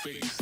face.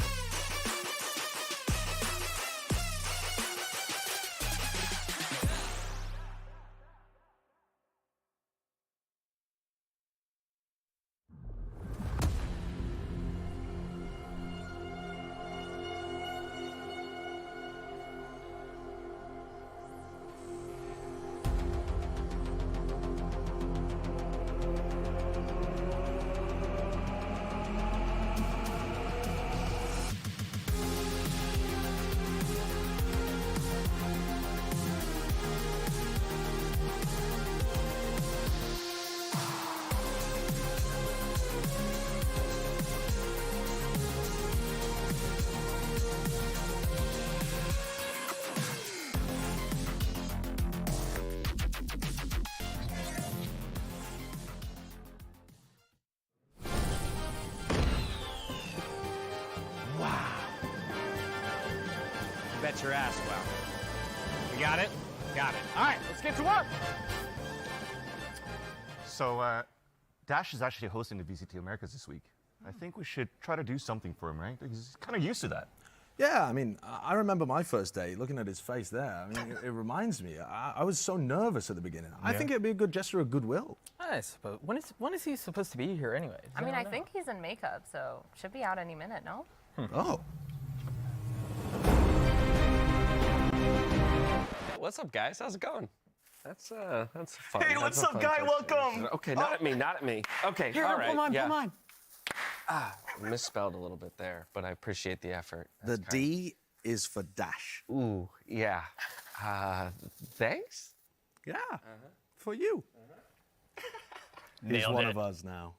Bet your ass well. We got it? Got it. All right, let's get to work. So, Dash is actually hosting the VCT Americas this week. I think we should try to do something for him, right? Because he's kind of used to that. Yeah, I mean, I remember my first day, looking at his face there. I mean, it reminds me, I was so nervous at the beginning. I think it'd be a good gesture of goodwill. I suppose. When is he supposed to be here anyway? I mean, I think he's in makeup, so should be out any minute, no? Oh. What's up, guys? How's it going? That's fun. Hey, what's up, guy? Welcome. Okay, not at me, not at me. Okay, Here, all right. pull mine. Misspelled a little bit there, but I appreciate the effort. The D is for Dash. Ooh, yeah. Thanks. Yeah, for you. He's Nailed one it. of us now.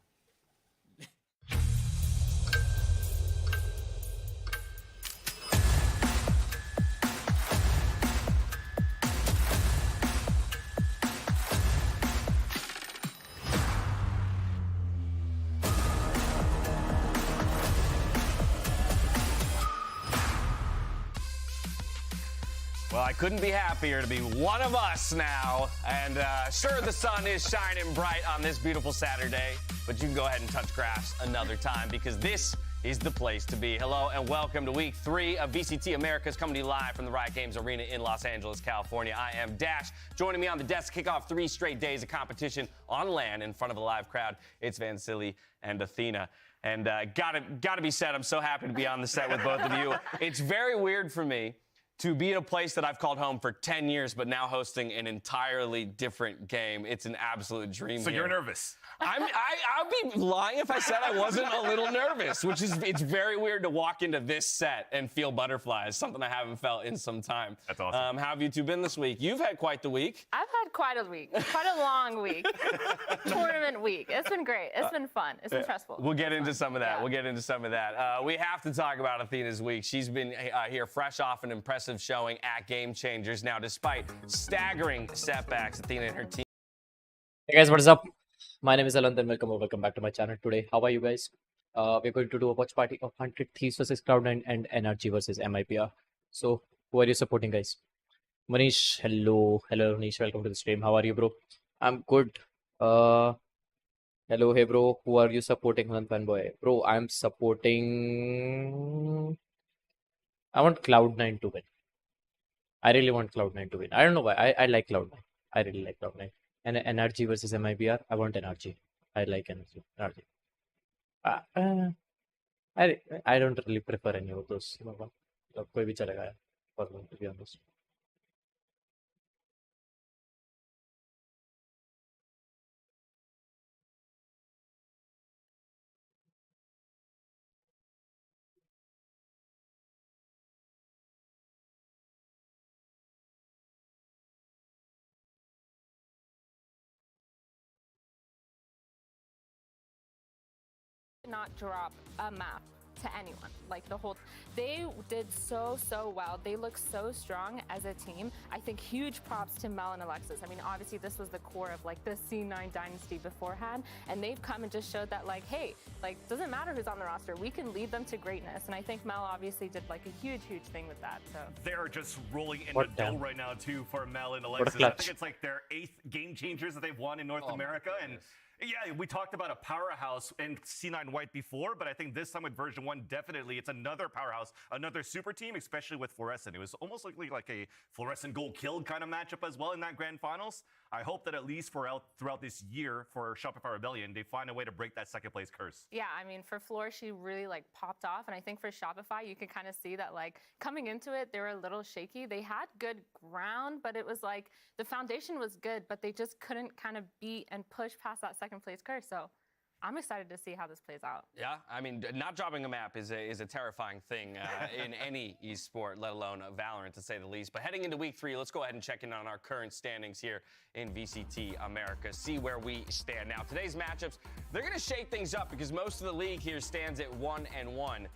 Well, I couldn't be happier to be one of us now. And sure, the sun is shining bright on this beautiful Saturday, but you can go ahead and touch grass another time because this is the place to be. Hello and welcome to week 3 of VCT Americas, coming to you live from the Riot Games Arena in Los Angeles, California. I am Dash. Joining me on the desk to kick off 3 straight days of competition on LAN in front of a live crowd, it's Vansili and Athena. And gotta be said, I'm so happy to be on the set with both of you. It's very weird for me to be in a place that I've called home for 10 years, but now hosting an entirely different game. It's an absolute dream. So here. you're nervous? I'd be lying if I said I wasn't a little nervous, it's very weird to walk into this set and feel butterflies, something I haven't felt in some time. That's awesome. How have you two been this week? You've had quite the week. I've had quite a week, quite a long week. Tournament week. It's been great. It's been fun. It's been stressful. We'll get into some of that. Yeah. We'll get into some of that. We have to talk about Athena's week. She's been here fresh off an impressive showing at Game Changers. Now, despite staggering setbacks, Athena and her team. Hey guys, what is up? My name is HALANT and welcome back to my channel today. How are you guys? We're going to do a watch party of 100 Thieves versus Cloud9 and NRG versus MIBR. So, who are you supporting, guys? Manish, hello. Hello, Manish. Welcome to the stream. How are you, bro? I'm good. Hello, hey, bro. Who are you supporting, HALANT fanboy? Bro, I'm supporting... I want Cloud9 to win. I really want Cloud9 to win. I don't know why. I like Cloud9. I really like Cloud9. And NRG versus MIBR, I want NRG. I like NRG. I don't really prefer any of those. कोई भी चलेगा यार, for me, to be honest. Not drop a map to anyone. Like the whole, they did so well. They look so strong as a team. I think huge props to Mel and Alexis. I mean, obviously this was the core of like the C9 dynasty beforehand, and they've come and just showed that like, hey, like doesn't matter who's on the roster, we can lead them to greatness. And I think Mel obviously did like a huge thing with that. So they're just rolling in What the dough damn. right now too for Mel and a Alexis. I clutch. think it's like their 8th game changers that they've won in North America, and Yeah, we talked about a powerhouse in C9 White before, but I think this time with version 1, definitely it's another powerhouse, another super team, especially with Fluorescent. It was almost like a Fluorescent gold killed kind of matchup as well in that grand finals. I hope that at least throughout this year for Shopify Rebellion, they find a way to break that second place curse. Yeah, I mean, for Floor, she really like popped off, and I think for Shopify, you could kind of see that like coming into it, they were a little shaky. They had good ground, but it was like the foundation was good, but they just couldn't kind of beat and push past that second place curse. So I'm excited to see how this plays out. Yeah, I mean, not dropping a map is a terrifying thing in any esport, let alone Valorant, to say the least. But heading into week 3, let's go ahead and check in on our current standings here in VCT America, see where we stand. Now, today's matchups, they're going to shake things up because most of the league here stands at 1-1.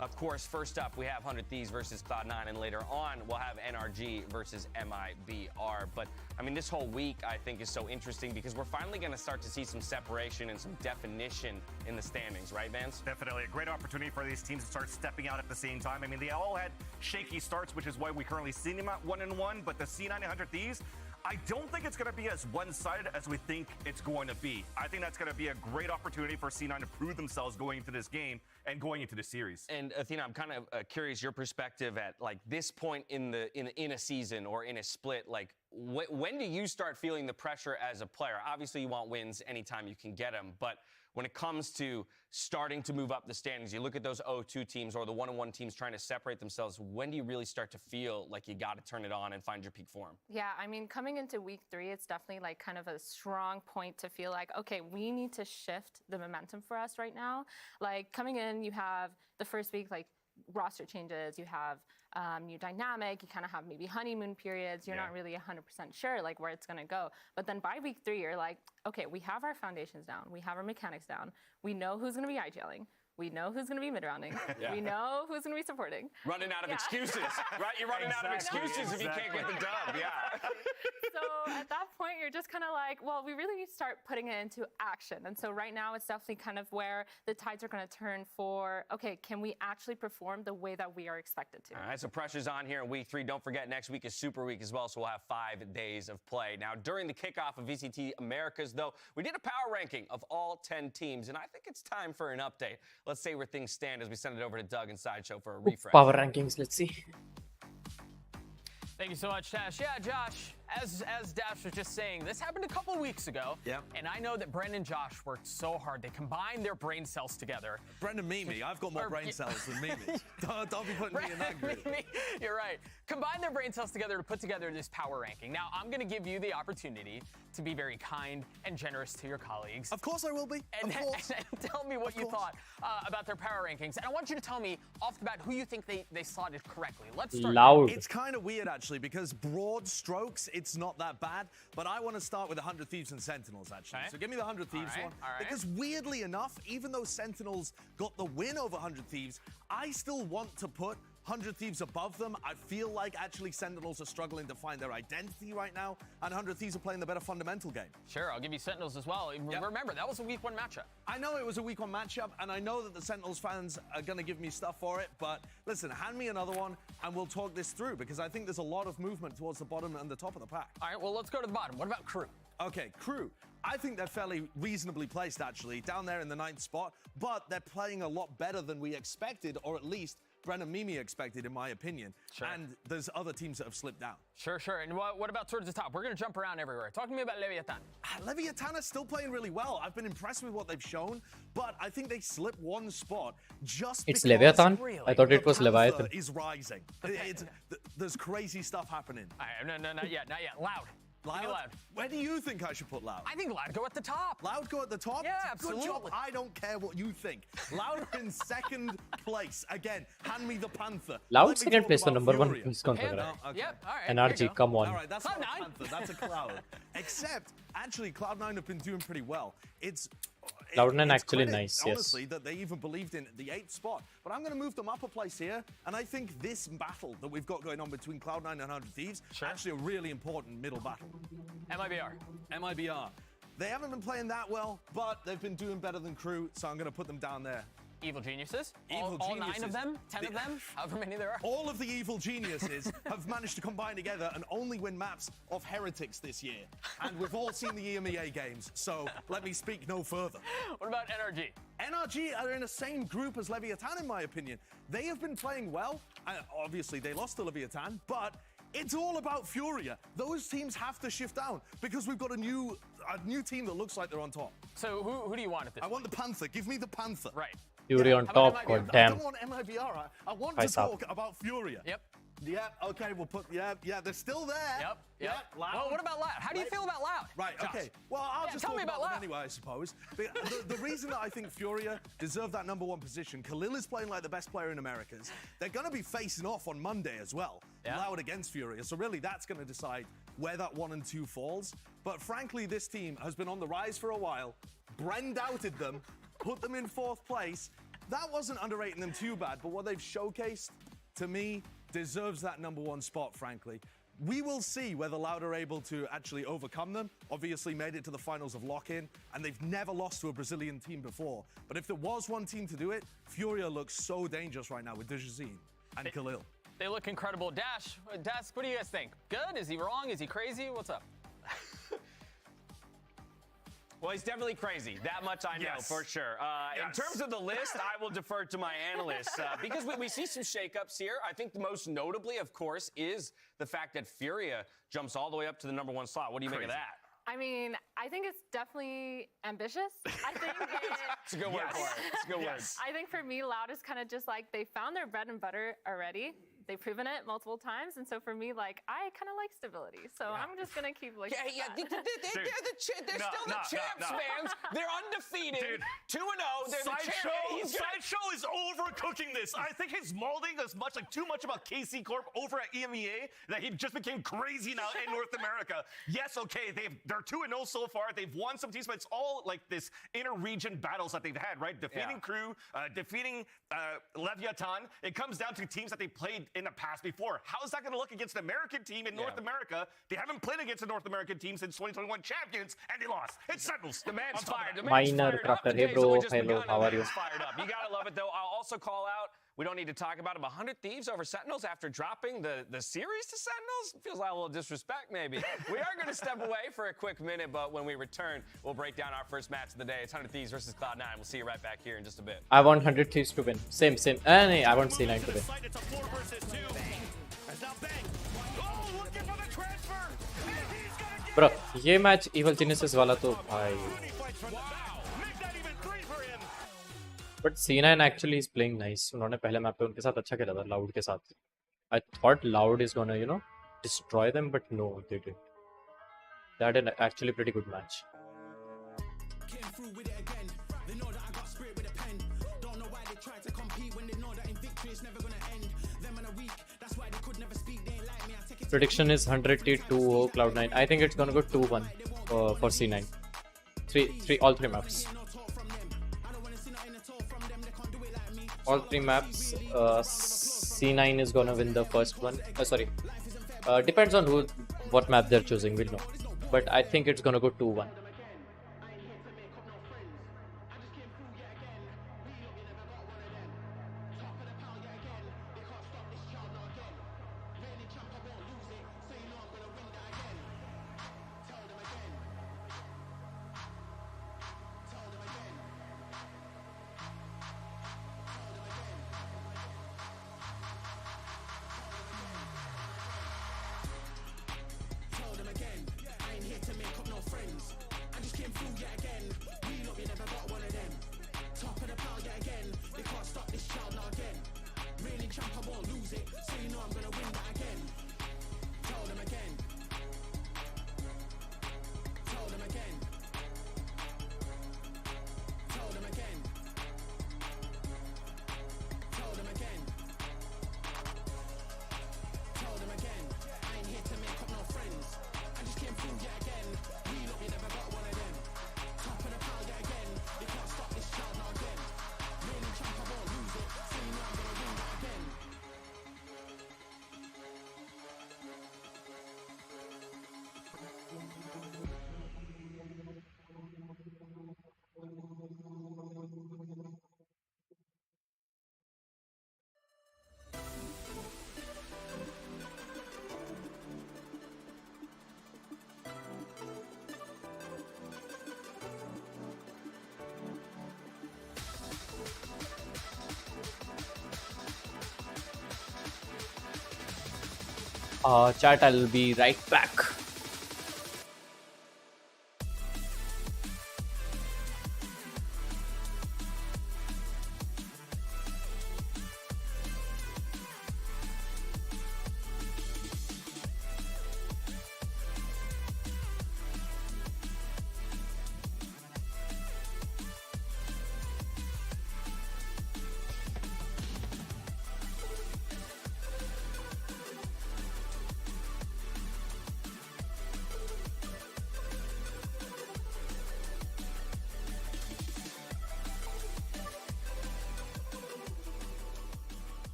Of course, first up, we have 100 Thieves versus Cloud9, and later on, we'll have NRG versus MIBR. But, I mean, this whole week, I think, is so interesting because we're finally going to start to see some separation and some definition in the standings, right, Vance? Definitely a great opportunity for these teams to start stepping out at the same time. I mean, they all had shaky starts, which is why we currently see them at 1-1, but the C9 and 100 Thieves, I don't think it's going to be as one-sided as we think it's going to be. I think that's going to be a great opportunity for C9 to prove themselves going into this game and going into the series. And Athena, I'm kind of curious your perspective at like this point in a season or in a split. Like, when do you start feeling the pressure as a player? Obviously, you want wins anytime you can get them, but when it comes to starting to move up the standings, you look at those 0-2 teams or the 1-1 teams trying to separate themselves. When do you really start to feel like you got to turn it on and find your peak form? Yeah, I mean, coming into week 3, it's definitely like kind of a strong point to feel like, okay, we need to shift the momentum for us right now. Like coming in, you have the first week, like roster changes, you have new dynamic, you kind of have maybe honeymoon periods, you're not really 100% sure like where it's going to go. But then by week 3, you're like, okay, we have our foundations down, we have our mechanics down, we know who's going to be IGLing, we know who's going to be mid-rounding, we know who's going to be supporting. Running out of excuses, right? You're running out of excuses if you can't get the dub, yeah. So at that point, you're just kind of like, well, we really need to start putting it into action. And so right now, it's definitely kind of where the tides are going to turn for, okay, can we actually perform the way that we are expected to? All right, so pressure's on here in week 3. Don't forget, next week is Super Week as well, so we'll have 5 days of play. Now, during the kickoff of VCT Americas, though, we did a power ranking of all 10 teams, and I think it's time for an update. Let's see where things stand as we send it over to Doug and Sideshow for a refresh. Power rankings, let's see. Thank you so much, Tash. Yeah, Josh, as Dash was just saying, this happened a couple weeks ago. Yeah. And I know that Brendan and Josh worked so hard. They combined their brain cells together. Brendan, Mimi, I've got more brain cells than Mimi. Don't be putting me in that group. You're right. Combine their brain cells together to put together this power ranking. Now, I'm going to give you the opportunity to be very kind and generous to your colleagues. Of course I will be. And, of course. and tell me what you thought about their power rankings. And I want you to tell me off the bat who you think they slotted correctly. Let's start. Loud. It's kind of weird, actually, because broad strokes, it's not that bad. But I want to start with 100 Thieves and Sentinels, actually. Okay. So give me the 100 Thieves one. All right. Because weirdly enough, even though Sentinels got the win over 100 Thieves, I still want to put 100 Thieves above them. I feel like actually Sentinels are struggling to find their identity right now, and 100 Thieves are playing the better fundamental game. Sure, I'll give you Sentinels as well. Remember, that was a week 1 matchup. I know it was a week 1 matchup, and I know that the Sentinels fans are going to give me stuff for it, but listen, hand me another one, and we'll talk this through, because I think there's a lot of movement towards the bottom and the top of the pack. All right, well, let's go to the bottom. What about Crew? Okay, Crew. I think they're fairly reasonably placed, actually, down there in the 9th spot, but they're playing a lot better than we expected, or at least Brennan Mimi expected, in my opinion. Sure. And there's other teams that have slipped down. Sure. And what about towards the top? We're going to jump around everywhere. Talk to me about Leviathan. Leviathan is still playing really well. I've been impressed with what they've shown, but I think they slipped 1 spot just It's because Leviathan? I thought it was the Panther Leviathan. is rising. There's crazy stuff happening. All right, no, not yet. Loud. Give me Loud. Where do you think I should put Loud? I think Loud go at the top. Loud go at the top? Yeah, Good job. absolutely. I don't care what you think. Loud are in 2nd place. Again, hand me the Panther. Loud Let me second talk place, so about number 1 Furia. is confirmed. Panther. Okay. Yep, all right. NRG, here you go. come on. All right, that's not a Cloud9. Panther. That's a Cloud. Except, actually, Cloud9 have been doing pretty well. Cloud9 it's actually credit, nice, yes. honestly, that they even believed in the 8th spot. But I'm going to move them up a place here, and I think this battle that we've got going on between Cloud9 and 100 Thieves actually a really important middle battle. MIBR. They haven't been playing that well, but they've been doing better than Crew, so I'm going to put them down there. Evil geniuses. Evil all 9 geniuses. of them, 10 of them, however many there are. All of the evil geniuses have managed to combine together and only win maps of heretics this year. And we've all seen the EMEA games, so let me speak no further. What about NRG? NRG are in the same group as Leviathan, in my opinion. They have been playing well. Obviously, they lost to Leviathan, but it's all about Furia. Those teams have to shift down because we've got a new team that looks like they're on top. So who do you want at this I want the Panther. Give me the Panther. Right. Fury on How about top, MIBR? god I damn. don't want MIBR. I want Bye, to Sap. talk about Furia. Yep. Yeah, okay, we'll put, yeah, they're still there. Yep. Loud. Well, what about Loud? How do you feel about Loud? Right, Josh? okay. Well, I'll just tell talk me about them Loud. anyway, I suppose. The reason that I think Furia deserve that #1 position, Khalil is playing like the best player in Americas. They're going to be facing off on Monday as well, Yeah. Loud against Furia. So really, that's going to decide where that 1 and 2 falls. But frankly, this team has been on the rise for a while. Bren doubted them, put them in 4th place. That wasn't underrating them too bad, but what they've showcased, to me, deserves that #1 spot, frankly. We will see whether Loud are able to actually overcome them. Obviously made it to the finals of Lock-In, and they've never lost to a Brazilian team before. But if there was one team to do it, Furia looks so dangerous right now with Dejazine and Khalil. They look incredible. Dash, what do you guys think? Good? Is he wrong? Is he crazy? What's up? Well, he's definitely crazy. That much I know Yes. for sure. In Yes. terms of the list, I will defer to my analysts because we see some shakeups here. I think the most notably, of course, is the fact that Furia jumps all the way up to the #1 slot. What do you make of Crazy. that? I mean, I think it's definitely ambitious. I think It's a good word for it. It's a good word. I think for me, Loud is kind of just like they found their bread and butter already. They've proven it multiple times, and so for me, like I kind of like stability. So I'm just gonna keep looking. Yeah, at they're that. still No, the champs, no. fans. They're undefeated, Dude. 2-0. They're the champs. Sideshow is overcooking this. I think he's molding as much, like too much about KC Corp over at EMEA that he just became crazy now in North America. Yes, okay, they're 2-0 so far. They've won some teams, but it's all like this inter-region battles that they've had, right? Defeating Crew, defeating Leviathan. It comes down to teams that they played in the past before. How is that going to look against an American team in North America? They haven't played against a North American team since 2021 champions, and they lost. It's Sentinels. The man's On top of fired. that. The man's Minor fired up. crafter. The Hey, days bro. have just Hello, begun, how and are the you? man's fired up. You gotta love it, though. I'll also call out. We don't need to talk about him. 100 Thieves over Sentinels after dropping the series to Sentinels? Feels like a little disrespect, maybe. We are going to step away for a quick minute, but when we return, we'll break down our first match of the day. It's 100 Thieves versus Cloud9. We'll see you right back here in just a bit. I want 100 Thieves to win. Same. I want C9 to win. It's a 4 versus 2. And now bang. Oh, looking for the transfer. And he's gonna get Bro, ये match Evil Geniuses वाला तो भाई. He fights from the back. Make that even 3 for him. But C9 actually is playing nice. उन्होंने पहले map पे उनके साथ अच्छा खेला था Loud के साथ. I thought Loud is gonna, destroy them, but no, they didn't. They had an actually pretty good match. Came through with it again. They know that I got spirit with a pen. Don't know why they try to compete when they know that in victory it's never gonna end. Them in a week, that's why they could never speak. They ain't like me. I take it. Prediction is 100-2 Cloud9. I think it's gonna go 2-1 for C9. All three maps. No talk from them. I don't wanna see nothing at all from them. They can't do it like me. All three maps. C9 is gonna win the first one. Sorry. Depends on what map they're choosing. We'll know. But I think it's gonna go 2-1. Told them again. I ain't here to make up no friends. Chat, I'll be right back.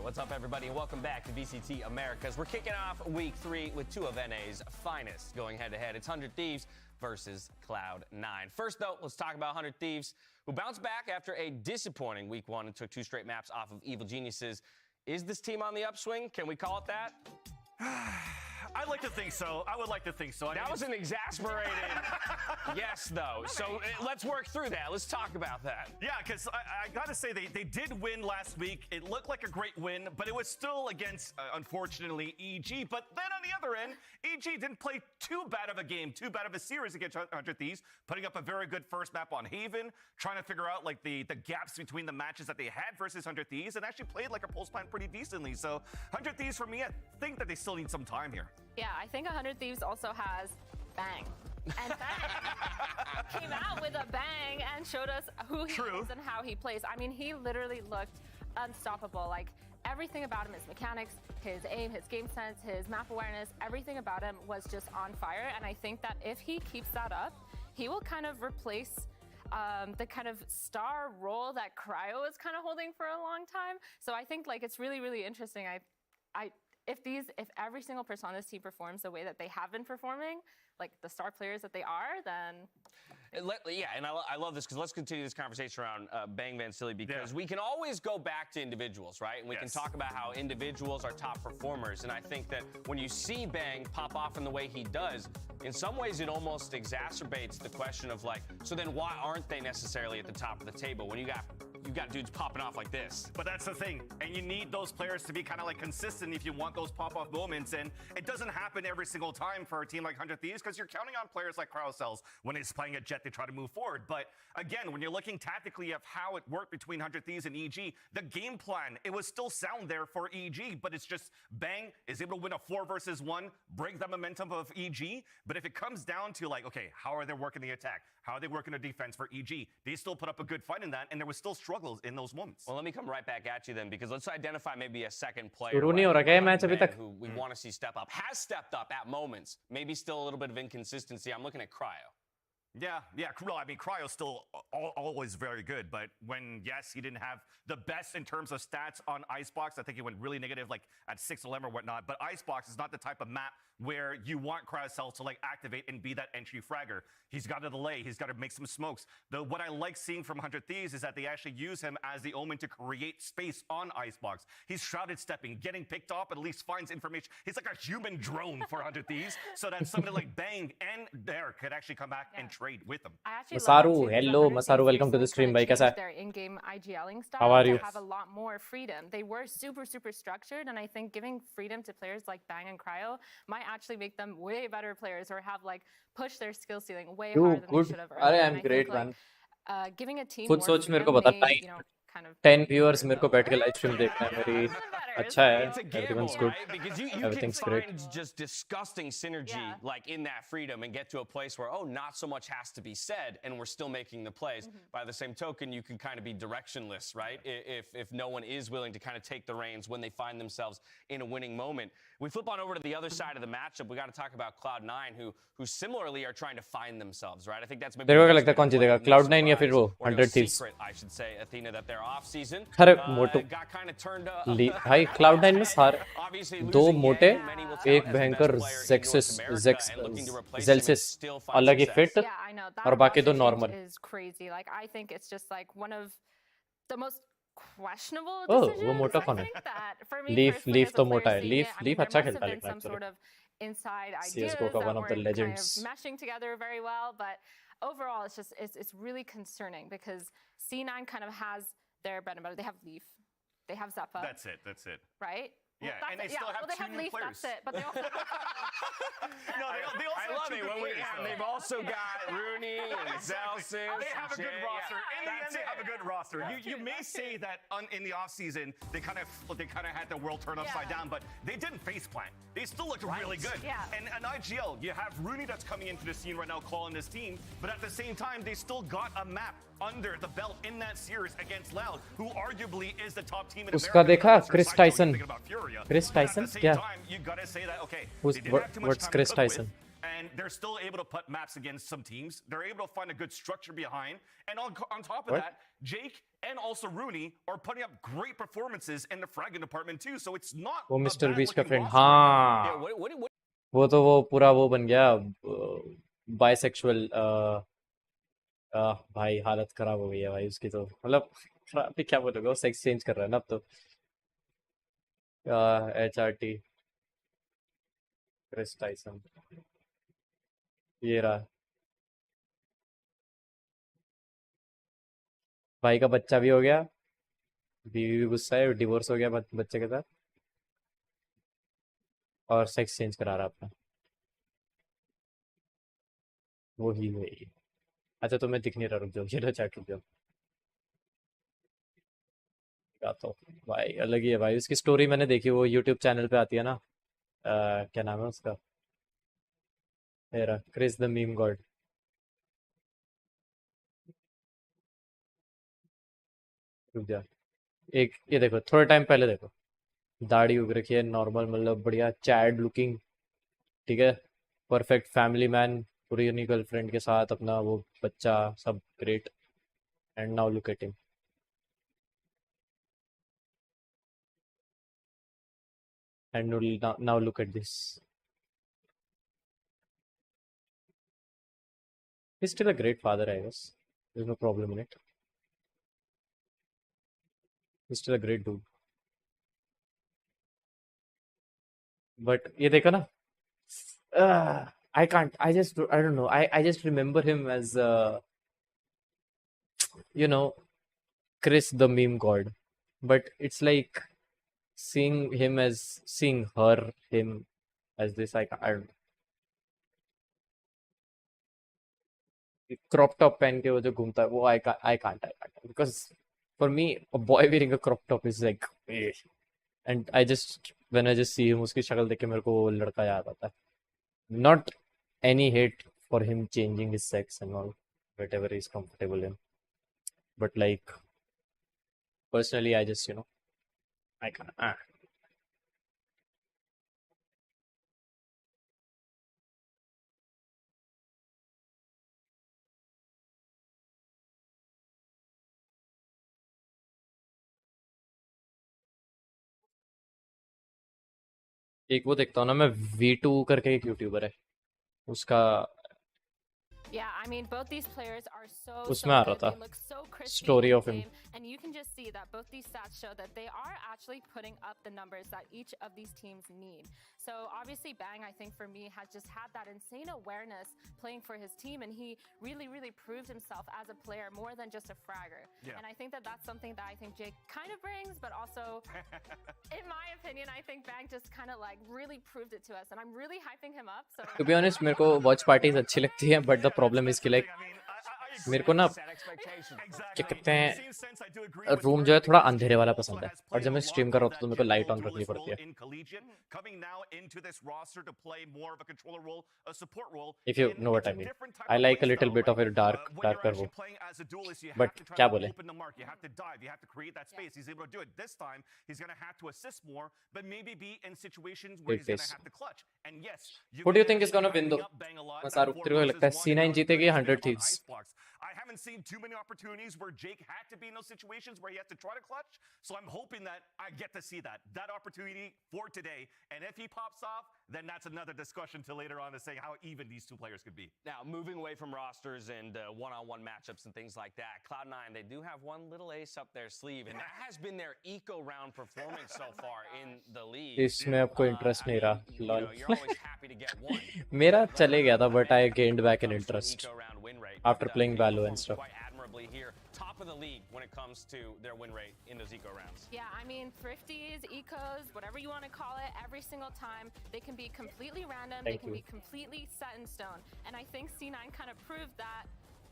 What's up, everybody, and welcome back to VCT Americas. We're kicking off week 3 with two of NA's finest going head-to-head. It's 100 Thieves versus Cloud9. First, though, let's talk about 100 Thieves, who bounced back after a disappointing week 1 and took 2 straight maps off of Evil Geniuses. Is this team on the upswing? Can we call it that? I'd like to think so. I would like to think so. That was an exasperated yes, though. So let's work through that. Let's talk about that. Yeah, because I got to say, they did win last week. It looked like a great win, but it was still against, unfortunately, EG. But then on the other end, EG didn't play too bad of a game, too bad of a series against 100 Thieves, putting up a very good first map on Haven, trying to figure out like the gaps between the matches that they had versus 100 Thieves, and actually played like a pulse plan pretty decently. So 100 Thieves, for me, I think that they still need some time here. Yeah, I think 100 Thieves also has Bang. And Bang came out with a bang and showed us who he is and how he plays. I mean, he literally looked unstoppable. Like, everything about him, his mechanics, his aim, his game sense, his map awareness, everything about him was just on fire. And I think that if he keeps that up, he will kind of replace the kind of star role that Cryo is kind of holding for a long time. So I think, like, it's really, really interesting. If every single person on this team performs the way that they have been performing, like the star players that they are, then... Yeah, and I love this, because let's continue this conversation around Bang Van Silly, because we can always go back to individuals, right? And we can talk about how individuals are top performers. And I think that when you see Bang pop off in the way he does, in some ways it almost exacerbates the question of, like, so then why aren't they necessarily at the top of the table when you got dudes popping off like this? But that's the thing, and you need those players to be kind of like consistent if you want those pop-off moments, and it doesn't happen every single time for a team like 100 Thieves, because you're counting on players like Cryocells when he's playing a jet to try to move forward. But again, when you're looking tactically of how it worked between 100 Thieves and EG, the game plan, it was still sound there for EG, but it's just Bang is able to win a 4 versus 1, break the momentum of EG. But if it comes down to, like, okay, how are they working the attack? How are they working the defense for EG? They still put up a good fight in that, and there was still struggles in those moments. Well, let me come right back at you then, because let's identify maybe a second player शुरू नहीं हो रहा क्या ये match अभी तक? who we want to see step up, has stepped up at moments, maybe still a little bit of inconsistency. I'm looking at Cryo. Yeah. Well, I mean, Cryo's still always very good, but when, yes, he didn't have the best in terms of stats on Icebox. I think he went really negative, like at 6-11 or whatnot. But Icebox is not the type of map where you want Cryocells to, like, activate and be that entry fragger. He's got to delay. He's got to make some smokes. What I like seeing from 100 Thieves is that they actually use him as the omen to create space on Icebox. He's shrouded stepping, getting picked off, but at least finds information. He's like a human drone for 100 Thieves, so that somebody like Bang and Derek could actually come back and trade with them. Masaru, hello, Masaru, welcome to the stream. Bhai, kaisa hai? Their in-game IGLing style How are you? to have a lot more freedom. They were super, super structured, and I think giving freedom to players like Bang and Cryo might actually make them way better players, or have, like, push their skill ceiling way harder than they should have. अरे I'm great, man. Giving a team खुद more सोच मेरे को freedom बता may, 10 viewers मेरे को बैठ के लाइव स्ट्रीम देखना है मेरी अच्छा है It's a gamble, everyone's good right? Because you everything's can great find just disgusting synergy like in that freedom and get to a place where, oh, not so much has to be said and we're still making the plays. By the same token, you can kind of be directionless, right? If no one is willing to kind of take the reins when they find themselves in a winning moment. We flip on over to the other side of the matchup. We got to talk about Cloud9, who similarly are trying to find themselves, right? I think that's maybe तेरे को क्या लगता है कौन जीतेगा Cloud9 या फिर वो 100 Thieves secret, I should say, Athena, that their off season अरे मोटो got kind of turned भाई Cloud9 में सारे दो मोटे एक भयंकर Zelsis अलग ही fit और बाकी दो normal is crazy. Like, I think it's just like one of the most questionable Oh, decisions. वो मोटा I कौन है? think that for me Leaf personally, as a तो player मोटा है. seeing it, I mean, Leaf there अच्छा must have खेलता है been लेकिन some actually. sort of inside ideas CS:GO का that one of the weren't kind legends. of meshing together very well. But overall, it's really concerning because C9 kind of has their bread and butter. They have Leaf, they have Zeppa. That's it. That's it. Right? Yeah, Well, and they still have they two have new Leaf, players. that's it. But they also No, they also I have love two it good when players, and though. they've also got Rooney and Zelsis. They have a good Jay, roster. In the end, that's they it. have a good roster. You may say that in the offseason, they kind of had the world turned upside down, but they didn't face plant. They still looked really good. Yeah. And an IGL, you have Rooney that's coming into the scene right now calling this team, but at the same time, they still got a map under the belt in that series against Loud, who arguably is the top team in उसका America. देखा Western Chris side, so you're Tyson. thinking about Furia. Chris But at Tyson? the same Yeah. time, you got to say that, okay, Who's- they didn't have too much what's time Chris to cook with, Tyson? and they're still able to put maps against some teams. They're able to find a good structure behind. And on top of What? that, Jake and also Rooney are putting up great performances in the fragging department too. So it's not वो a mister bad बीच का looking friend. roster right now. हाँ. What वो तो वो पूरा वो बन गया बाइसेक्सुअल. भाई हालत खराब हो गई है भाई उसकी तो. मतलब खराब भी क्या बोलोगे, वो सेक्स चेंज कर रहा है ना अब तो. HRT क्रिस टाइसन ये रहा. भाई का बच्चा भी हो गया, बीवी भी गुस्सा है, डिवोर्स हो गया बच्चे के साथ, और सेक्स चेंज करा रहा अपना. वो ही वही. अच्छा तो मैं दिख नहीं रहा, रुक जाओ, ये चैट रुक जाओ. दिखाता हूँ भाई, अलग ही है भाई उसकी स्टोरी. मैंने देखी, वो यूट्यूब चैनल पे आती है ना. क्या नाम है उसका? मेरा क्रिस द मीम गॉड. रुक जा, एक ये देखो, थोड़ा टाइम पहले देखो. दाढ़ी उग रखी है, नॉर्मल, मतलब बढ़िया चैड लुकिंग. ठीक है, परफेक्ट फैमिली मैन, पूरी गर्लफ्रेंड के साथ, अपना वो बच्चा, सब great. And now look at him. And now look at this. He's still a great father, I guess. There's no problem in it. He's still a great dude. But ये देखा ना, I can't. I don't know. I just remember him as Chris the meme god. But it's like seeing him seeing him as this. I don't know. Crop top पहन के वो जो घूमता है, वो I can't because for me a boy wearing a crop top is like and when I just see him, उसकी शक्ल देख के मेरे को वो लड़का याद आता है. Not any hate for him changing his sex and all, whatever he's comfortable in, but like personally I just I can't. एक वो देखता हूँ ना मैं, V2 करके एक यूट्यूबर है, उसका Yeah, I mean, both these players are so उसमें आ रहा good. था They look so crispy story in of him. game, and you can just see that both these stats show that they are actually putting up the numbers that each of these teams need. So obviously, Bang, I think for me, has just had that insane awareness playing for his team, and he really, really proved himself as a player more than just a fragger. Yeah. And I think that that's something that I think Jake kind of brings, but also, in my opinion, I think Bang just kind of like really proved it to us, and I'm really hyping him up. So To be honest, मेरे को watch parties अच्छी लगती हैं, but the problem is कि like मेरे को ना क्या कहते हैं, रूम जो है थोड़ा अंधेरे वाला पसंद है, और जब मैं स्ट्रीम कर रहा हूँ तो मेरे को लाइट ऑन रखनी पड़ती है. If you know what I mean. I like a little bit of a darker वो. But क्या बोले? Great face. Who do you think is gonna win though? Masaru, तेरे को लगता है C9 जीतेगी 100 Thieves? haven't seen too many opportunities where Jake had to be in those situations where he had to try to clutch. So I'm hoping that I get to see that opportunity for today. And if he pops off, then that's another discussion to later on to say how even these two players could be. Now, moving away from rosters and one-on-one matchups and things like that, Cloud9, they do have one little ace up their sleeve, and that has been their eco round performance so far in the league. इसमें आपको interest नहीं रहा You lol know, you're always happy to get one. मेरा चले गया था but I gained back an Comes to an interest eco round win rate, after but, playing they Valo and performed stuff. Quite admirably here, top of the league when it comes to their win rate in those eco rounds. Yeah, I mean, thrifties, ecos, whatever you want to call it, every single time they can be completely random, they Thank can you. be completely set in stone. And I think C9 kind of proved that,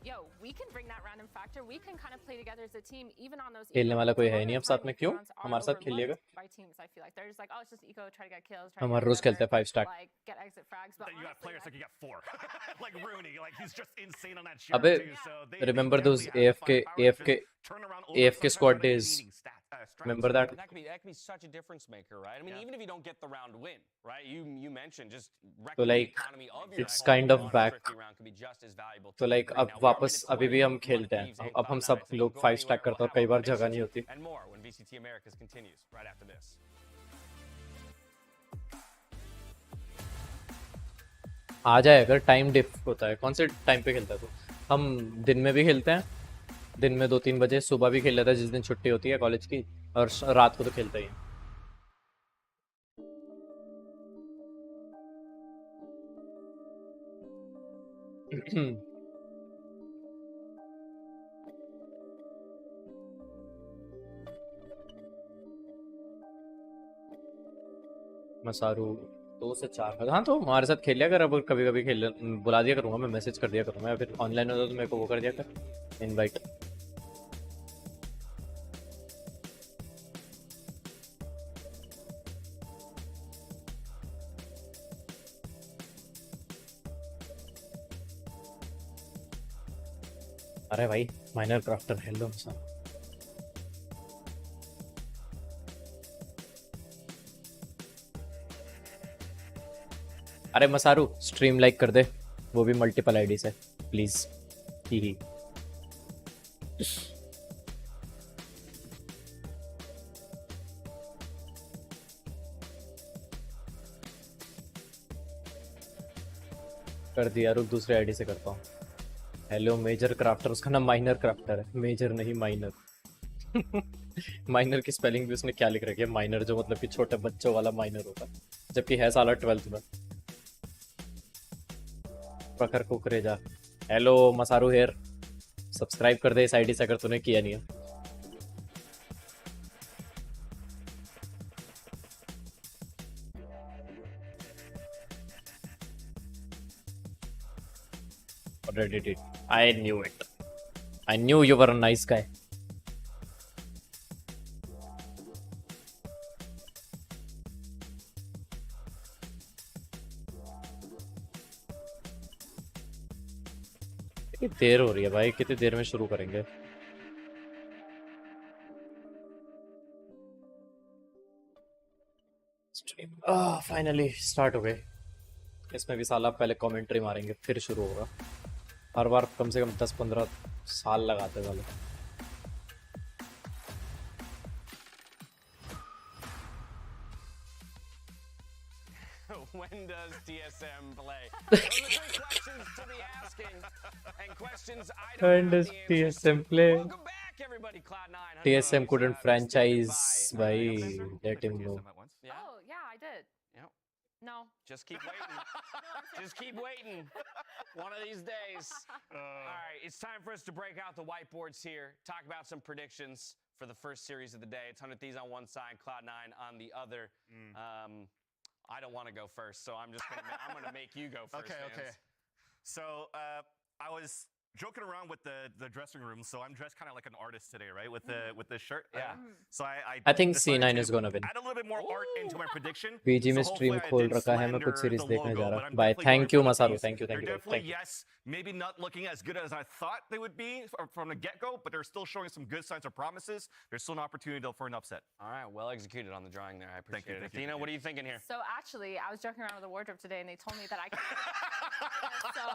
yo, we can bring that random factor. We can kind of play together as a team, even on those. खेलने वाला कोई है नहीं अब Eco साथ में क्यों rounds are हमारे साथ खेलिएगा overlooked by teams. I feel like they're just like, oh, it's just eco, try to get kills. Try to हम get हर रोज खेलते हैं whatever, 5 stack like get exit frags. But Then you got honestly, players like, that can get 4. Like Rooney, like he's just insane on that shit अबे too. So they remember those definitely have the AFK firepower to just turn around over AFK sometimes squad when they're days. needing strats. Remember that? That could be such a difference maker, right? I mean, even if you don't get the round win, right? You mentioned just wrecking like, the economy of your it's opponent kind of on a back. thrifty round could be just as valuable तो to like the अब green. Now, we are वापस minute अभी भी 20, हम खेलते हैं Thieves and अब हम Cloud9, सब so लोग go 5 anywhere, stack करते हैं we'll और कई have बार all जगह this नहीं होती and more when VCT Americas continues right after this. आ जाए अगर टाइम डिफ होता है कौन से टाइम पे खेलता है तो हम दिन में भी खेलते हैं दिन में 2-3 बजे सुबह भी खेल लेता है जिस दिन छुट्टी होती है कॉलेज की और रात को तो खेलता ही है मसारू 2 से 4 हाँ तो हमारे साथ खेल लिया कर अब कभी कभी खेल बुला दिया करूँगा मैं मैसेज कर दिया करूँगा या फिर ऑनलाइन होता तो मेरे को वो कर दिया कर इनवाइट अरे भाई माइनर क्राफ्टर हेलो मसारू अरे मसारू स्ट्रीम लाइक कर दे वो भी मल्टीपल आईडी से प्लीज ही कर दिया रुक दूसरे आईडी से करता हूँ हेलो मेजर क्राफ्टर उसका नाम माइनर क्राफ्टर है मेजर नहीं माइनर माइनर की स्पेलिंग भी उसने क्या लिख रखी है माइनर जो मतलब कि छोटे बच्चों वाला माइनर होता है जबकि है साला 12th में Prakhar Kukreja hello Masaru here subscribe कर दे इस आईडी से अगर तूने किया नहीं है already did I knew it I knew you were a nice guy कितनी देर हो रही है भाई कितनी देर में शुरू करेंगे स्ट्रीम फाइनली स्टार्ट हो गए इसमें भी साला पहले कमेंट्री मारेंगे फिर शुरू होगा हर बार कम से कम 10-15 साल लगाते वाले When does TSM play? Those are good questions to be asking, and questions I don't When have does the answers to. TSM play? Welcome back, everybody. Cloud9. TSM couldn't franchise by Condenser? let him know TSM at once? Yeah. Oh, yeah, I did. Yep. No. Just keep waiting. Just keep waiting. One of these days. All right, it's time for us to break out the whiteboards here, talk about some predictions for the first series of the day. It's 100 Thieves on one side, Cloud9 on the other. I don't want to go first, so I'm just gonna make you go first. Okay. So I was joking around with the dressing room, so I'm dressed kind of like an artist today, right? With this shirt. Yeah. So I think decided C9 to is gonna win. Add a little bit more art into my prediction. PG में So stream hopefully I खोल didn't रखा है मैं slander कुछ series the देखने logo, जा but रहा I'm bye definitely thank you going for Masaru Thieves. Thank you They're thank definitely, you yes, maybe not looking as good as I thought they would be from the get-go, but they're still showing some good signs of promises. There's still an opportunity for an upset. All right, well executed on the drawing there. I appreciate you, it. thank you, Athena, thank what are you thinking here? So actually, I was joking around with the wardrobe today, and they told me that I could. So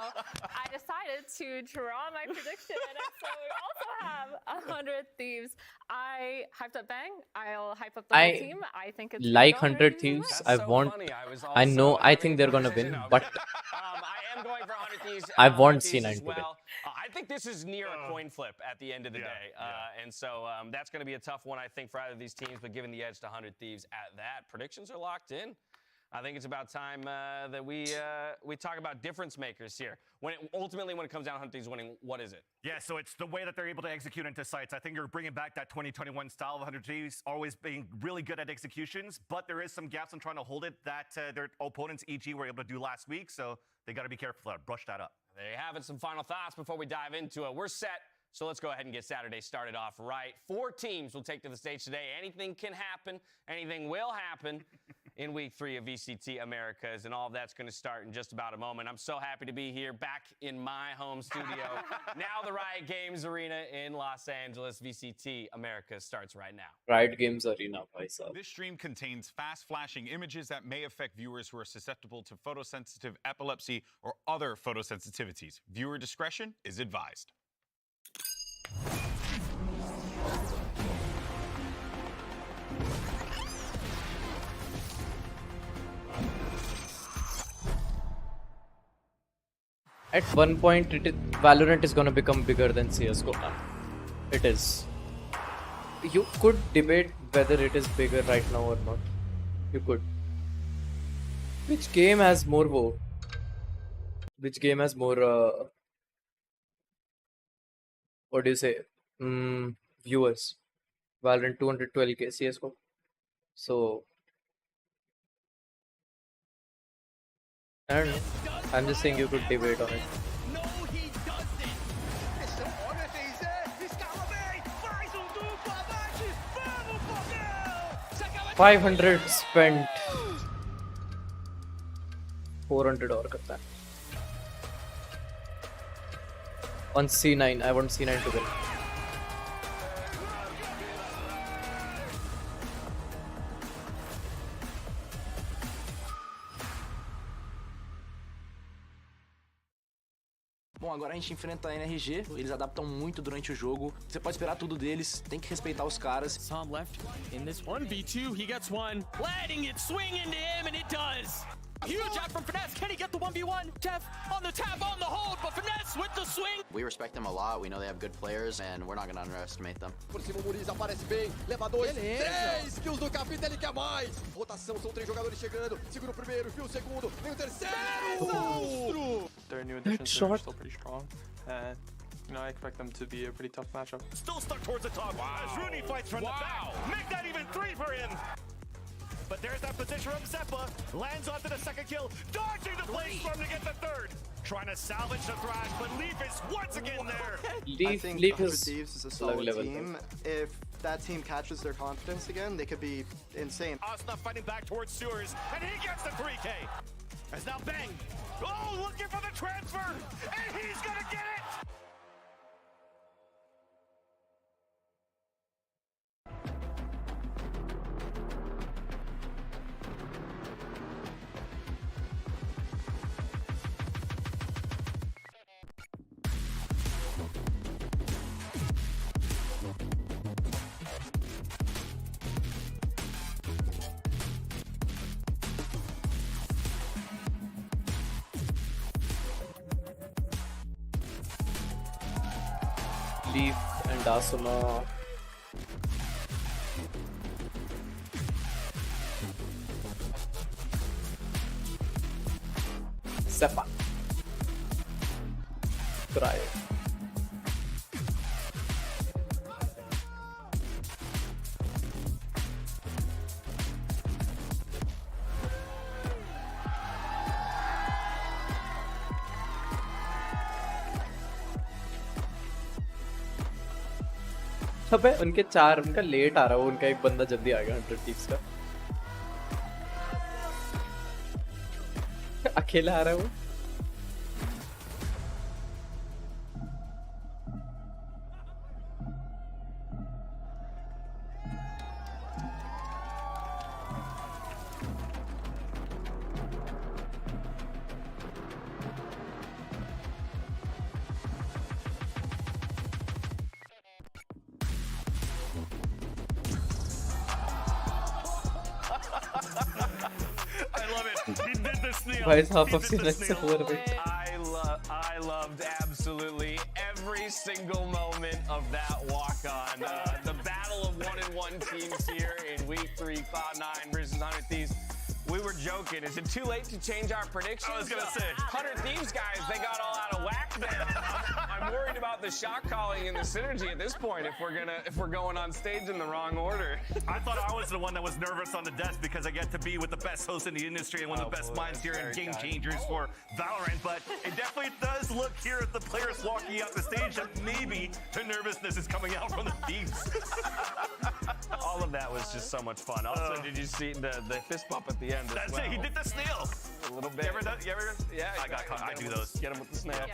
I decided to draw my prediction, and so we also have 100 Thieves. I hyped up Bang. I'll hype up the whole team. I think it's like gonna go 100 Thieves. Thieves. That's I so want. funny. I know. I think they're gonna win, but I am going for 100 Thieves. I 100 want Thieves C9 as to win. well. I think this is near a coin flip at the end of the day. And so that's going to be a tough one, I think, for either of these teams. But giving the edge to 100 Thieves at that, predictions are locked in. I think it's about time that we talk about difference makers here. Ultimately, when it comes down to 100 Thieves winning, what is it? Yeah, so it's the way that they're able to execute into sites. I think you're bringing back that 2021 style of 100 Thieves, always being really good at executions, but there is some gaps in trying to hold it that their opponents, EG, were able to do last week, so they got to be careful there. Brush that up. There you have it. Some final thoughts before we dive into it. We're set, so let's go ahead and get Saturday started off right. 4 teams will take to the stage today. Anything can happen. Anything will happen in week 3 of VCT Americas, and all of that's going to start in just about a moment. I'm so happy to be here back in my home studio. Now the Riot Games Arena in Los Angeles. VCT Americas starts right now. Riot Games Arena, bhai sahab. This stream contains fast flashing images that may affect viewers who are susceptible to photosensitive epilepsy or other photosensitivities. Viewer discretion is advised. At one point, Valorant is gonna become bigger than CS:GO now. It is. You could debate whether it is bigger right now or not. You could. Which game has more WoW? Which game has more? What do you say? Viewers. Valorant 212K, CS:GO. So I don't know. I'm just saying you could debate on it. No, he doesn't. Esse homem fez escala bem, faz duplo abate, vamos Fogão! 500 spent. 400 और करता है. On C9, I want C9 to win. Bom, agora a gente enfrenta a NRG, eles adaptam muito durante o jogo. Você pode esperar tudo deles, tem que respeitar os caras. Tom left in this 1v2, he gets one. Letting it swing into him, and it does. Huge out from Finesse. Can he get the 1v1? Jeff on the tap, on the hold, but Finesse with the swing. We respect them a lot. We know they have good players, and we're not going to underestimate them. Por cima, o Muriz aparece bem. Leva 2. 3 kills do Capita, ele quer mais. Rotação, são 3 jogadores chegando. Segura o primeiro, viu o segundo. Vem o terceiro. Their new additions are still pretty strong. You know, I expect them to be a pretty tough matchup. Still stuck towards the top. Wow. As Rooney fights from the back. Make that even 3 for him. But there's that position from Zeppa. Lands onto the second kill. Dodging the blade storm to get the third. Trying to salvage the thrash, but Leaf is once again there. I think 100 Thieves is a solid team. If that team catches their confidence again, they could be insane. Osna fighting back towards Sewers, and he gets the 3K. As now Bang. Oh, looking for the transfer, and he's gonna get it. Leaf and Asuna. Zeppa. Try. अबे उनके 4 उनका late आ रहा है उनका एक बंदा जल्दी आ गया 100 Thieves का अकेला आ रहा है वो I love it. He did the snail. Why is half He of did the Sinex snail. over it? I loved absolutely every single moment of that walk-on. The battle of 1-1 teams here in week 3, Cloud9 versus 100 Thieves. We were joking. Is it too late to change our predictions? I was gonna say 100 Thieves guys, they got all out of whack there. I'm worried about the shot calling and the synergy at this point if we're going on stage in the wrong order. I thought I was the one that was nervous on the desk because I get to be with the best host in the industry and one of the best minds here and game changers for Valorant. But it definitely does look here at the players walking out the stage that maybe the nervousness is coming out from the Thieves. All of that was just so much fun. Also, did you see the fist bump at the end? That's it. He did the snail. A little bit. You ever? Yeah. I got caught. I do those. Get him with the snail.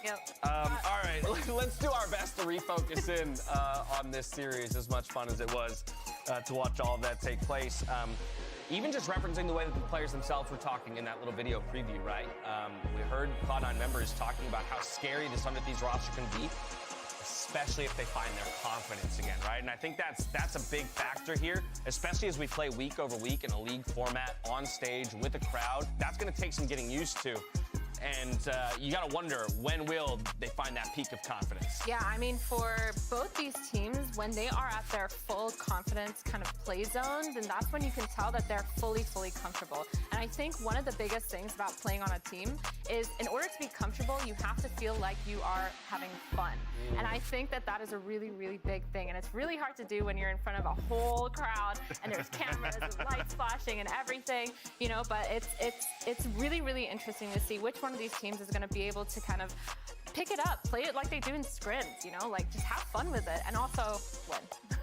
Yep. All right, let's do our best to refocus in on this series. As much fun as it was to watch all of that take place. Even just referencing the way that the players themselves were talking in that little video preview, right? We heard Cloud9 members talking about how scary this 100 Thieves roster can be, especially if they find their confidence again, right? And I think that's a big factor here, especially as we play week over week in a league format on stage with a crowd. That's going to take some getting used to. And you got to wonder, when will they find that peak of confidence? Yeah, I mean, for both these teams, when they are at their full confidence kind of play zone, then that's when you can tell that they're fully comfortable. And I think one of the biggest things about playing on a team is in order to be comfortable, you have to feel like you are having fun. And I think that is a really big thing. And it's really hard to do when you're in front of a whole crowd and there's cameras and lights flashing and everything, you know, but it's really interesting to see which one of these teams is going to be able to kind of pick it up, play it like they do in scrims, you know, like just have fun with it and also win.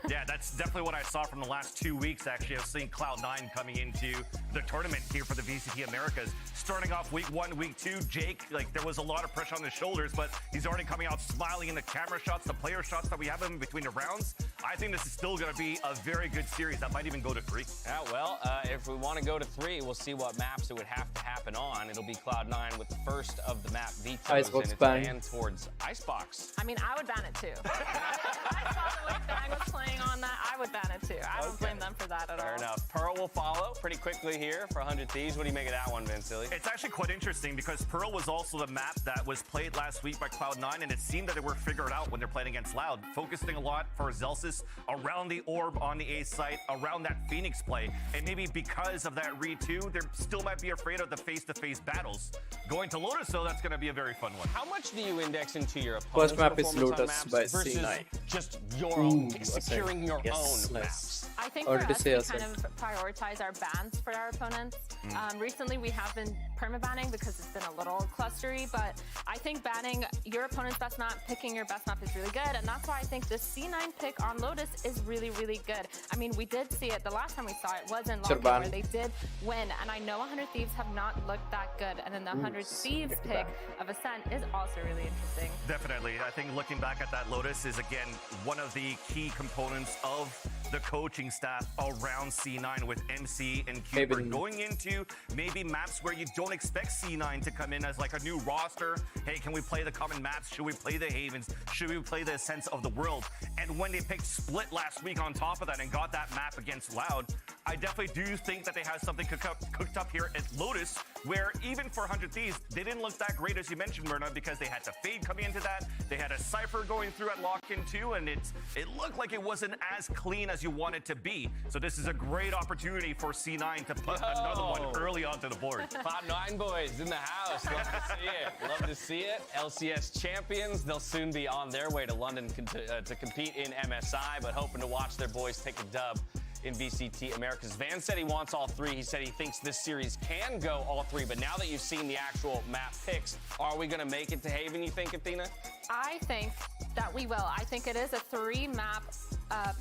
Yeah, that's definitely what I saw from the last 2 weeks, actually. I've seen Cloud9 coming into the tournament here for the VCT Americas. Starting off week 1, week 2, Jake, like there was a lot of pressure on his shoulders, but he's already coming out smiling in the camera shots, the player shots that we have in between the rounds. I think this is still going to be a very good series. That might even go to 3. Yeah, well, if we want to go to 3, we'll see what maps it would have to happen on. It'll be Cloud9 with the first of the map vetoes, Icebox and it's ban. banned towards Icebox. I mean, I would ban it too. I saw the way Bang was playing on that. I would ban it too. I don't blame them for that at all. Fair enough. Pearl will follow pretty quickly here for 100 Thieves. What do you make of that one, Vince Illy? It's actually quite interesting because Pearl was also the map that was played last week by Cloud9, and it seemed that they were figured out when they're playing against Loud, focusing a lot for Zelsis around the orb on the A site, around that Phoenix play, and maybe because of that read too, they still might be afraid of the face-to-face battles. Going to Lotus, though, that's going to be a very fun one. How much do you index into your opponent's First map is performance on Lotus maps by versus C9. just your own, securing your own maps? I think for us, we kind of prioritize our bans for our opponents. Recently, we have been perma-banning because it's been a little clustery, but I think banning your opponent's best map, picking your best map is really good, and that's why I think this C9 pick on Lotus is really good. I mean, we did see it, the last time we saw it was in Lockdown where they did win, and I know 100 Thieves have not looked that good, and then the 100 Thieves pick of Ascent is also really interesting. Definitely. I think looking back at that Lotus is, again, one of the key components of the coaching staff around C9 with MC and Cooper going into maybe maps where you don't expect C9 to come in as like a new roster. Hey, can we play the common maps? Should we play the Havens? Should we play the Ascents of the world? And when they picked Split last week on top of that and got that map against Loud, I definitely do think that they have something cooked up here at Lotus, where even for 100 Thieves, they didn't look that great, as you mentioned, Myrna, because they had to Fade coming into that. They had a Cypher going through at lock-in too, and it looked like it wasn't as clean as you want it to be. So this is a great opportunity for C9 to put another one early onto the board. Cloud9 boys in the house. Love to see it. Love to see it. LCS champions. They'll soon be on their way to London to compete in MSI, but hoping to watch their boys take a dub in VCT Americas. Van said he wants all 3. He said he thinks this series can go all 3, but now that you've seen the actual map picks, are we going to make it to Haven, you think, Athena? I think that we will. I think it is a 3-map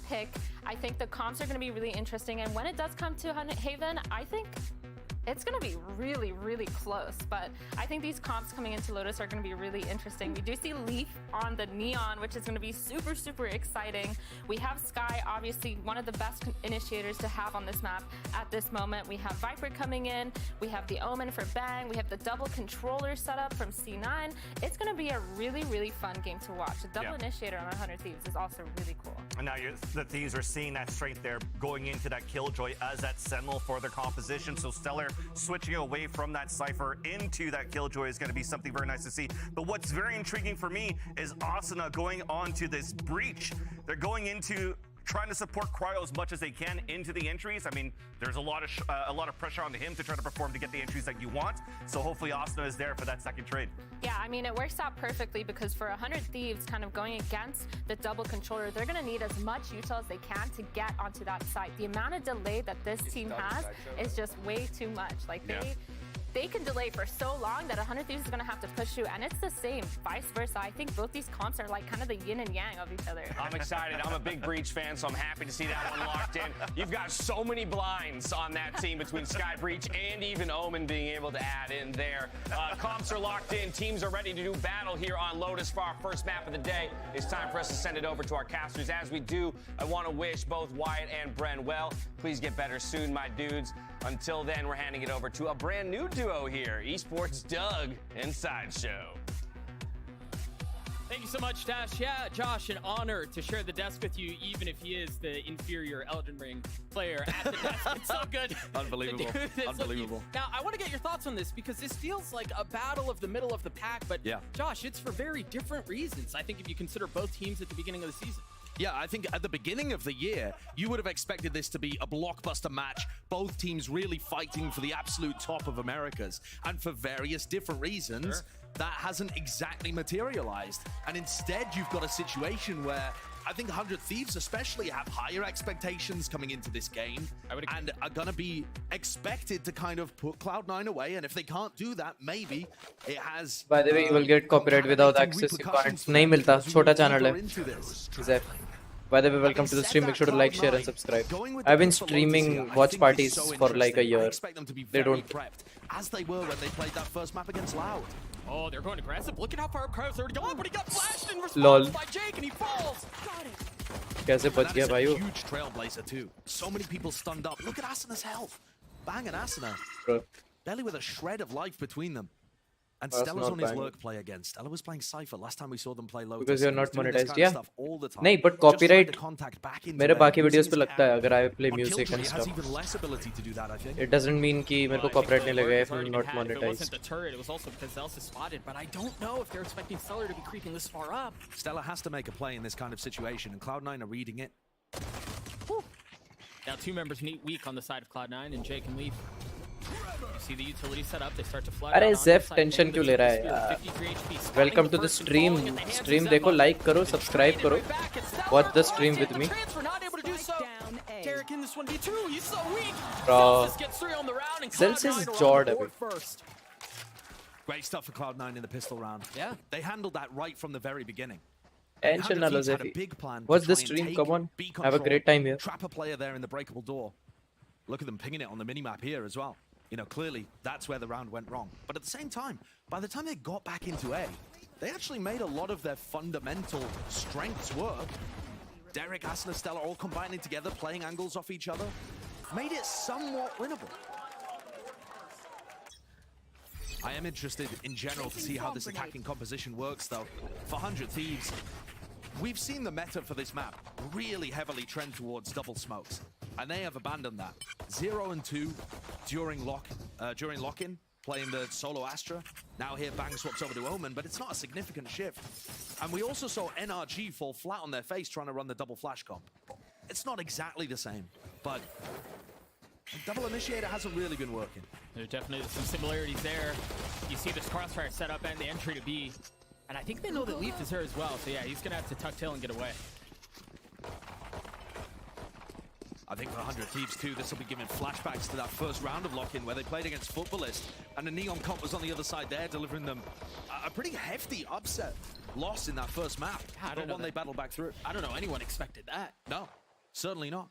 pick. I think the comps are going to be really interesting, and when it does come to Haven, I think it's going to be really close, but I think these comps coming into Lotus are going to be really interesting. We do see Leaf on the Neon, which is going to be super exciting. We have Sky, obviously one of the best initiators to have on this map at this moment. We have Viper coming in. We have the Omen for Bang. We have the double controller setup from C9. It's going to be a really fun game to watch. A double initiator on 100 Thieves is also really cool. And now the Thieves are seeing that strength there, going into that Killjoy as that Sentinel for their composition. So Stellar switching away from that Cypher into that Killjoy is going to be something very nice to see. But what's very intriguing for me is Asuna going on to this breach. They're going into trying to support Cryo as much as they can into the entries. I mean, there's a lot of pressure on him to try to perform to get the entries that you want. So hopefully Asuna is there for that second trade. Yeah, I mean, it works out perfectly because for 100 Thieves kind of going against the double controller, they're going to need as much util as they can to get onto that site. The amount of delay that this team has is just way too much. Like, they can delay for so long that 100 Thieves is going to have to push you, and it's the same, vice versa. I think both these comps are like kind of the yin and yang of each other. I'm excited. I'm a big Breach fan, so I'm happy to see that one locked in. You've got so many blinds on that team between Sky Breach and even Omen being able to add in there. Comps are locked in. Teams are ready to do battle here on Lotus for our first map of the day. It's time for us to send it over to our casters. As we do, I want to wish both Wyatt and Bren well. Please get better soon, my dudes. Until then, we're handing it over to a brand new duo here, Esports Doug and Sideshow. Thank you so much, Dash. Yeah, Josh, an honor to share the desk with you, even if he is the inferior Elden Ring player at the desk. It's so good. Unbelievable. Unbelievable. Now, I want to get your thoughts on this because this feels like a battle of the middle of the pack, but Josh, it's for very different reasons. I think if you consider both teams at the beginning of the season. Yeah, I think at the beginning of the year, you would have expected this to be a blockbuster match, both teams really fighting for the absolute top of Americas. And for various different reasons, that hasn't exactly materialized. And instead, you've got a situation where I think 100 Thieves especially have higher expectations coming into this game and are going to be expected to kind of put Cloud9 away. And if they can't do that, maybe it has... By the way, you will get copyright without access. You can't. Nahi milta. Chota channel hai. Zef. By the way, welcome to the stream. Make sure to like, share, and subscribe. I've been streaming watch parties for like a year. They don't. As they were when they played that first map against Loud. Oh, they're going aggressive. Look at how far Cryo's already gone, but he got flashed in response by Jake, and he falls. Kaise bach gaya bhai? Huge trailblazer too. So many people stunned up. Look at Asuna's health. Bang and Asuna. Barely with a shred of life between them. And Stella's on his lurk play again. Stella was playing Cypher last time we saw them play Lotus. Because you're not monetized, yeah. नहीं, but copyright मेरे बाकी videos पे लगता है अगर I play music and stuff. It doesn't mean कि मेरे को copyright नहीं लगेगा if I'm not monetized. It wasn't the turret, it was also because Zelsa spotted, but I don't know if they're expecting Stellar to be creeping this far up. Stella has to make a play in this kind of situation, and Cloud9 are reading it. Now two members meet weak on the side of Cloud9, and Jake can leave. You see the utility set up, they start to flood. अरे Zef tension क्यों ले रहा है यार? Welcome to the stream. Stream देखो, like करो, subscribe करो. Watch the stream with me. Derek in this 1v2, he's so weak. Celsius gets 3 on the round and Celsius is jawed a bit. Great stuff for Cloud9 in the pistol round. Yeah. They handled that right from the very beginning. Tension na lo Zefi. Watch the stream, come on. Have a great time here. Trap a player there in the breakable door. Look at them pinging it on the minimap here as well. You know, clearly, that's where the round went wrong. But at the same time, by the time they got back into A, they actually made a lot of their fundamental strengths work. Derek, Asuna, Stella all combining together, playing angles off each other. Made it somewhat winnable. I am interested in general to see how this attacking composition works, though. For 100 Thieves, we've seen the meta for this map really heavily trend towards double smokes. And they have abandoned that. 0 and 2 during lock-in, playing the solo Astra. Now here Bang swaps over to Omen, but it's not a significant shift. And we also saw NRG fall flat on their face trying to run the double flash comp. It's not exactly the same, but double initiator hasn't really been working. There's definitely some similarities there. You see this crossfire set up and the entry to B. And I think they know that Leaf is there as well, so yeah, he's gonna have to tuck tail and get away. I think for 100 Thieves too, this will be giving flashbacks to that first round of lock-in where they played against Footballist, and the Neon Comp was on the other side there, delivering them a pretty hefty upset loss in that first map. But one they battled back through. I don't know anyone expected that. No, certainly not.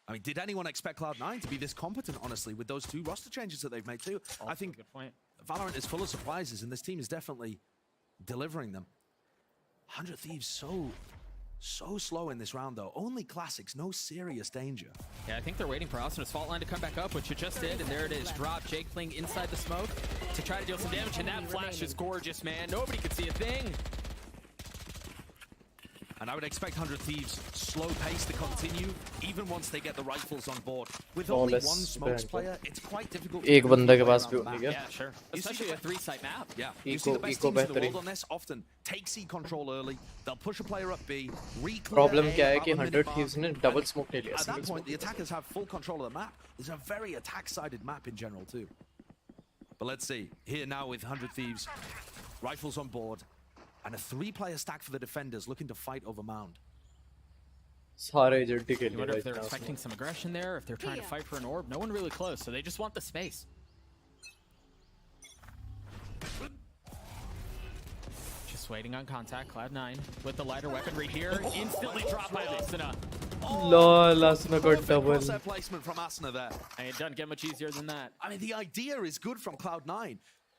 I mean, did anyone expect Cloud9 to be this competent, honestly, with those 2 roster changes that they've made too? Also I think good point. Valorant is full of surprises, and this team is definitely delivering them. 100 Thieves so slow in this round, though. Only classics, no serious danger. Yeah, I think they're waiting for Asuna's fault line to come back up, which it just did, and there it is. Drop Jake playing inside the smoke to try to deal some damage, and that flash is gorgeous, man. Nobody could see a thing. And I would expect 100 Thieves slow pace to continue, even once they get the rifles on board. With only one smokes player, it's quite difficult. एक बंदे के पास भी होगी क्या? Yeah, sure. Especially a 3-site map. Yeah. You see the best teams in the world on this often take C control early. They'll push a player up B, reclear Problem A क्या है about कि the 100 mid-bar. Thieves ने double smoke नहीं लिया. At that point, the attackers have full control of the map. It's a very attack-sided map in general too. But let's see. Here now with 100 Thieves, rifles on board, and a 3-player stack for the defenders looking to fight over Mound. सारे agent के You लिए wonder if right they're now. expecting some aggression there, if they're trying to fight for an orb. No one really close, so they just want the space. Just waiting on contact. Cloud9 with the lighter weaponry here. Instantly dropped by Asuna. Lol, Asuna got double. Crosshair placement from Asuna there. And it doesn't get much easier than that. I mean, the idea is good from Cloud9.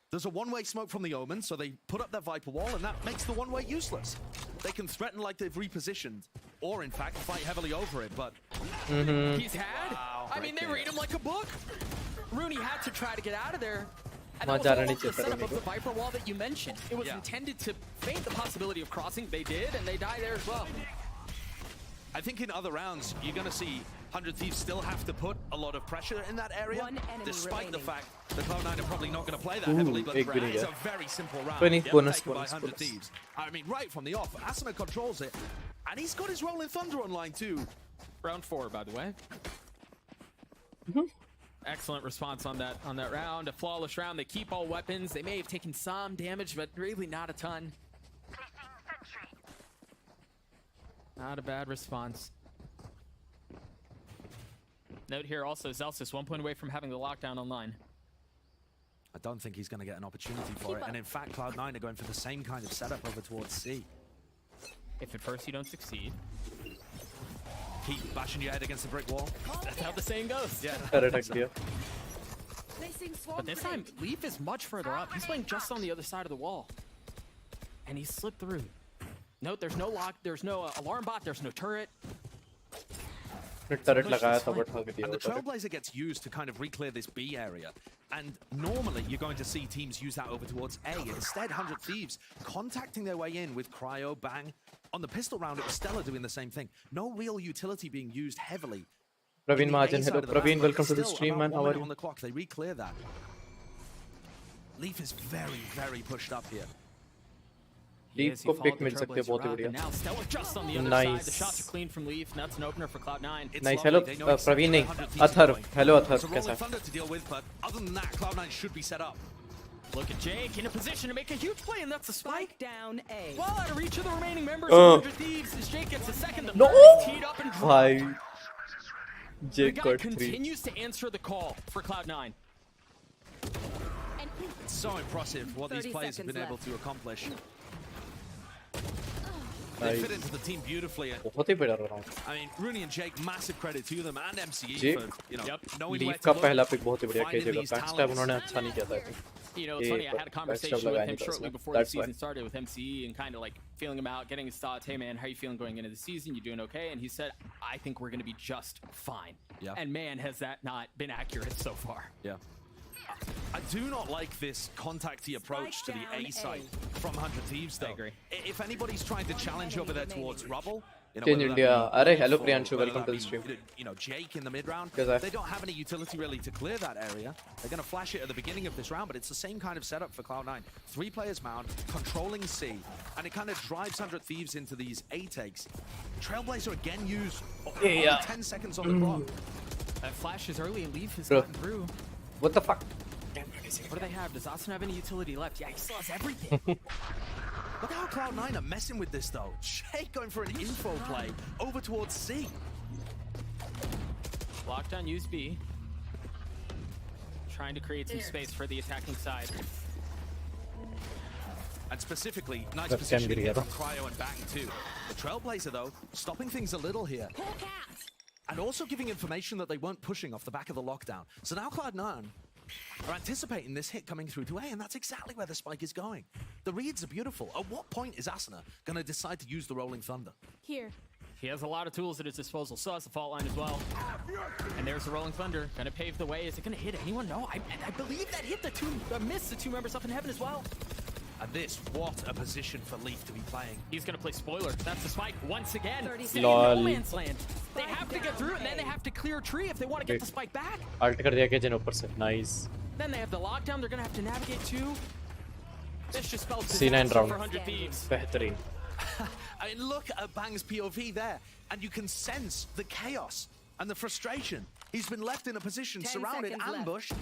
There's a one-way smoke from the Omen, so they put up their Viper wall, and that makes the one-way useless. They can threaten like they've repositioned, or in fact, fight heavily over it, but... He's had? I mean, they read him like a book. Rooney had to try to get out of there. And that was almost the setup of the Viper wall that you mentioned. It was intended to feint the possibility of crossing. They did, and they die there as well. I think in other rounds, you're going to see 100 Thieves still have to put a lot of pressure in that area, despite the fact that Cloud9 are probably not going to play that heavily, but it's a very simple round. 20 bonus, taken by 100 Thieves. I mean, right from the off, Asuna controls it, and he's got his Rolling Thunder online too. Round 4, by the way. Excellent response on that round. A flawless round. They keep all weapons. They may have taken some damage, but really not a ton. Not a bad response. Note here also, Zelsis 1 point away from having the lockdown online. I don't think he's going to get an opportunity for it, and in fact, Cloud9 are going for the same kind of setup over towards C. If at first you don't succeed, keep bashing your head against the brick wall. That's how the saying goes. Yeah. But this time, Leaf is much further up. He's playing just on the other side of the wall. And he slipped through. Note, there's no lock, there's no alarm bot, there's no turret. And the Trailblazer gets used to kind of re-clear this B area. And normally you're going to see teams use that over towards A. Instead, 100 Thieves contacting their way in with Cryo, Bang. On the pistol round, it was Stella doing the same thing. No real utility being used heavily. Praveen Mahajan, hello. Praveen, welcome to the stream, man. How are you? On the clock, they re-clear that. Leaf is very, very pushed up here. Leaf को pick मिल सकते हैं बहुत ही बढ़िया. Now Stella just on the other side. The shots are clean from Leaf, and that's an opener for Cloud9. Nice. Hello, Praveen नहीं. Athar. Hello, Athar. कैसा है? Thunder to deal with, but other than that, Cloud9 should be set up. Look at Jake in a position to make a huge play, and that's a spike. Down A. Well out of reach of the remaining members of 100 Thieves as Jake gets a second. The is teed up and dropped. Jake the guy continues to answer the call for Cloud9. It's so impressive what these players have been able to accomplish. They fit into the team beautifully. I mean, Rooney and Jake, massive credit to them, and MCE for, you know, knowing where to look. Finding these talents. You know, it's funny, I had a conversation with him shortly before the season started with MCE and kind of like feeling him out, getting his thoughts. Hey man, how you feeling going into the season? You doing okay? And he said, I think we're going to be just fine. Yeah. And man, has that not been accurate so far. Yeah. I do not like this contacty approach to the A site from 100 Thieves, though. I agree. If anybody's trying to challenge over there towards Rubble, you know, Change India. Arey, hello Priyanshu, welcome to the stream. You know, Jake in the mid round, they don't have any utility really to clear that area. They're going to flash it at the beginning of this round, but it's the same kind of setup for Cloud9. 3 players mount, controlling C, and it kind of drives 100 Thieves into these A takes. Trailblazer again used only 10 seconds on the clock. That flash is early and Leaf has gotten through. What the fuck? What do they have? Does Austin have any utility left? Yeah, he still has everything. Look how Cloud9 are messing with this, though. Jake going for an info play over towards C. Lockdown use B. Trying to create some space for the attacking side. And specifically, nice positioning here from Cryo and Bang, too. The Trailblazer, though, stopping things a little here. And also giving information that they weren't pushing off the back of the lockdown. So now Cloud9 are anticipating this hit coming through to A, and that's exactly where the spike is going. The reads are beautiful. At what point is Asuna going to decide to use the Rolling Thunder? Here. He has a lot of tools at his disposal. So has the fault line as well. And there's the Rolling Thunder. Going to pave the way. Is it going to hit anyone? No, I believe that hit missed the 2 members up in heaven as well. And this, what a position for Leaf to be playing. He's going to play spoiler. That's the spike once again. Lol. No man's land. They have to get through it, and then they have to clear a tree if they want to get the spike back. Alt कर दिया Kejin ऊपर से. Nice. Then they have the lockdown. They're going to have to navigate too. This just spells C9 disaster round. for 100 Thieves. बेहतरीन. I mean, look at Bang's POV there, and you can sense the chaos and the frustration. He's been left in a position, surrounded, ambushed.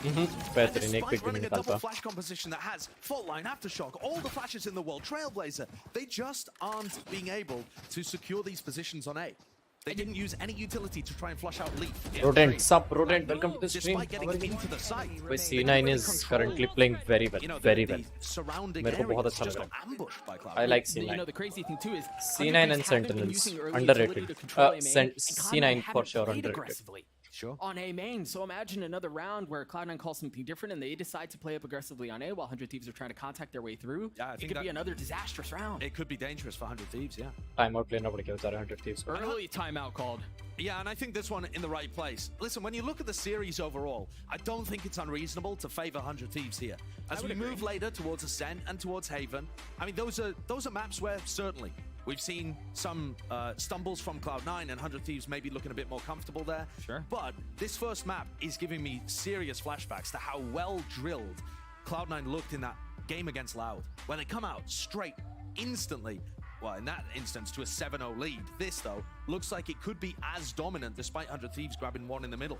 बेहतरीन एक pick भी Running नहीं a निकाल double पा. flash composition that has fault line, aftershock, all the flashes in the world, Trailblazer. They just aren't being able to secure these positions on A. They didn't use any utility to try and flush out Leaf. Rodent, sup Rodent, welcome to the stream. Despite getting into the site. C9 is currently playing very well, very well. मेरे को बहुत अच्छा लग रहा है. I like You know, C9. the crazy thing too is C9 and Sentinels underrated. C9 for sure underrated. Sure. On A main, so imagine another round where Cloud9 calls something different and they decide to play up aggressively on A while 100 Thieves are trying to contact their way through. Yeah, it could be another disastrous round. It could be dangerous for 100 Thieves, yeah. Timeout लेना पड़ेगा बेचारे 100 Thieves को. Early timeout called. Yeah, and I think this one in the right place. Listen, when you look at the series overall, I don't think it's unreasonable to favor 100 Thieves here. As we move later towards Ascent and towards Haven, I mean, those are maps where certainly we've seen some stumbles from Cloud9 and 100 Thieves maybe looking a bit more comfortable there. Sure. But this first map is giving me serious flashbacks to how well drilled Cloud9 looked in that game against Loud. When they come out straight, instantly, well, in that instance, to a 7-0 lead. This, though, looks like it could be as dominant despite 100 Thieves grabbing one in the middle.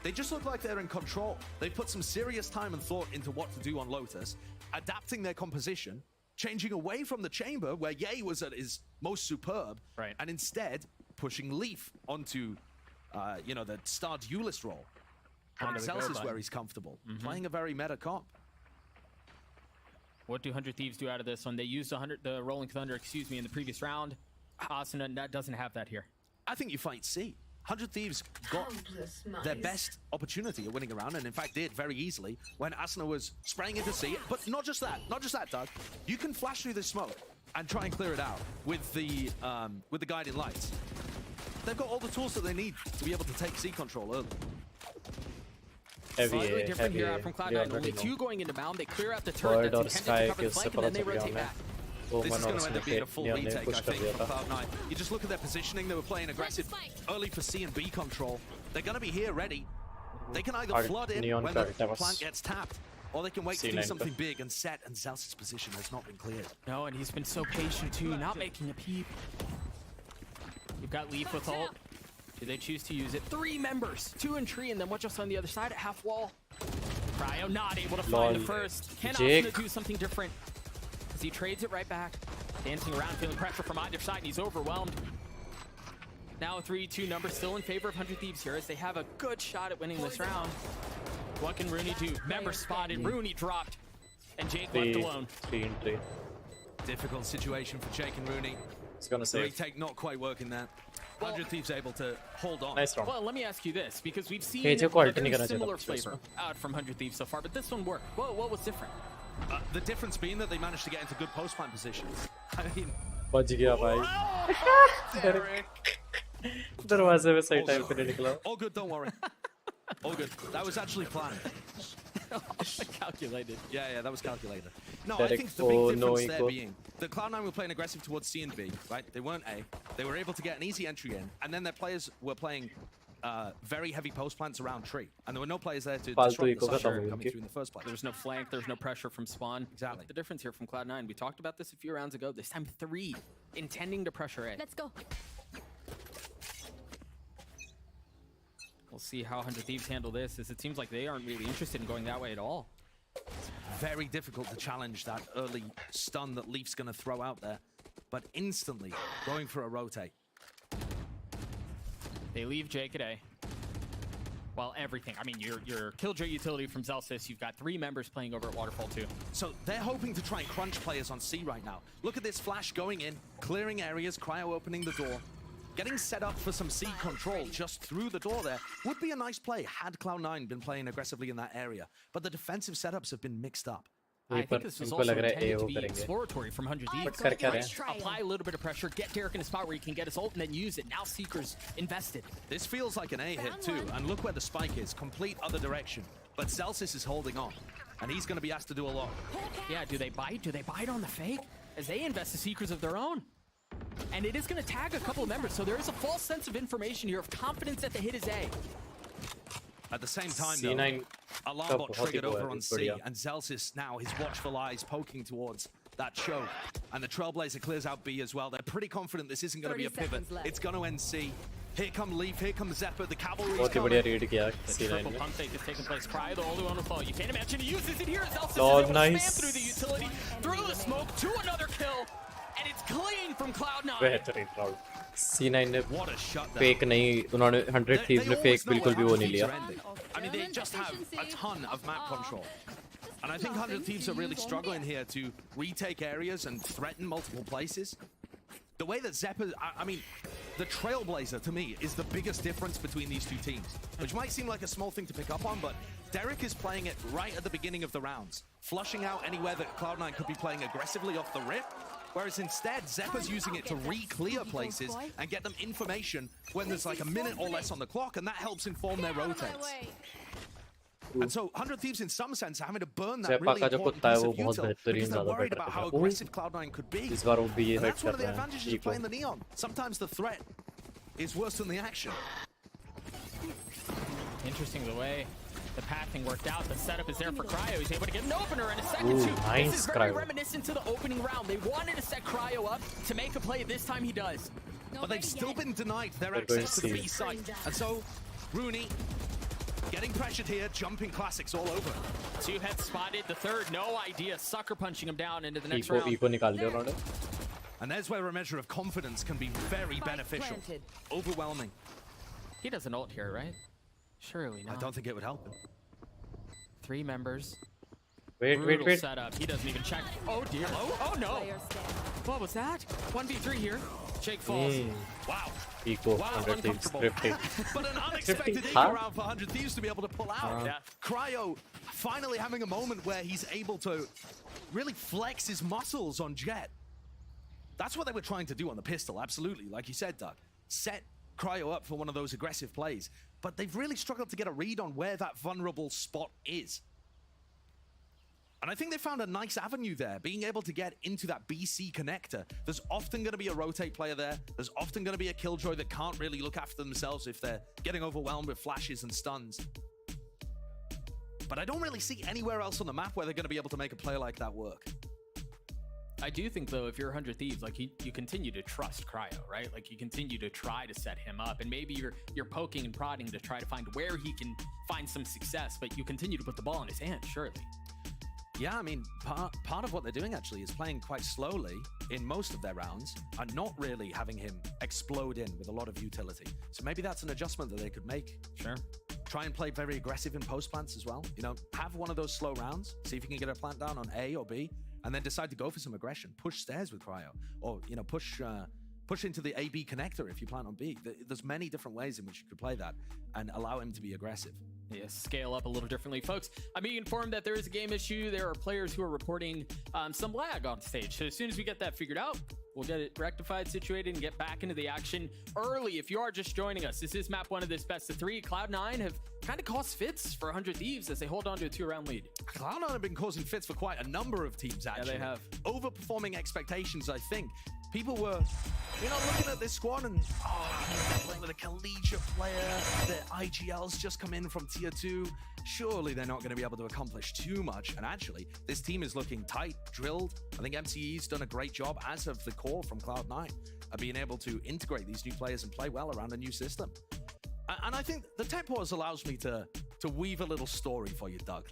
They just look like they're in control. They've put some serious time and thought into what to do on Lotus, adapting their composition, changing away from the chamber where Ye was at his most superb, right, and instead pushing Leaf onto, the star duelist role. And Zels is where he's comfortable, playing a very meta comp. What do 100 Thieves do out of this one? They used the Rolling Thunder, in the previous round. Asuna doesn't have that here. I think you fight C. 100 Thieves got their best opportunity of winning a round, and in fact did very easily when Asuna was spraying into C. But not just that, Doug. You can flash through this smoke and try and clear it out with the guiding lights. They've got all the tools that they need to be able to take C control early. Slightly different here from Cloud9. Only two going into bound. They clear out the turret that's intended to cover the flank, and then they rotate back. This is going to end up being a full retake, I think, for Cloud9. You just look at their positioning. They were playing aggressive early for C and B control. They're going to be here ready. They can either flood in when the plant gets tapped, or they can wait to do something big and set, and Zels' position has not been cleared. No, and he's been so patient too, not making a peep. You've got Leaf with ult. Do they choose to use it? 3 members, 2 in tree, and then what just on the other side at half wall? Cryo not able to find the first. Can Asuna do something different? As he trades it right back. Dancing around, feeling pressure from either side, and he's overwhelmed. Now a 3-2 number still in favor of 100 Thieves here as they have a good shot at winning this round. What can Rooney do? Member spotted, Rooney dropped, and Jake left alone. 3-3. Difficult situation for Jake and Rooney. It's gonna save. Retake not quite working there. 100 Thieves able to hold on. Nice round. Well, let me ask you this, because we've seen a very similar flavor out from 100 Thieves so far, but this one worked. What was different? The difference being that they managed to get into good post-plant positions. I mean... बच गया भाई. दरवाजे में सही time पे नहीं निकला. All good, don't worry. All good. That was actually planned. Calculated. Yeah, that was calculated. No, I think the big difference there being the Cloud9 were playing aggressive towards C and B, right? They weren't A. They were able to get an easy entry in, and then their players were playing very heavy post plants around tree, and there were no players there to disrupt the side coming through in the first place. There's no flank, there's no pressure from spawn. Exactly. The difference here from Cloud9, we talked about this a few rounds ago. This time 3, intending to pressure A. Let's go. We'll see how 100 Thieves handle this, as it seems like they aren't really interested in going that way at all. Very difficult to challenge that early stun that Leaf's going to throw out there, but instantly going for a rotate. They leave Jake at A. While everything, I mean, your Killjoy utility from Zelsis, you've got 3 members playing over at Waterfall 2. So they're hoping to try and crunch players on C right now. Look at this flash going in, clearing areas, Cryo opening the door. Getting set up for some C control just through the door there would be a nice play had Cloud9 been playing aggressively in that area. But the defensive setups have been mixed up. I think this was also intended to be exploratory from 100 Thieves. Apply a little bit of pressure, get Derek in a spot where he can get his ult, and then use it. Now Seeker's invested. This feels like an A hit too, and look where the spike is. Complete other direction. But Zelsis is holding on. and he's going to be asked to do a lot. Yeah, do they bite? Do they bite on the fake? As they invest the secrets of their own. And it is going to tag a couple of members, so there is a false sense of information here of confidence that the hit is A. At the same time, though, alarm bot triggered over on C, and Zelsis now, his watchful eyes poking towards that choke. And the Trailblazer clears out B as well. They're pretty confident this isn't going to be a pivot. It's going to end C. Here come Leaf, here comes Zephyr, the cavalry is coming. The triple pump fake is taking place. Cry, the only one with fall. You can't imagine he uses it here. Zelsis Oh, is able to spam nice. through the utility, through the smoke, to another kill. And it's clean from Cloud9. बेहतरीन cloud C9 ने What a shutdown. Fake नहीं, उन्होंने 100 Thieves ने fake बिल्कुल भी वो नहीं लिया. I mean, they just have a ton of map control. And I think 100 Thieves are really struggling here to retake areas and threaten multiple places. The way that Zephyr, I mean, the Trailblazer, to me, is the biggest difference between these two teams. Which might seem like a small thing to pick up on, but Derek is playing it right at the beginning of the rounds, flushing out anywhere that Cloud9 could be playing aggressively off the rip. Whereas instead, Zephyr's using it to re-clear places and get them information when there's like a minute or less on the clock, and that helps inform their rotates. And so 100 Thieves, in some sense, are having to burn that really important piece of util because they're worried about how aggressive Cloud9 could be. And that's one of the advantages of playing the Neon. Sometimes the threat is worse than the action. Interesting the way the pathing worked out. The setup is there for Cryo. He's able to get an opener in a second, too. Nice, this is very Cryo. reminiscent to the opening round. They wanted to set Cryo up to make a play. This time he does. But they've still been denied their access to the B site. And so, Rooney getting pressured here, jumping classics all over. Two heads spotted. The third, no idea. Sucker punching him down into the next Eco round. निकाल दिया उन्होंने. And there's where a measure of confidence can be very beneficial. Overwhelming. He doesn't ult here, right? Surely not. I don't think it would help him. 3 members. Wait. Setup. He doesn't even check. Oh dear. Oh no. What was that? 1v3 here. Jake falls. Wow. Eco, Wow, 100 Thieves, uncomfortable. 50. But an unexpected Huh? eco round for 100 Thieves to be able to pull out. Yeah. Cryo finally having a moment where he's able to really flex his muscles on Jet. That's what they were trying to do on the pistol, absolutely. Like you said, Doug. Set Cryo up for one of those aggressive plays. But they've really struggled to get a read on where that vulnerable spot is. And I think they found a nice avenue there, being able to get into that BC connector. There's often going to be a rotate player there. There's often going to be a killjoy that can't really look after themselves if they're getting overwhelmed with flashes and stuns. But I don't really see anywhere else on the map where they're going to be able to make a play like that work. I do think, though, if you're 100 Thieves, like you continue to trust Cryo, right? Like you continue to try to set him up, and maybe you're poking and prodding to try to find where he can find some success, but you continue to put the ball in his hand, surely. Yeah, I mean, part of what they're doing actually is playing quite slowly in most of their rounds and not really having him explode in with a lot of utility. So maybe that's an adjustment that they could make. Sure. Try and play very aggressive in post plants as well. You know, have one of those slow rounds, see if you can get a plant down on A or B, and then decide to go for some aggression. Push stairs with Cryo, or, you know, push into the AB connector if you plant on B. There's many different ways in which you could play that and allow him to be aggressive. Yeah, scale up a little differently. Folks, I'm being informed that there is a game issue. There are players who are reporting some lag on stage. So as soon as we get that figured out, we'll get it rectified, situated, and get back into the action early. If you are just joining us, this is map 1 of this best of 3. Cloud9 have kind of caused fits for 100 Thieves as they hold on to a 2-round lead. Cloud9 have been causing fits for quite a number of teams, actually. Yeah, they have. Overperforming expectations, I think. People were, you know, looking at this squad and, they're playing with a collegiate player. The IGL's just come in from Tier 2. Surely they're not going to be able to accomplish too much. And actually, this team is looking tight, drilled. I think MCE's done a great job, as of the core from Cloud9, of being able to integrate these new players and play well around a new system. And I think the tech pause allows me to weave a little story for you, Doug.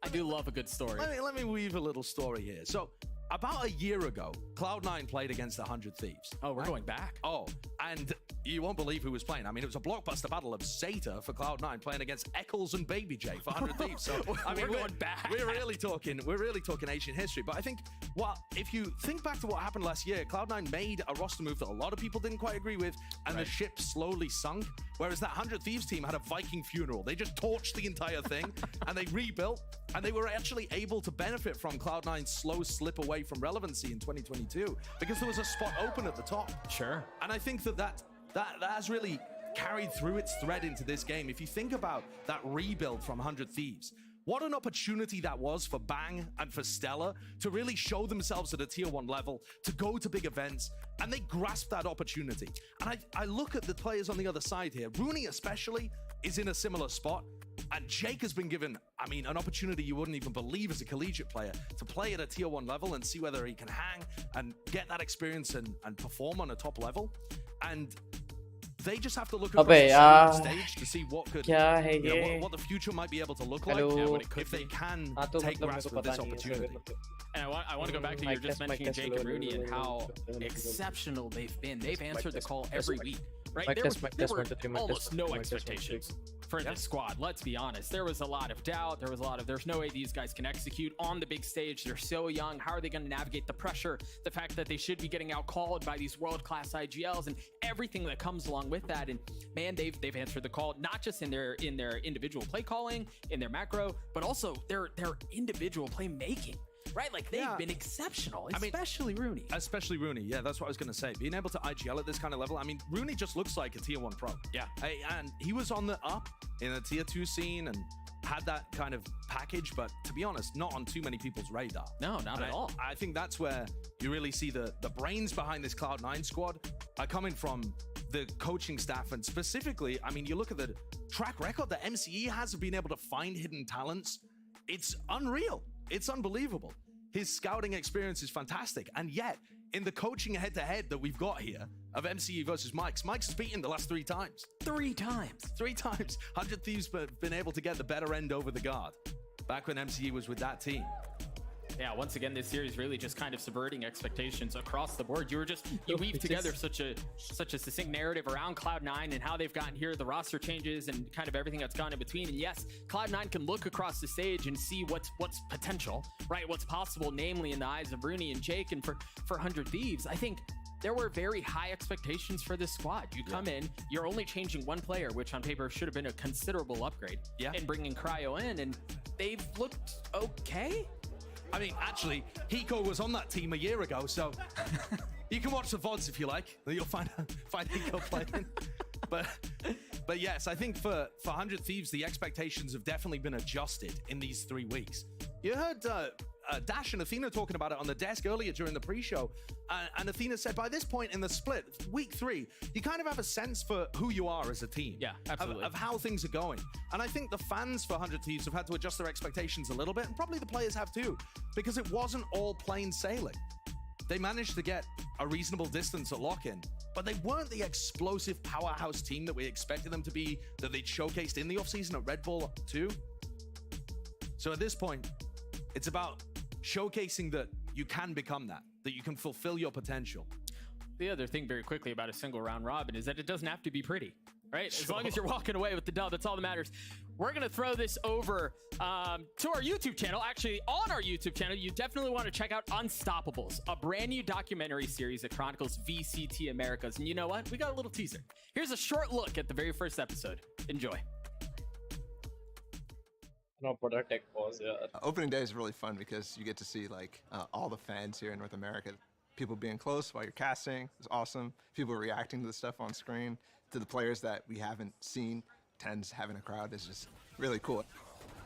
I do love a good story. Let me weave a little story here. So, about a year ago, Cloud9 played against 100 Thieves. Oh, we're going back. Oh, and you won't believe who was playing. I mean, it was a blockbuster battle of Zeta for Cloud9 playing against Eccles and Baby J for 100 Thieves. So, I mean, we're going back. We're really talking Asian history. But I think, well, if you think back to what happened last year, Cloud9 made a roster move that a lot of people didn't quite agree with, and the ship slowly sunk. Whereas that 100 Thieves team had a Viking funeral. They just torched the entire thing, and they rebuilt, and they were actually able to benefit from Cloud9's slow slip away from relevancy in 2022 because there was a spot open at the top. Sure. And I think that has really carried through its thread into this game. If you think about that rebuild from 100 Thieves, what an opportunity that was for Bang and for Stellar to really show themselves at a tier 1 level, to go to big events, and they grasped that opportunity. And I look at the players on the other side here. Rooney especially is in a similar spot, and Jake has been given, I mean, an opportunity you wouldn't even believe as a collegiate player to play at a tier 1 level and see whether he can hang and get that experience and perform on a top level. And they just have to look across the stage to see what could, what the future might be able to look like if they can take grasp of this opportunity. And I want to go back to you just mentioning Jake and Rooney and how exceptional they've been. They've answered the call every week. Right? There were almost no expectations for this squad. Let's be honest. There was a lot of doubt. There's no way these guys can execute on the big stage. They're so young. How are they going to navigate the pressure? The fact that they should be getting out called by these world-class IGLs and everything that comes along with that. And man, they've answered the call, not just in their individual play calling, in their macro, but also their individual play making. Right, like they've been exceptional, especially Rooney. Especially Rooney, yeah, that's what I was going to say. Being able to IGL at this kind of level, I mean, Rooney just looks like a tier 1 pro. Yeah. And he was on the up in a tier 2 scene and had that kind of package, but to be honest, not on too many people's radar. No, not at all. I think that's where you really see the brains behind this Cloud9 squad are coming from the coaching staff, and specifically, I mean, you look at the track record that MCE has of being able to find hidden talents. It's unreal. It's unbelievable. His scouting experience is fantastic. And yet, in the coaching head-to-head that we've got here of MCE versus Mike's has beaten the last 3 times. 3 times. 3 times. 100 Thieves been able to get the better end over the guard back when MCE was with that team. Yeah, once again, this series really just kind of subverting expectations across the board. You weave together such a succinct narrative around Cloud9 and how they've gotten here, the roster changes and kind of everything that's gone in between. And yes, Cloud9 can look across the stage and see what's potential, right? What's possible, namely in the eyes of Rooney and Jake. And for 100 Thieves, I think there were very high expectations for this squad. You come in, you're only changing 1 player, which on paper should have been a considerable upgrade. Yeah. And bringing Cryo in, and they've looked okay. I mean, actually, Hiko was on that team a year ago, so you can watch the VODs if you like. You'll find Hiko playing. But yes, I think for 100 Thieves, the expectations have definitely been adjusted in these 3 weeks. You heard Dash and Athena talking about it on the desk earlier during the pre-show, and Athena said by this point in the split, week 3, you kind of have a sense for who you are as a team. Yeah, absolutely. Of how things are going. And I think the fans for 100 Thieves have had to adjust their expectations a little bit, and probably the players have too, because it wasn't all plain sailing. They managed to get a reasonable distance at lock-in, but they weren't the explosive powerhouse team that we expected them to be, that they'd showcased in the offseason at Red Bull 2. So at this point, it's about showcasing that you can become that you can fulfill your potential. The other thing very quickly about a single round robin is that it doesn't have to be pretty, right? As long as you're walking away with the dub, that's all that matters. We're going to throw this over to our YouTube channel. Actually, on our YouTube channel, you definitely want to check out Unstoppables, a brand new documentary series that chronicles VCT Americas. And you know what? We got a little teaser. Here's a short look at the very first episode. Enjoy. No, put a tech pause, yeah. Opening day is really fun because you get to see like all the fans here in North America. People being close while you're casting is awesome. People reacting to the stuff on screen. To the players that we haven't seen, TenZ having a crowd is just really cool.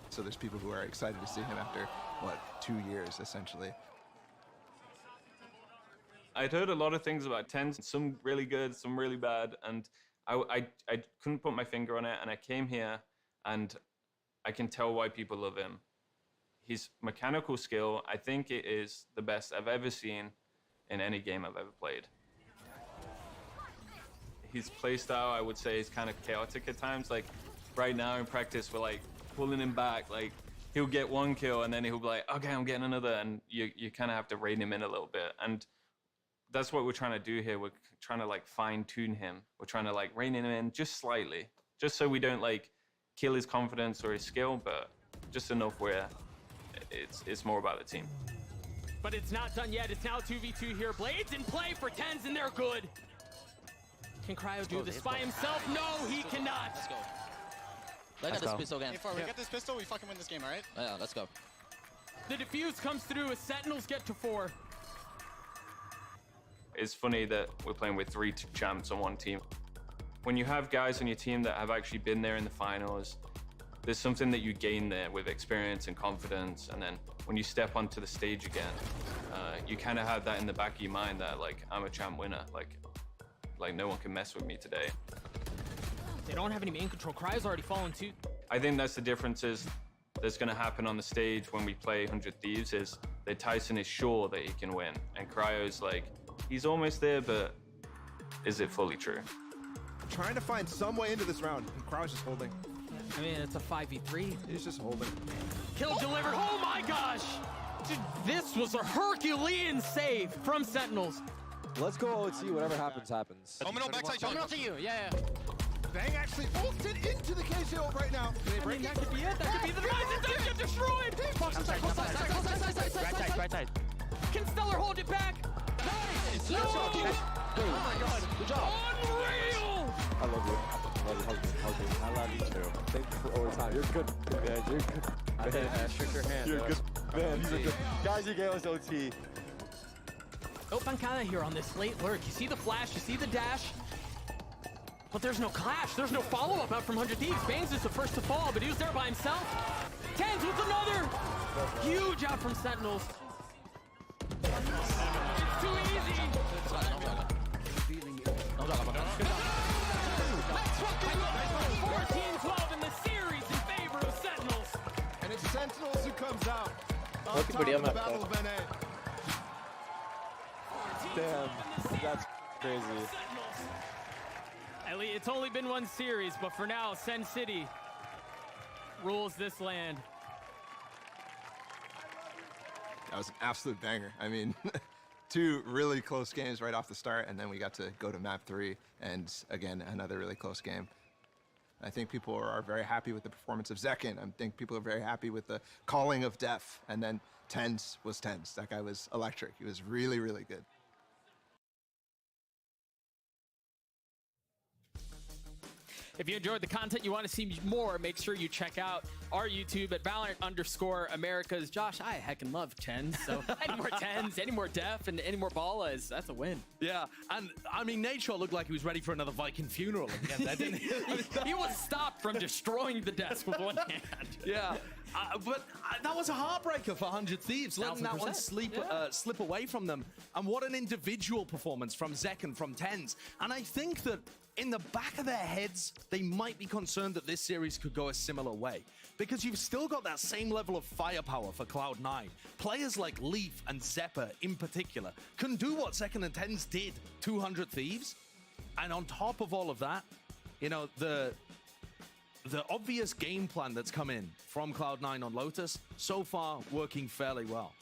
So there's people who are excited to see him after, 2 years essentially. I'd heard a lot of things about TenZ, some really good, some really bad, and I couldn't put my finger on it, and I came here and I can tell why people love him. His mechanical skill, I think it is the best I've ever seen in any game I've ever played. His playstyle, I would say, is kind of chaotic at times. Like right now in practice, we're like pulling him back. Like he'll get 1 kill and then he'll be like, okay, I'm getting another. And you kind of have to rein him in a little bit. And that's what we're trying to do here. We're trying to like fine tune him. We're trying to like rein him in just slightly, just so we don't like kill his confidence or his skill, but just enough where it's more about the team. But it's not done yet. It's now 2v2 here. Blades in play for TenZ, and they're good. Can Cryo do this by himself? No, he cannot. Let's go. Look at this pistol again. If we get this pistol, we fucking win this game, all right? Yeah, let's go. The defuse comes through as Sentinels get to 4. It's funny that we're playing with 3 champs on one team. When you have guys on your team that have actually been there in the finals, there's something that you gain there with experience and confidence, and then when you step onto the stage again, you kind of have that in the back of your mind that like, I'm a champ winner, like no one can mess with me today. They don't have any main control. Cryo's already fallen too. I think that's the difference that's going to happen on the stage when we play 100 Thieves is that Tyson is sure that he can win, and Cryo's like, he's almost there, but is it fully true? Trying to find some way into this round, and Cryo's just holding. I mean, it's a 5v3. He's just holding. Kill delivered. Oh my gosh! Dude, this was a Herculean save from Sentinels. Let's go OT. Whatever happens, happens. Omen backside shot. Omen to you. Yeah. Bang actually ulted into the KCO right now. I mean, that could be it. That could be the device. It does get destroyed. Right side. Can Stellar hold it back? Nice. No. Oh my god. Good job. Unreal. I love you. I love you too. Thank you for overtime. You're good, man. You're good. I shook your hand. You're good, man. You're good. Guys, you gave us OT. No pancada here on this late lurk. You see the flash, you see the dash, but there's no clash. There's no follow-up out from 100 Thieves. Bangs is the first to fall, but he was there by himself. Tens with another. Huge out from Sentinels. It's too easy. 14-12 in the series in favor of Sentinels. And it's Sentinels who comes out. बहुत ही बढ़िया map था. Damn, that's crazy. Ellie, it's only been one series, but for now, Sen City rules this land. That was an absolute banger. I mean, two really close games right off the start, and then we got to go to map 3, and again, another really close game. I think people are very happy with the performance of Zekin. I think people are very happy with the calling of Def, and then Tens was Tens. That guy was electric. He was really, really good. If you enjoyed the content, you want to see more, make sure you check out our YouTube at Valorant_Americas. Josh, I heckin' love tens, so any more tens, any more def, and any more ballas, that's a win. Yeah, and I mean, Nature looked like he was ready for another Viking funeral again there, didn't he? He was stopped from destroying the desk with one hand. Yeah, but that was a heartbreaker for 100 Thieves, letting that one slip away from them. And what an individual performance from Zek and from Tens. And I think that in the back of their heads, they might be concerned that this series could go a similar way, because you've still got that same level of firepower for Cloud9. Players like Leaf and Zeppa in particular can do what Second and Tens did to 100 Thieves. And on top of all of that, you know, the obvious game plan that's come in from Cloud9 on Lotus, so far working fairly well.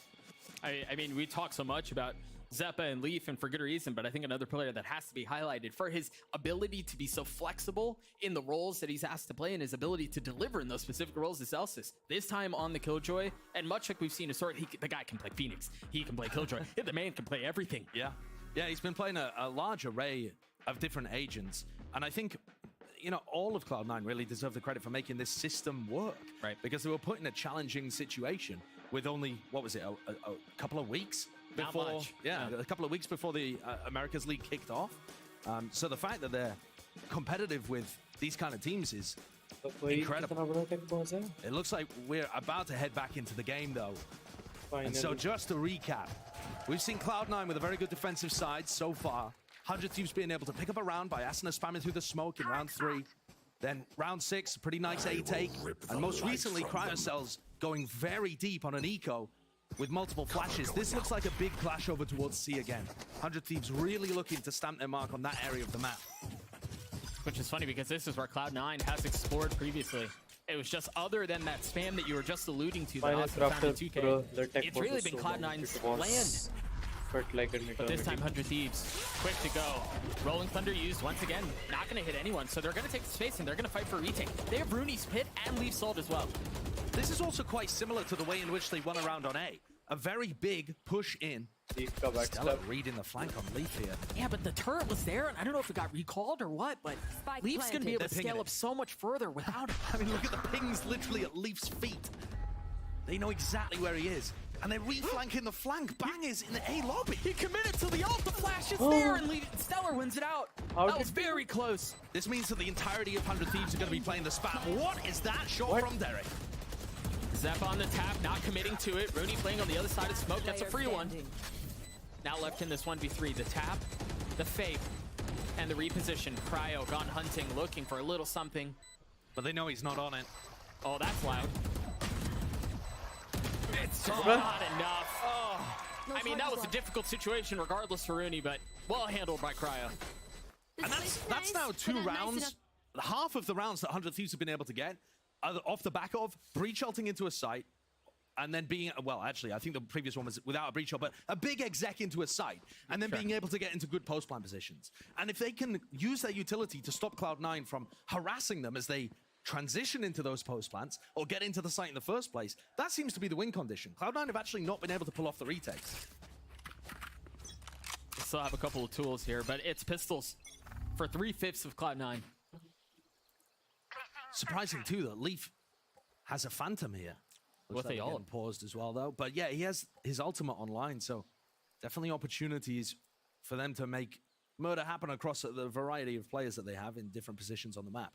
I mean, we talk so much about Zeppa and Leaf, and for good reason, but I think another player that has to be highlighted for his ability to be so flexible in the roles that he's asked to play and his ability to deliver in those specific roles is Celsius. This time on the Killjoy, and much like we've seen a sort, the guy can play Phoenix, he can play Killjoy, the man can play everything. Yeah, he's been playing a large array of different agents, and I think, you know, all of Cloud9 really deserve the credit for making this system work. Right. Because they were put in a challenging situation with only, what was it, a couple of weeks? Before, Not much. Yeah, a couple of weeks before the Americas League kicked off. So the fact that they're competitive with these kind of teams is incredible. It looks like we're about to head back into the game, though. Finally. And so just to recap, we've seen Cloud9 with a very good defensive side so far. 100 Thieves being able to pick up a round by Asuna spamming through the smoke in round 3. Then round 6, pretty nice A take. And most recently, Cryocells going very deep on an eco with multiple flashes. This looks like a big clash over towards C again. 100 Thieves really looking to stamp their mark on that area of the map. Which is funny because this is where Cloud9 has explored previously. It was just other than that spam that you were just alluding to, that Austin found in 2K. It's really been Cloud9's land. But this time 100 Thieves, quick to go. Rolling Thunder used once again, not going to hit anyone, so they're going to take the space and they're going to fight for a retake. They have Rooney's Pit and Leaf Salt as well. This is also quite similar to the way in which they won around on A. A very big push in. Stella reading the flank on Leaf here. Yeah, but the turret was there, and I don't know if it got recalled or what, but Leaf's going to be able to scale up so much further without it. I mean, look at the pings literally at Leaf's feet. They know exactly where he is. And they're reflanking the flank. Bang is in the A lobby. He committed to the ult. The flash is there, and Stellar wins it out. That was very close. This means that the entirety of 100 Thieves are going to be playing the spam. What is that shot from Derek? Zep on the tap, not committing to it. Rooney playing on the other side of smoke. That's a free one. Now left in this 1v3. The tap, the fake, and the reposition. Cryo gone hunting, looking for a little something. But they know he's not on it. Oh, that's loud. It's not enough. Oh. I mean, that was a difficult situation regardless for Rooney, but well handled by Cryo. And that's now 2 rounds. Half of the rounds that 100 Thieves have been able to get are off the back of breach ulting into a site and then being, well, actually, I think the previous one was without a breach ult, but a big exec into a site and then being able to get into good post-plan positions. And if they can use their utility to stop Cloud9 from harassing them as they transition into those post plants or get into the site in the first place, that seems to be the win condition. Cloud9 have actually not been able to pull off the retakes. They still have a couple of tools here, but it's pistols for 3/5 of Cloud9. Surprising too that Leaf has a Phantom here. With the ult. Paused as well though, but yeah, he has his ultimate online, so definitely opportunities for them to make murder happen across the variety of players that they have in different positions on the map.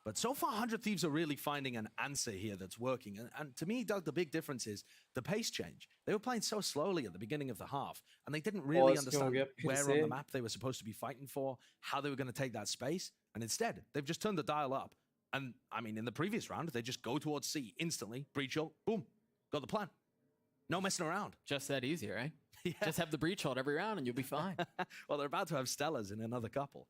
But so far, 100 Thieves are really finding an answer here that's working. And to me, Doug, the big difference is the pace change. They were playing so slowly at the beginning of the half, and they didn't really understand where on the map they were supposed to be fighting for, how they were going to take that space. And instead, they've just turned the dial up. And, I mean, in the previous round, they just go towards C instantly, breach ult, boom, got the plan. No messing around. Just that easy, right? Yeah. Just have the breach ult every round and you'll be fine. Well, they're about to have Stellas in another couple.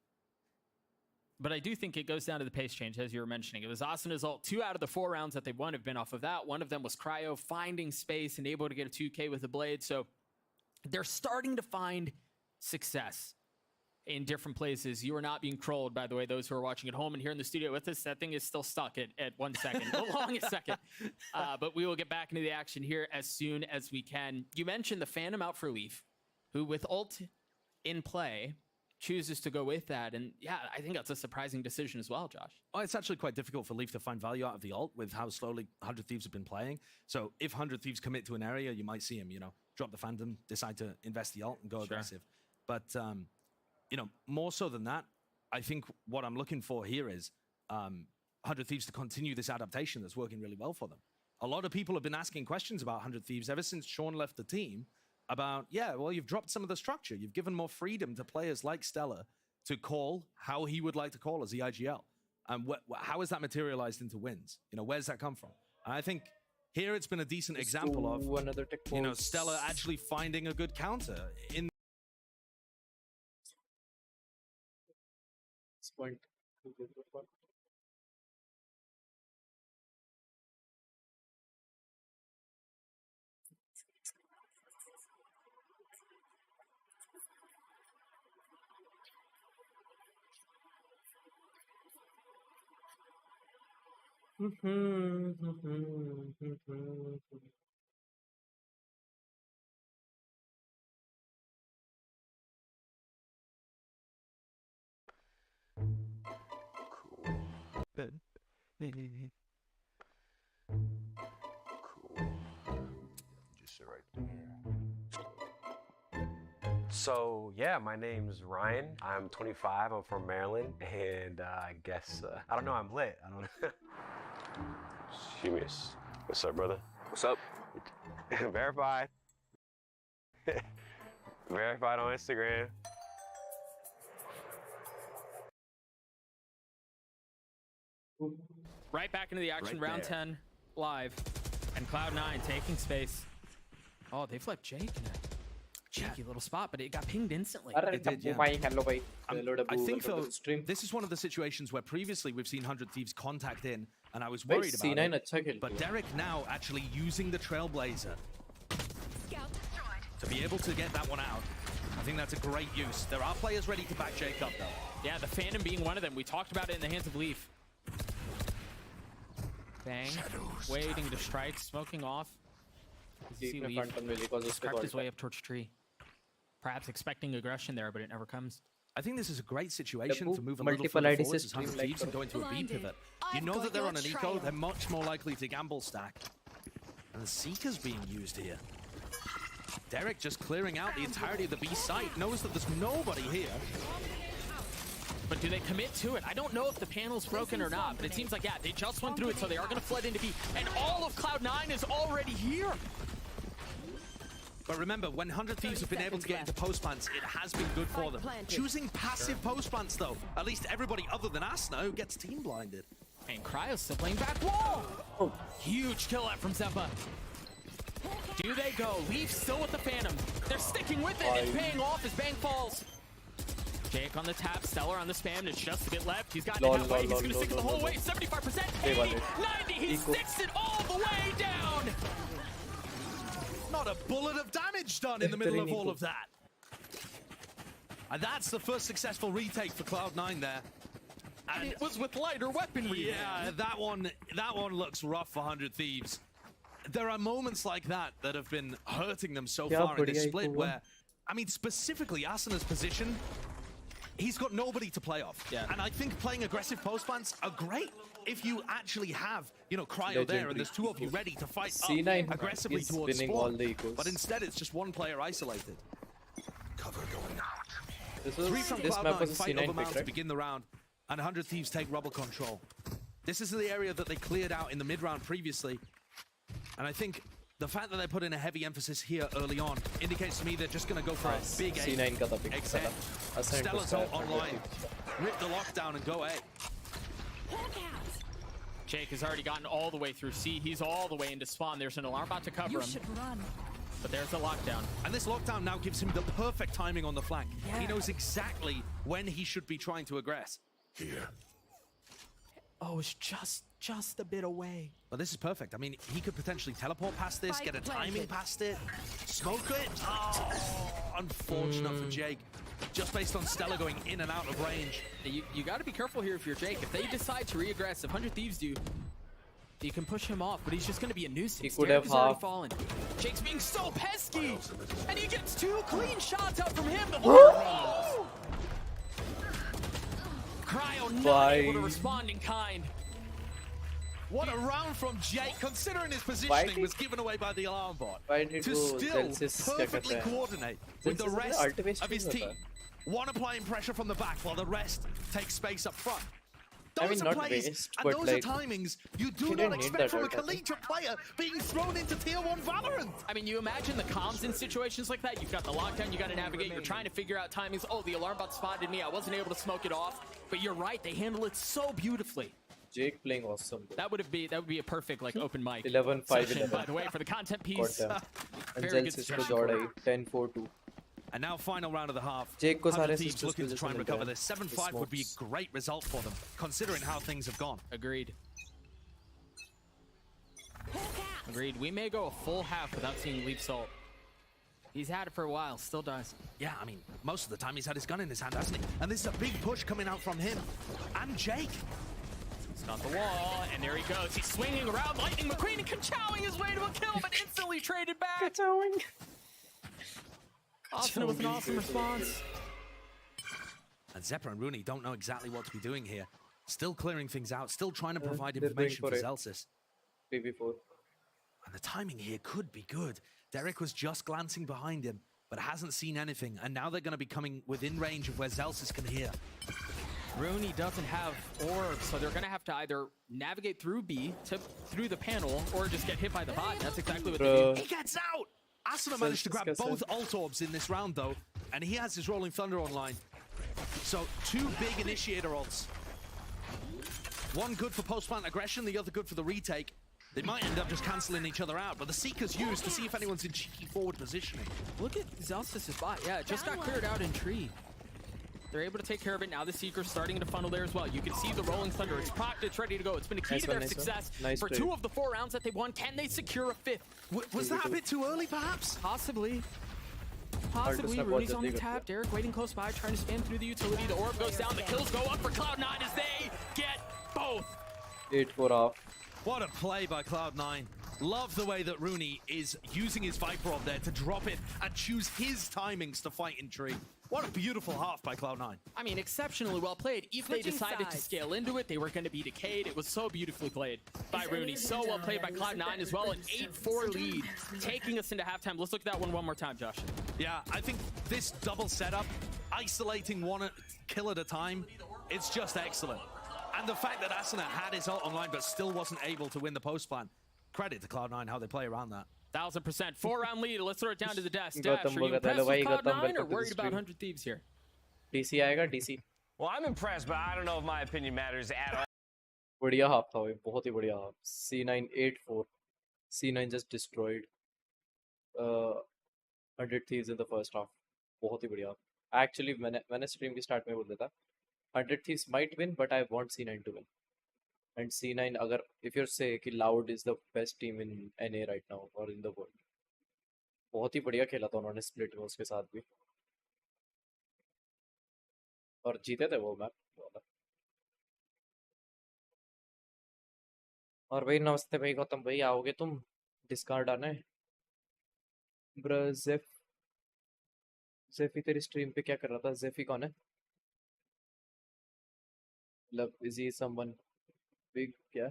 But I do think it goes down to the pace change, as you were mentioning. It was Asuna's ult. 2 out of the 4 rounds that they've won have been off of that. One of them was Cryo finding space and able to get a 2K with the blade. So they're starting to find success in different places. You are not being trolled, by the way, those who are watching at home and here in the studio with us. That thing is still stuck at 1 second, the longest second. But we will get back into the action here as soon as we can. You mentioned the Phantom out for Leaf, who with ult in play chooses to go with that. And yeah, I think that's a surprising decision as well, Josh. Oh, it's actually quite difficult for Leaf to find value out of the ult with how slowly 100 Thieves have been playing. So if 100 Thieves commit to an area, you might see him, you know, drop the Phantom, decide to invest the ult and go aggressive. But, you know, more so than that, I think what I'm looking for here is 100 Thieves to continue this adaptation that's working really well for them. A lot of people have been asking questions about 100 Thieves ever since Sean left the team about, yeah, well, you've dropped some of the structure. You've given more freedom to players like Stella to call how he would like to call as the IGL. And how has that materialized into wins? You know, where's that come from? And I think here it's been a decent example of, you know, Stella actually finding a good counter in this point. Good. Cool. Just sit right there. So, yeah, my name's Ryan. I'm 25. I'm from Maryland. And I guess, I don't know, I'm lit. I don't know. Humus. What's up, brother? What's up? Verified. Verified on Instagram. Right back into the action, Right round there. 10 live, and Cloud9 taking space. Oh, they've left Jake in a cheeky little spot, but it got pinged instantly. It did, yeah. I think, though, stream. this is one of the situations where previously we've seen 100 Thieves contact in, and I was worried about it. But Derek now actually using the Trailblazer to be able to get that one out. I think that's a great use. There are players ready to back Jake up, though. Yeah, the Phantom being one of them. We talked about it in the hands of Leaf. Bang. Waiting to strike, smoking off. You see Leaf crept his way up towards tree. Perhaps expecting aggression there, but it never comes. I think this is a great situation to move a little further forwards as 100 Thieves and go into a B pivot. You know that they're on an eco, they're much more likely to gamble stack. And the Seeker's being used here. Derek just clearing out the entirety of the B site, knows that there's nobody here. But do they commit to it? I don't know if the panel's broken or not, but it seems like, yeah, they just went through it, so they are going to flood into B. And all of Cloud9 is already here. But remember, when 100 Thieves have been able to get into post plants, it has been good for them. Choosing passive post plants, though, at least everybody other than Asno gets team blinded. And Cryo's still playing back wall. Oh. Huge kill out from Zeppa. Do they go? Leaf still with the Phantom. They're sticking with it and paying off as Bang falls. Jake on the tap, Stellar on the spam. There's just a bit left. He's got it halfway. He's going to stick it the whole way. 75%, 80, 90. He sticks it all the way down. Not a bullet of damage done in the middle of all of that. And that's the first successful retake for Cloud9 there. And it was with lighter weaponry. Yeah, that one looks rough for 100 Thieves. There are moments like that that have been hurting them so far in this split where, I mean, specifically Asana's position, he's got nobody to play off. Yeah. And I think playing aggressive post plants are great if you actually have, you know, Cryo there and there's two of you ready to fight up aggressively towards spawn. But instead it's just one player isolated. Cover going out. Three from Cloud9 fight over Mount to begin the round, and 100 Thieves take rubble control. This is the area that they cleared out in the mid-round previously. And I think the fact that they put in a heavy emphasis here early on indicates to me they're just going to go for a big A. Except Stella's ult online. Rip the lockdown and go A. Jake has already gotten all the way through C. He's all the way into spawn. There's an alarm about to cover him. But there's a lockdown. And this lockdown now gives him the perfect timing on the flank. Yeah. He knows exactly when he should be trying to aggress. Here. Oh, it's just a bit away. Well, this is perfect. I mean, he could potentially teleport past this, get a timing past it, smoke it. Oh, unfortunate for Jake. Just based on Stella going in and out of range. You got to be careful here if you're Jake. If they decide to re-aggress, if 100 Thieves do, you can push him off, but he's just going to be a nuisance. He could have already fallen. Jake's being so pesky, and he gets 2 clean shots out from him. Cryo not able to respond in kind. What a round from Jake, considering his positioning was given away by the alarm bot. To still perfectly coordinate with the rest of his team. One applying pressure from the back while the rest takes space up front. Those are plays, and those are timings you do not expect from a collegiate player being thrown into Tier 1 Valorant. I mean, you imagine the comms in situations like that. You've got the lockdown, you got to navigate, you're trying to figure out timings. Oh, the alarm bot spotted me, I wasn't able to smoke it off. But you're right, they handle it so beautifully. Jake playing awesome. That would be a perfect like open mic. 11-5-11. By the way, for the content piece. Very good suggestion. 10-4-2. And now final round of the half. Jake 100 Thieves looking to try and recover this. 7-5 would be a great result for them, considering how things have gone. Agreed. Agreed. We may go a full half without seeing Leap Salt. He's had it for a while, still does. Yeah, I mean, most of the time he's had his gun in his hand, hasn't he? And this is a big push coming out from him and Jake. He's got the wall, and there he goes. He's swinging around, Lightning McQueen and Kachowing his way to a kill, but instantly traded back. Kachowing. Austin with an awesome response. And Zeppa and Rooney don't know exactly what to be doing here. Still clearing things out, still trying to provide information for Zelsis. 3v4. And the timing here could be good. Derek was just glancing behind him, but hasn't seen anything. And now they're going to be coming within range of where Zelsis can hear. Rooney doesn't have orbs, so they're going to have to either navigate through B, through the panel, or just get hit by the bot. That's exactly what they do. He gets out! Asuna managed to grab both ult orbs in this round, though, and he has his Rolling Thunder online. So 2 big initiator ults. One good for post-plant aggression, the other good for the retake. They might end up just cancelling each other out, but the Seeker's used to see if anyone's in cheeky forward positioning. Look at Zelsis' bot. Yeah, it just got cleared out in tree. They're able to take care of it. Now the Seeker's starting to funnel there as well. You can see the Rolling Thunder. It's propped. It's ready to go. It's been a key to their success. For 2 of the 4 rounds that they won. Can they secure a 5th? Was that a bit too early, perhaps? Possibly. Possibly. Rooney's on the tap. Derek waiting close by, trying to spam through the utility. The orb goes down. The kills go up for Cloud9 as they get both. 8-4 off. What a play by Cloud9. Love the way that Rooney is using his Viper up there to drop it and choose his timings to fight in tree. What a beautiful half by Cloud9. I mean, exceptionally well played. If they decided to scale into it, they were going to be decayed. It was so beautifully played by Rooney. So well played by Cloud9 as well. An 8-4 lead, taking us into halftime. Let's look at that one more time, Josh. Yeah, I think this double setup, isolating one kill at a time, it's just excellent. And the fact that Asuna had his ult online but still wasn't able to win the post plan, credit to Cloud9 how they play around that. 1000%. 4-round lead. Let's throw it down to the desk. Dash, are you impressed with Cloud9 or worried about 100 Thieves here? DC आएगा DC. Well, I'm impressed, but I don't know if my opinion matters at all. बढ़िया half था भाई, बहुत ही बढ़िया half. C9 8-4. C9 just destroyed 100 Thieves in the first half. बहुत ही बढ़िया. Actually, मैंने stream के start में बोल दिया था 100 Thieves might win, but I want C9 to win. And C9, अगर if you say कि Loud is the best team in NA right now or in the world, बहुत ही बढ़िया खेला था उन्होंने split में उसके साथ भी, और जीते थे वो मैच. और भाई नमस्ते भाई गौतम भाई, आओगे तुम? डिस्कार्ड आना है ब्रो. जेफी तेरी स्ट्रीम पे क्या कर रहा था? जेफी कौन है? मतलब इज ही समवन बिग क्या?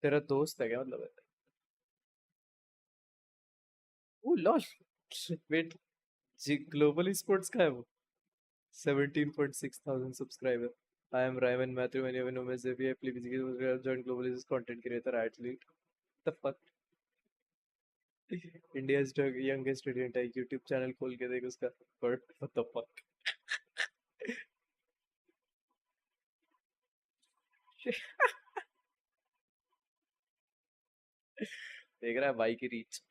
तेरा दोस्त है क्या मतलब? ओ लॉल. वेट, जी ग्लोबल स्पोर्ट्स का है वो? 17.6,000 subscriber. I am Ryan Matthew and even known as Xavier. Please join global is content creator athlete. The fuck? India's youngest student है. YouTube channel खोल के देख उसका. What the fuck? देख रहा है भाई की रीच.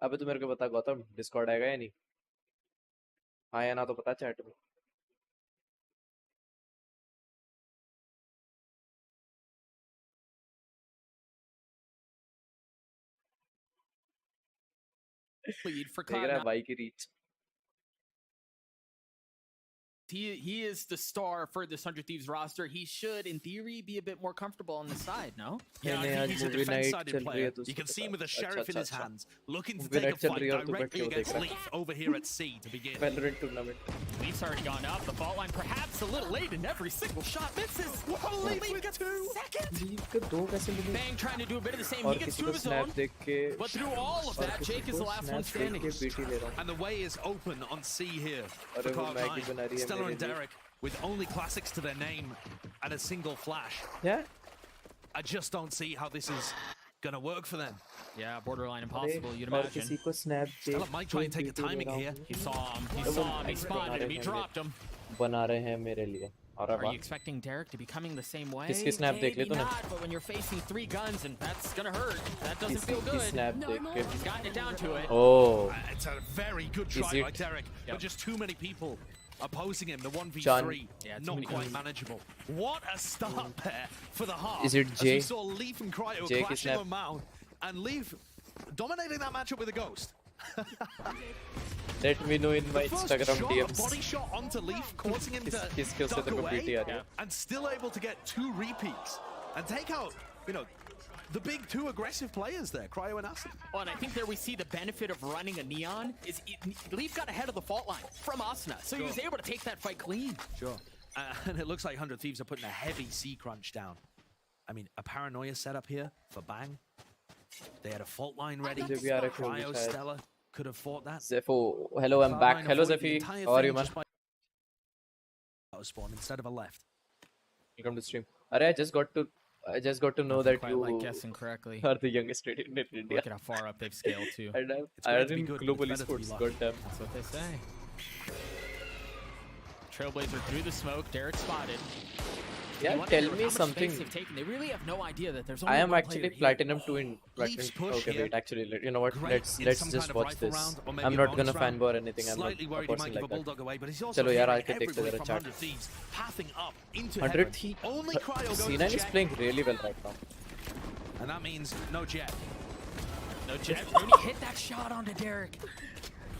अबे तो मेरे को बता गौतम, डिस्कॉर्ड आएगा या नहीं? हाँ या ना तो पता चैट में. Lead for देख रहा है भाई की reach. He is the star for this 100 Thieves roster. He should, in theory, be a bit more comfortable on the side, no? Yeah, I think he's a defense-sided player. You can see him with a sheriff in his hands, looking to take a fight directly against Leaf over here at C to begin. Valorant tournament. Leaf's already gone up. The fault line perhaps a little late, and every single shot misses. Whoa, Leaf gets second. Leaf के दो कैसे मिले? Bang trying to do a bit of the same. He gets two of his own. But through all of that, Jake is the last one standing. And the way is open on C here for Cloud9. Stellar and Derek with only classics to their name and a single flash. Yeah. I just don't see how this is gonna work for them. Yeah, borderline impossible, you'd imagine. किसी को snap Stella might try and take a timing here. He saw him, he spotted him, he dropped him. बना रहे हैं मेरे लिए. Are you expecting Derek to be coming the same way? किसकी snap देख ले तूने? Not, but when you're facing 3 guns and that's gonna hurt. That doesn't feel good. Snap देख के. He's gotten it down to it. Oh. It's a very good try by Derek, but just too many people opposing him. The 1v3, not quite manageable. What a start there for the half. Is it Jay? As we saw Leaf and Cryo clashing on Mount, and Leaf dominating that matchup with a Ghost. Let me know in my Instagram DMs. Body shot onto Leaf, causing him to duck away, and still able to get 2 repeats and take out, you know, the big 2 aggressive players there, Cryo and Acer. Oh, and I think there we see the benefit of running a Neon is Leaf got ahead of the fault line from Asuna, so he was able to take that fight clean. Sure. And it looks like 100 Thieves are putting a heavy C crunch down. I mean, a paranoia setup here for Bang. They had a fault line ready. Cryo, Stella could have fought that. Zepho, hello, I'm back. Hello, Zephy. How are you, man? Spawn instead of a left. Welcome to stream. Arey, I just got to know that you like guessing correctly. Are the youngest student in India. Look at how far up they've scaled to. And I in global esports. Goddamn. That's what they say. Trailblazer through the smoke. Derek spotted. Yeah, tell me something. They really have no idea that there's I am actually Platinum 2 in Platinum. Okay, wait, actually, you know what? Let's just watch this. I'm not gonna fanboy or anything. I'm not a person like that. Chalo yaar, I can take the chat. 100 Thieves. C9 is playing really well right now. And that means no jet. No jet. Rooney hit that shot onto Derek.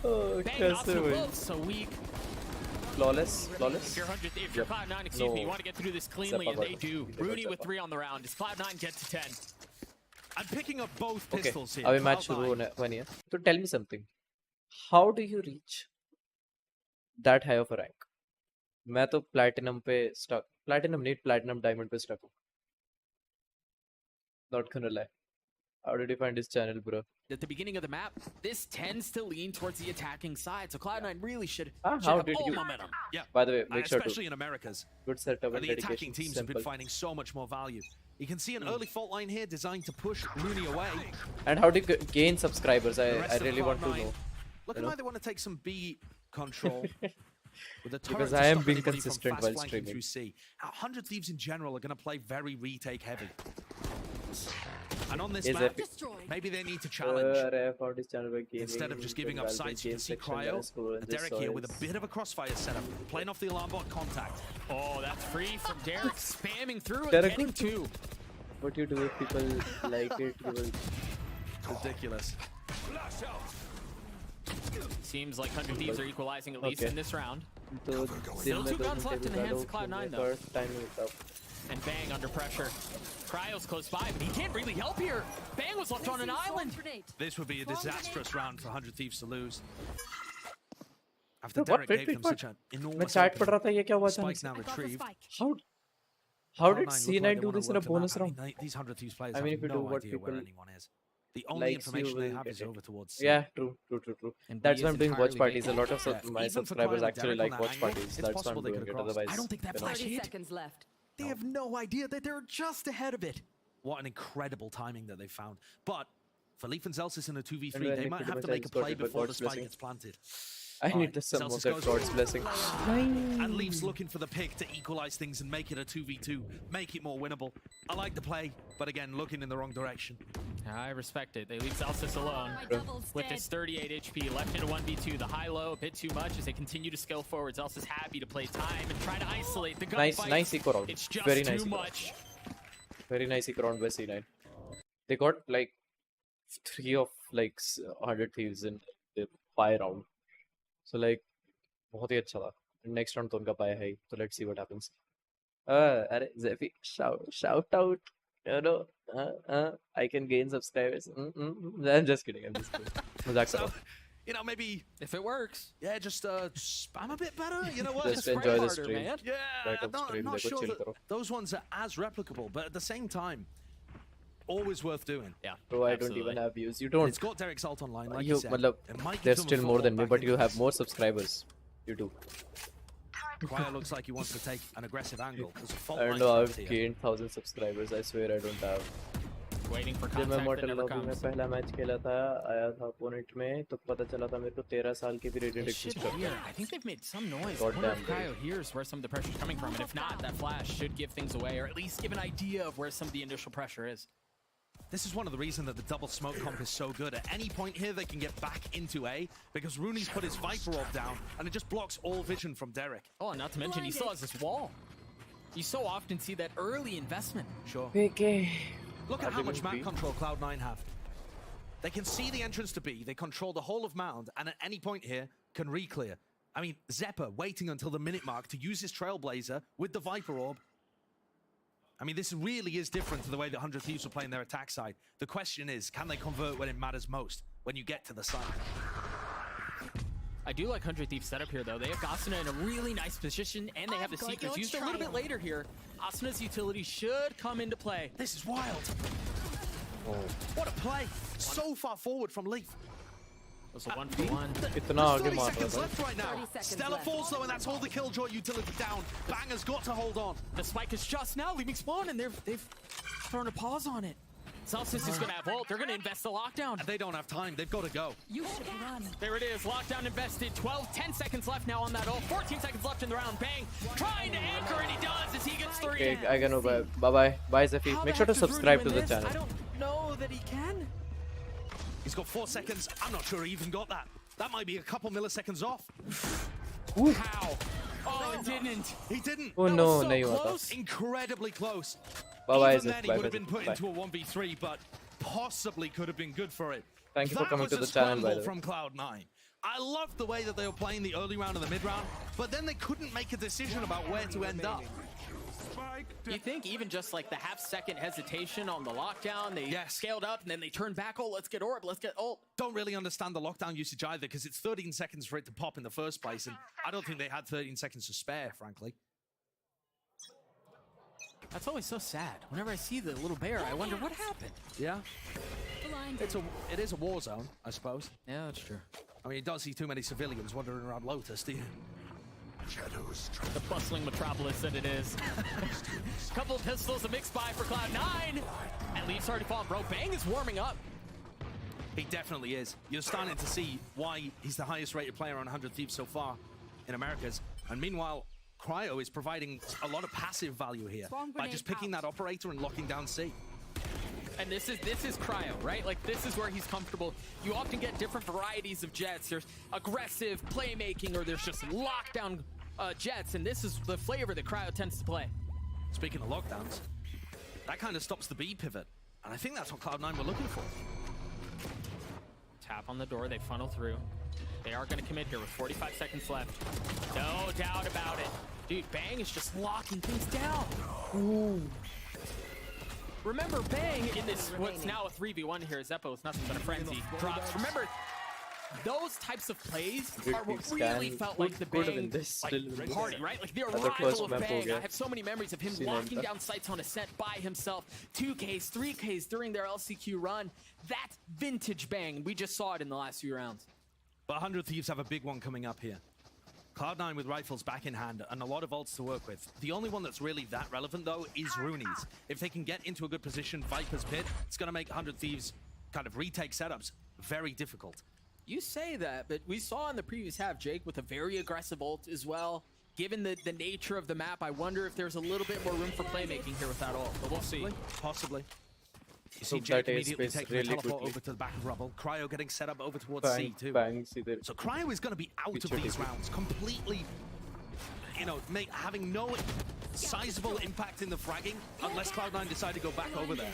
Oh, Bang, not so both, so weak. Flawless. If you're Cloud9, excuse me, you want to get through this cleanly, and they do. Rooney with 3 on the round. Does Cloud9 get to 10? I'm picking up both pistols here. अभी match शुरू होने है. So tell me something. How do you reach that high of a rank? मैं तो platinum पे stuck. Platinum नहीं, platinum diamond पे stuck हूँ. Not gonna lie. How did you find this channel, bro? At the beginning of the map, this tends to lean towards the attacking side, so Cloud9 really should how have did all you? momentum. Yeah. By the way, make sure especially to in Americas. Good setup and the dedication. attacking teams have been finding so much more value. You can see an early fault line here designed to push Rooney away. And how do you gain subscribers? I really want to know. Looking like they want to take some B control. With the Because I am being consistent while streaming. Through C. 100 Thieves in general are going to play very retake heavy. And on this map, maybe they need to challenge. Instead of just giving up sights, you can see Cryo, Derek here with a bit of a crossfire setup, playing off the alarm bot contact. Oh, that's free from Derek, spamming through Derek, and getting 2. What you do if people like it, you will... Ridiculous. Seems like 100 Thieves are equalizing at least in this round. So, Still 2 guns left in the hands of Cloud9 though. First time it up. And Bang under pressure. Cryo's close by, but he can't really help here. Bang was left on an island. This would be a disastrous round for 100 Thieves to lose. After Derek gave them such an enormous spikes now retrieved. How did C9 do this in a bonus round? These 100 Thieves players I mean, if you have do no what idea people where anyone is. The only information they have is over towards C. Yeah, true. And that's why I'm doing watch entirely parties. A lot of vacant. my Even for subscribers Cryo actually and like Derek watch on that parties. angle, That's why I'm it's possible they doing could it. have Otherwise, I don't think that flash hit. seconds left. They have no idea that they're just ahead of it. What an incredible timing that they found. But for Leaf and Zelsis in a 2v3, And they might have to make a play before the spike gets planted. I need the sum of that God's blessing. And Leaf's looking for the pick to equalize things and make it a 2v2, make it more winnable. I like the play, but again, looking in the wrong direction. I respect it. They leave Zelsis alone with this 38 HP left into 1v2. The high-low a bit too much as they continue to scale forward. Zelsis happy to play time and try to isolate the gunfight. Nice eco round. It's just Very too nice much. Very nice eco round by C9. They got like 3 of like 100 Thieves in the 5 round. So like, बहुत ही अच्छा था. Next round तो उनका पाया है. So let's see what happens. अरे Zephy, shout out. You know, I can gain subscribers. I'm just kidding. मजाक कर रहा हूँ. You know, maybe if it works, yeah, just spam a bit better. You know what? Just enjoy the stream. Man. Yeah, Right not sure that those ones are as replicable, but at the same time, always worth doing. Yeah, bro, I don't even have views. You don't. It's got Derek's ult online, like you said. They're still more than me, but you have more subscribers. You do. Cryo looks like he wants to take an aggressive angle. I don't know. I've gained 1,000 subscribers. I swear I don't have. Waiting for जब मैं contact that Mortal never Lobby में comes. पहला match खेला था, आया था opponent में, तो पता चला था मेरे को 13 साल की भी rated They should existed. hear. I think they've made some noise. I God wonder damn if Cryo hears where some of the pressure is coming from, and if not, that flash should give things away, or at least give an idea of where some of the initial pressure is. This is one of the reasons that the double smoke comp is so good. At any point here, they can get back into A, because Rooney's put his Viper orb down, and it just blocks all vision from Derek. Oh, and not to mention, he still has this wall. You so often see that early investment. Sure. Okay. Look at how much map control Cloud9 have. They can see the entrance to B, they control the whole of Mound, and at any point here, can re-clear. I mean, Zeppa waiting until the minute mark to use his Trailblazer with the Viper orb. I mean, this really is different to the way that 100 Thieves were playing their attack side. The question is, can they convert when it matters most, when you get to the site? I do like 100 Thieves setup here, though. They have Asuna in a really nice position, and they have the Seekers used a little bit later here. Asuna's utility should come into play. This is wild. Oh. What a play. So far forward from Leaf. That's a 1-for-1. इतना 30 आगे मार seconds रहा था. left right now. Stella falls though, and that's all the Killjoy utility down. Banger's got to hold on. The spike is just now leaving spawn, and they've thrown a pause on it. Celsius is going to have ult. They're going to invest the lockdown. And they don't have time. They've got to go. You should run. There it is. Lockdown invested. 10 seconds left now on that ult. 14 seconds left in the round. Bang. Trying to anchor, and he does as he gets 3. Okay, I can know. Bye-bye. Bye, Zephy. Make sure to subscribe to the channel. I don't know that he can. He's got 4 seconds. I'm not sure he even got that. That might be a couple milliseconds off. Ooh. How? Oh, it didn't. He didn't. Oh That no, was so nahi hua close. Incredibly close. Bye-bye, Even then, he Bye, would have Zeph. been put Bye. into a 1v3, but possibly could have been good for it. Thank you for That coming was to a the channel, by the scramble way. from Cloud9. I loved the way that they were playing the early round and the mid round, but then they couldn't make a decision about where to end up. You think even just like the half-second hesitation on the lockdown, they scaled up and then they turned back. Oh, let's get orb, let's get ult. Don't really understand the lockdown usage either, because it's 13 seconds for it to pop in the first place, and I don't think they had 13 seconds to spare, frankly. That's always so sad. Whenever I see the little bear, I wonder what happened. Yeah. It is a war zone, I suppose. Yeah, that's true. I mean, you don't see too many civilians wandering around Lotus, do you? The bustling metropolis that it is. Couple of pistols, a mixed buy for Cloud9. And Leaf's already fallen, bro. Bang is warming up. He definitely is. You're starting to see why he's the highest rated player on 100 Thieves so far in Americas. And meanwhile, Cryo is providing a lot of passive value here by just picking that operator and locking down C. And this is Cryo, right? Like, this is where he's comfortable. You often get different varieties of jets. There's aggressive playmaking, or there's just lockdown jets, and this is the flavor that Cryo tends to play. Speaking of lockdowns, that kind of stops the B pivot, and I think that's what Cloud9 were looking for. Tap on the door, they funnel through. They are going to commit here with 45 seconds left. No doubt about it. Dude, Bang is just locking things down. Ooh. Remember, Bang in this, what's now a 3v1 here, Zeppo is nothing but a frenzy. Drops. Remember, those types of plays are what really felt like the Bang party, right? Like the arrival of Bang. I have so many memories of him locking down sights on Ascent by himself. 2Ks, 3Ks during their LCQ run. That's vintage Bang. We just saw it in the last few rounds. But 100 Thieves have a big one coming up here. Cloud9 with rifles back in hand and a lot of ults to work with. The only one that's really that relevant, though, is Rooney's. If they can get into a good position, Viper's Pit, it's going to make 100 Thieves kind of retake setups very difficult. You say that, but we saw in the previous half, Jake, with a very aggressive ult as well. Given the nature of the map, I wonder if there's a little bit more room for playmaking here with that ult, but we'll see. Possibly. You see Jake immediately taking the teleport over to the back of Rubble. Cryo getting set up over towards C too. So Cryo is going to be out of these rounds completely, you know, having no sizable impact in the fragging unless Cloud9 decide to go back over there.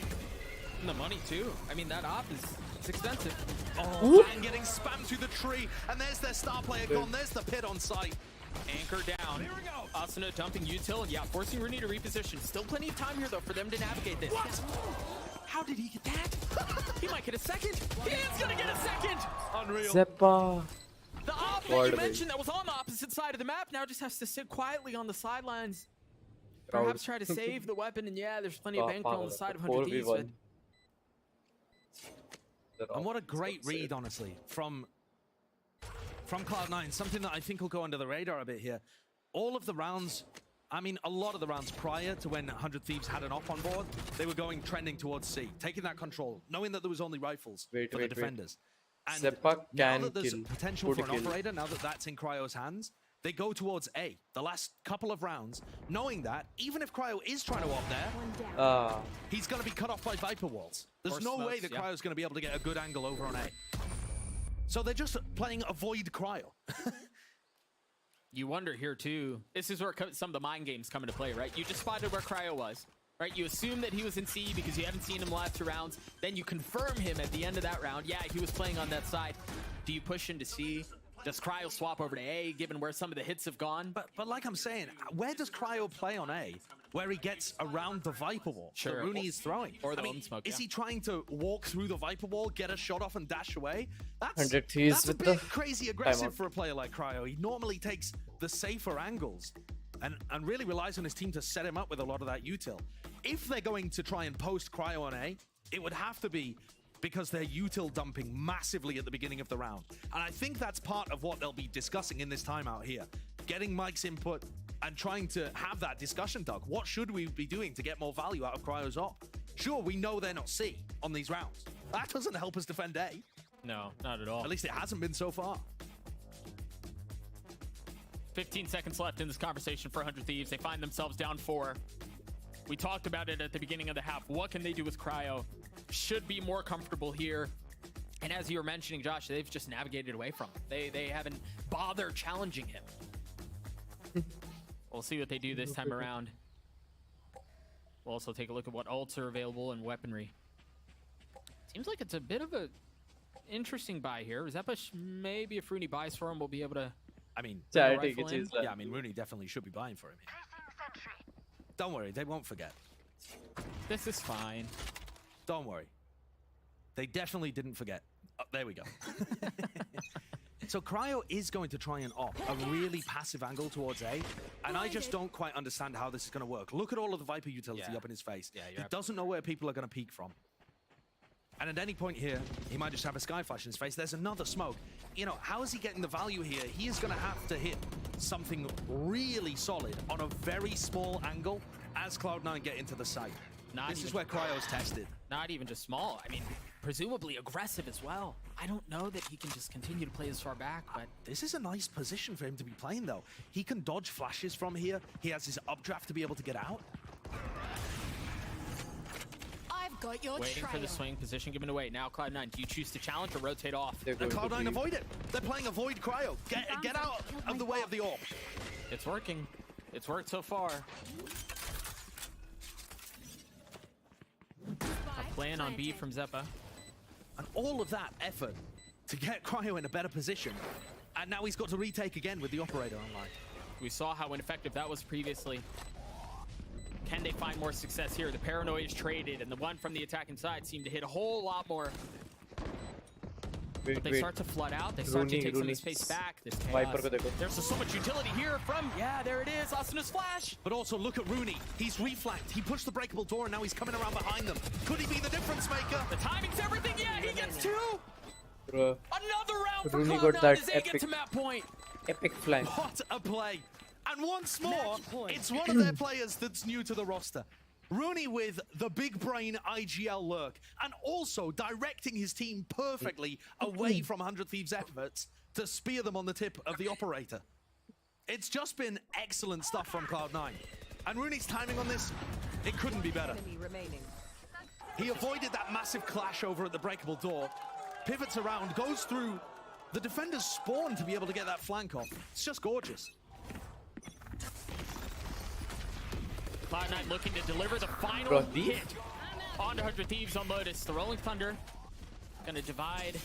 And the money too. I mean, that op is expensive. Oh, and getting spammed through the tree. And there's their star player gone. There's the pit on site. Anchor down. Here we go. Asuna dumping util. Yeah, forcing Rooney to reposition. Still plenty of time here, though, for them to navigate this. What? How did he get that? He might get a second. He is going to get a second. Unreal. Zeppa. The op that you mentioned that was on the opposite side of the map now just has to sit quietly on the sidelines. Perhaps try to save the weapon. And yeah, there's plenty of bankroll on the side of 100 Thieves. And what a great read, honestly, from Cloud9. Something that I think will go under the radar a bit here. All of the rounds, I mean, a lot of the rounds prior to when 100 Thieves had an op on board, they were going trending towards C, taking that control, knowing that there was only rifles for the defenders. And now that there's potential for an operator, now that that's in Cryo's hands, they go towards A, the last couple of rounds, knowing that even if Cryo is trying to op there, he's going to be cut off by Viper walls. There's no way that Cryo's going to be able to get a good angle over on A. So they're just playing avoid Cryo. You wonder here, too. This is where some of the mind games come into play, right? You just spotted where Cryo was, right? You assume that he was in C because you haven't seen him the last 2 rounds. Then you confirm him at the end of that round. Yeah, he was playing on that side. Do you push into C? Does Cryo swap over to A, given where some of the hits have gone? But like I'm saying, where does Cryo play on A? Where he gets around the Viper wall that Rooney is throwing. Or the smoke, is he trying to walk through the Viper wall, get a shot off and dash away? That's a bit crazy aggressive for a player like Cryo. He normally takes the safer angles and really relies on his team to set him up with a lot of that util. If they're going to try and post Cryo on A, it would have to be because they're util dumping massively at the beginning of the round. And I think that's part of what they'll be discussing in this timeout here. Getting Mike's input and trying to have that discussion, Doug. What should we be doing to get more value out of Cryo's op? Sure, we know they're not C on these rounds. That doesn't help us defend A. No, not at all. At least it hasn't been so far. 15 seconds left in this conversation for 100 Thieves. They find themselves down 4. We talked about it at the beginning of the half. What can they do with Cryo? Should be more comfortable here. And as you were mentioning, Josh, they've just navigated away from him. They haven't bothered challenging him. We'll see what they do this time around. We'll also take a look at what ults are available and weaponry. Seems like it's a bit of a interesting buy here. Zepa, maybe if Rooney buys for him, we'll be able to... I mean, yeah, I think it is. Yeah, I mean, Rooney definitely should be buying for him here. Don't worry, they won't forget. This is fine. Don't worry. They definitely didn't forget. Oh, there we go. So Cryo is going to try and op a really passive angle towards A, and I just don't quite understand how this is going to work. Look at all of the Viper utility up in his face. Yeah, he doesn't know where people are going to peek from. And at any point here, he might just have a sky flash in his face. There's another smoke. You know, how is he getting the value here? He is going to have to hit something really solid on a very small angle as Cloud9 get into the site. This is where Cryo's tested. Not even just small. I mean, presumably aggressive as well. I don't know that he can just continue to play as far back, but... This is a nice position for him to be playing, though. He can dodge flashes from here. He has his updraft to be able to get out. I've got your Waiting for the swing position given away. Now Cloud9, do you choose to challenge or rotate off? And Cloud9 avoid it. They're playing avoid Cryo. Get out of the way of the orb. It's working. It's worked so far. A plan on B from Zepa. And all of that effort to get Cryo in a better position. And now he's got to retake again with the operator online. We saw how ineffective that was previously. Can they find more success here? The paranoia is traded, and the one from the attacking side seemed to hit a whole lot more. But they start to flood out. They start to take some of the space back. This chaos. There's so much utility here from... Yeah, there it is. Asina's flash. But also, look at Rooney. He's reflanked. He pushed the breakable door, and now he's coming around behind them. Could he be the difference maker? The timing's everything. Yeah, he gets 2. Bro. Another round for Rooney Cloud9 got that as they get to map point. Epic flank. What a play. And once more, it's one of their players that's new to the roster. Rooney with the big brain IGL lurk, and also directing his team perfectly away from 100 Thieves' efforts to spear them on the tip of the operator. It's just been excellent stuff from Cloud9. And Rooney's timing on this, it couldn't be better. He avoided that massive clash over at the breakable door, pivots around, goes through the defender's spawn to be able to get that flank off. It's just gorgeous. Cloud9 looking to deliver the final hit on 100 Thieves on Lotus. The Rolling Thunder going to divide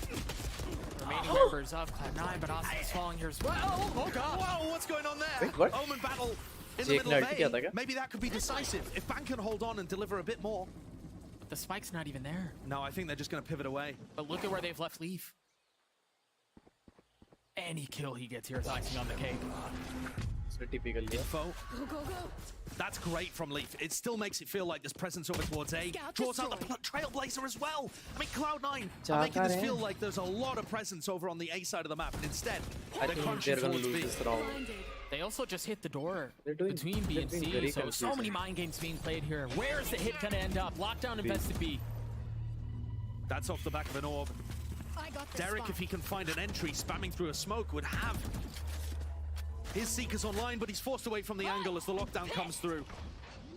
the remaining members of Cloud9, but Austin is falling here as well. Oh, God. Whoa, what's going on there? Wait, what? Omen battle in the middle of A. Maybe that could be decisive. If Ban can hold on and deliver a bit more. The spike's not even there. No, I think they're just going to pivot away. But look at where they've left Leaf. Any kill he gets here is icing on the cake. So typical info. Go, go, go. That's great from Leaf. It still makes it feel like there's presence over towards A. Draws out the Trailblazer as well. I mean, Cloud9 are making this feel like there's a lot of presence over on the A side of the map. And instead, they're crunching towards B. They also just hit the door between B and C. So many mind games being played here. Where's the hit going to end up? Lockdown invested B. That's off the back of an orb. Derek, if he can find an entry, spamming through a smoke, would have his Seeker's online, but he's forced away from the angle as the lockdown comes through.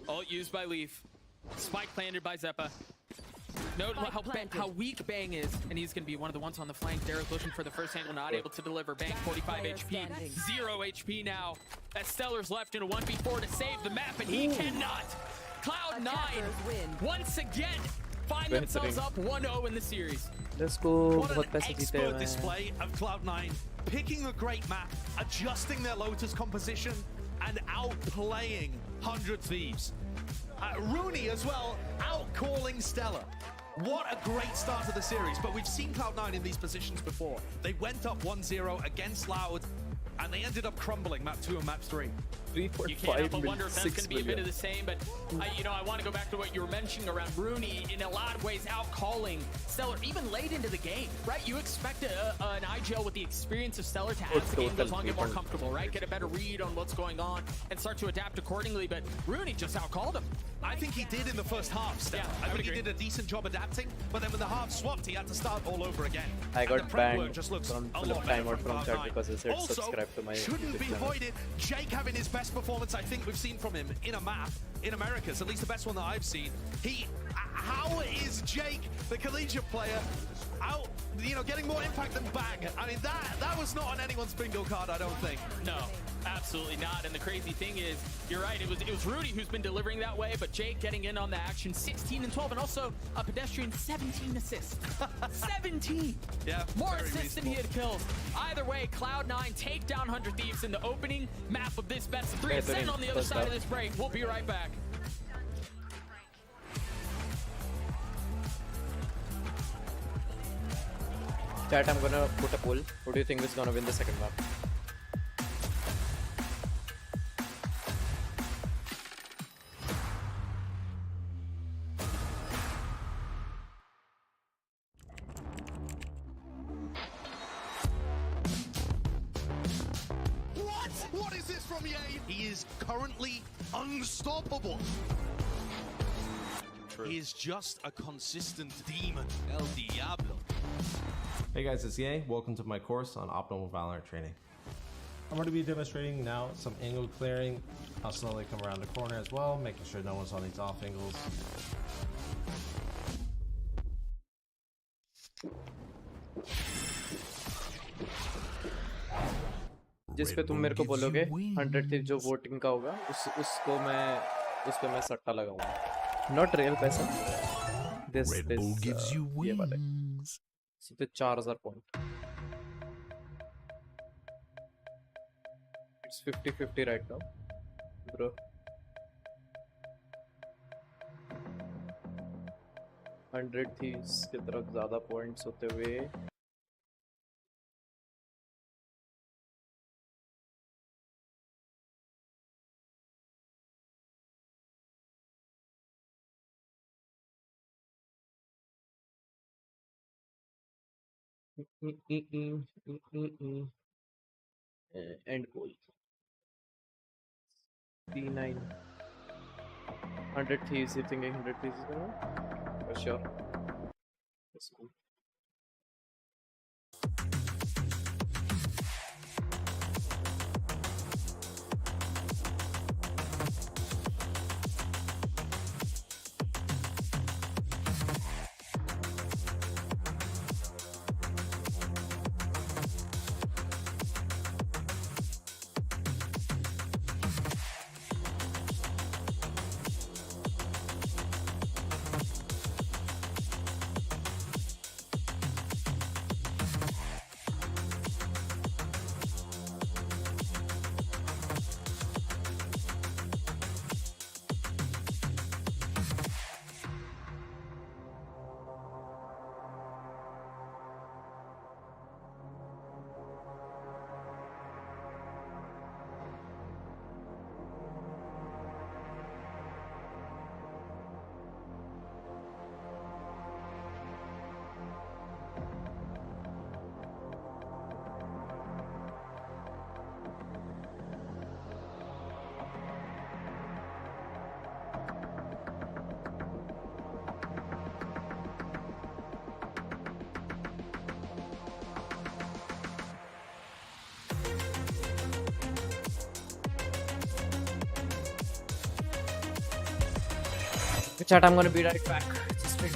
Ult used by Leaf. Spike planted by Zepa. Note how weak Bang is, and he's going to be one of the ones on the flank. Derek looking for the first angle, not able to deliver. Bang 45 HP, 0 HP now. As Stellar's left in a 1v4 to save the map, and he cannot. Cloud9 once again find themselves up 1-0 in the series. Let's go. What an expert display of Cloud9, picking a great map, adjusting their Lotus composition, and outplaying 100 Thieves. Rooney as well, outcalling Stellar. What a great start to the series, but we've seen Cloud9 in these positions before. They went up 1-0 against Loud, and they ended up crumbling map 2 and map 3. You can't help but wonder if that's going to be a bit of the same, but I want to go back to what you were mentioning around Rooney in a lot of ways out-calling Stellar, even late into the game, right? You expect an IGL with the experience of Stellar to, as the game goes on, get more comfortable, right? Get a better read on what's going on and start to adapt accordingly, but Rooney just out-called him. I think he did in the first half, Steph. I think he did a decent job adapting, but then when the half swapped, he had to start all over again. I got banned just looks from a full lot timeout better from chat because I said subscribe to my shouldn't YouTube be channel. avoided. Jake having his best performance I think we've seen from him in a map in Americas, at least the best one that I've seen. How is Jake, the collegiate player, out, getting more impact than Bang? I mean, that was not on anyone's bingo card, I don't think. No, absolutely not. And the crazy thing is, you're right, it was Rudy who's been delivering that way, but Jake getting in on the action, 16 and 12, and also a pedestrian 17 assists. 17! Yeah, more assists than he had kills. Either way, Cloud9 take down 100 Thieves in the opening map of this best of 3. Ascend on the other side of this break. We'll be right back. Chat, I'm gonna put a poll. Who do you think is gonna win the second map? What is this from Ye? He is currently unstoppable. He is just a consistent demon. El Diablo. Hey guys, it's Ye. Welcome to my course on optimal Valorant training. I'm going to be demonstrating now some angle clearing, how slowly come around the corner as well, making sure no one's on these off angles. जिस पे तुम मेरे को बोलोगे 100 थी जो voting का होगा उस पे मैं सट्टा लगाऊंगा नॉट रियल पैसा दिस ये वाला इस पे 4000 point it's 50-50 right now bro 100 थी इसकी तरफ ज्यादा पॉइंट्स होते हुए End goal. P9. 100 Thieves. You think 100 Thieves is gonna? For sure. That's cool. Chat, I'm gonna be right back. Just wait.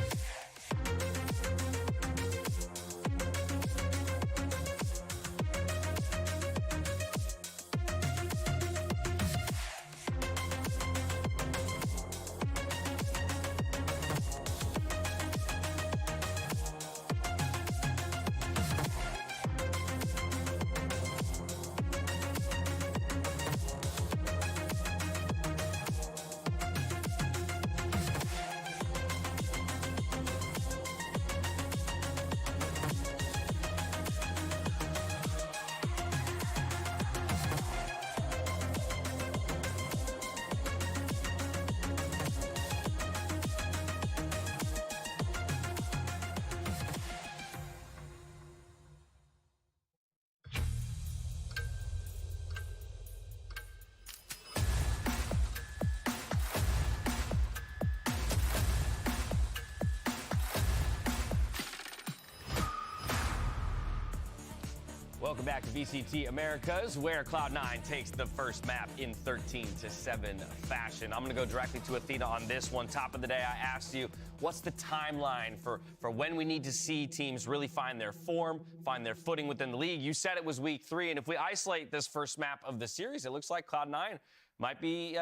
Welcome back to VCT Americas, where Cloud9 takes the first map in 13-7 fashion. I'm going to go directly to Athena on this one. Top of the day, I asked you, what's the timeline for when we need to see teams really find their form, find their footing within the league? You said it was week 3, and if we isolate this first map of the series, it looks like Cloud9 might be,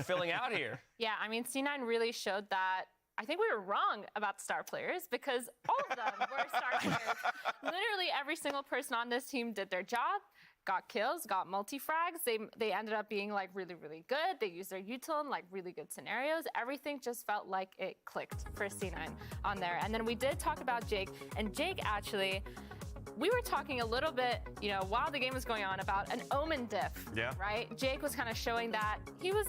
filling out here. Yeah, I mean, C9 really showed that. I think we were wrong about star players because all of them were star players. Literally every single person on this team did their job, got kills, got multi-frags. They ended up being like really, really good. They used their util in like really good scenarios. Everything just felt like it clicked for C9 on there. And then we did talk about Jake, and Jake actually, we were talking a little bit, while the game was going on about an Omen diff, right? Jake was kind of showing that he was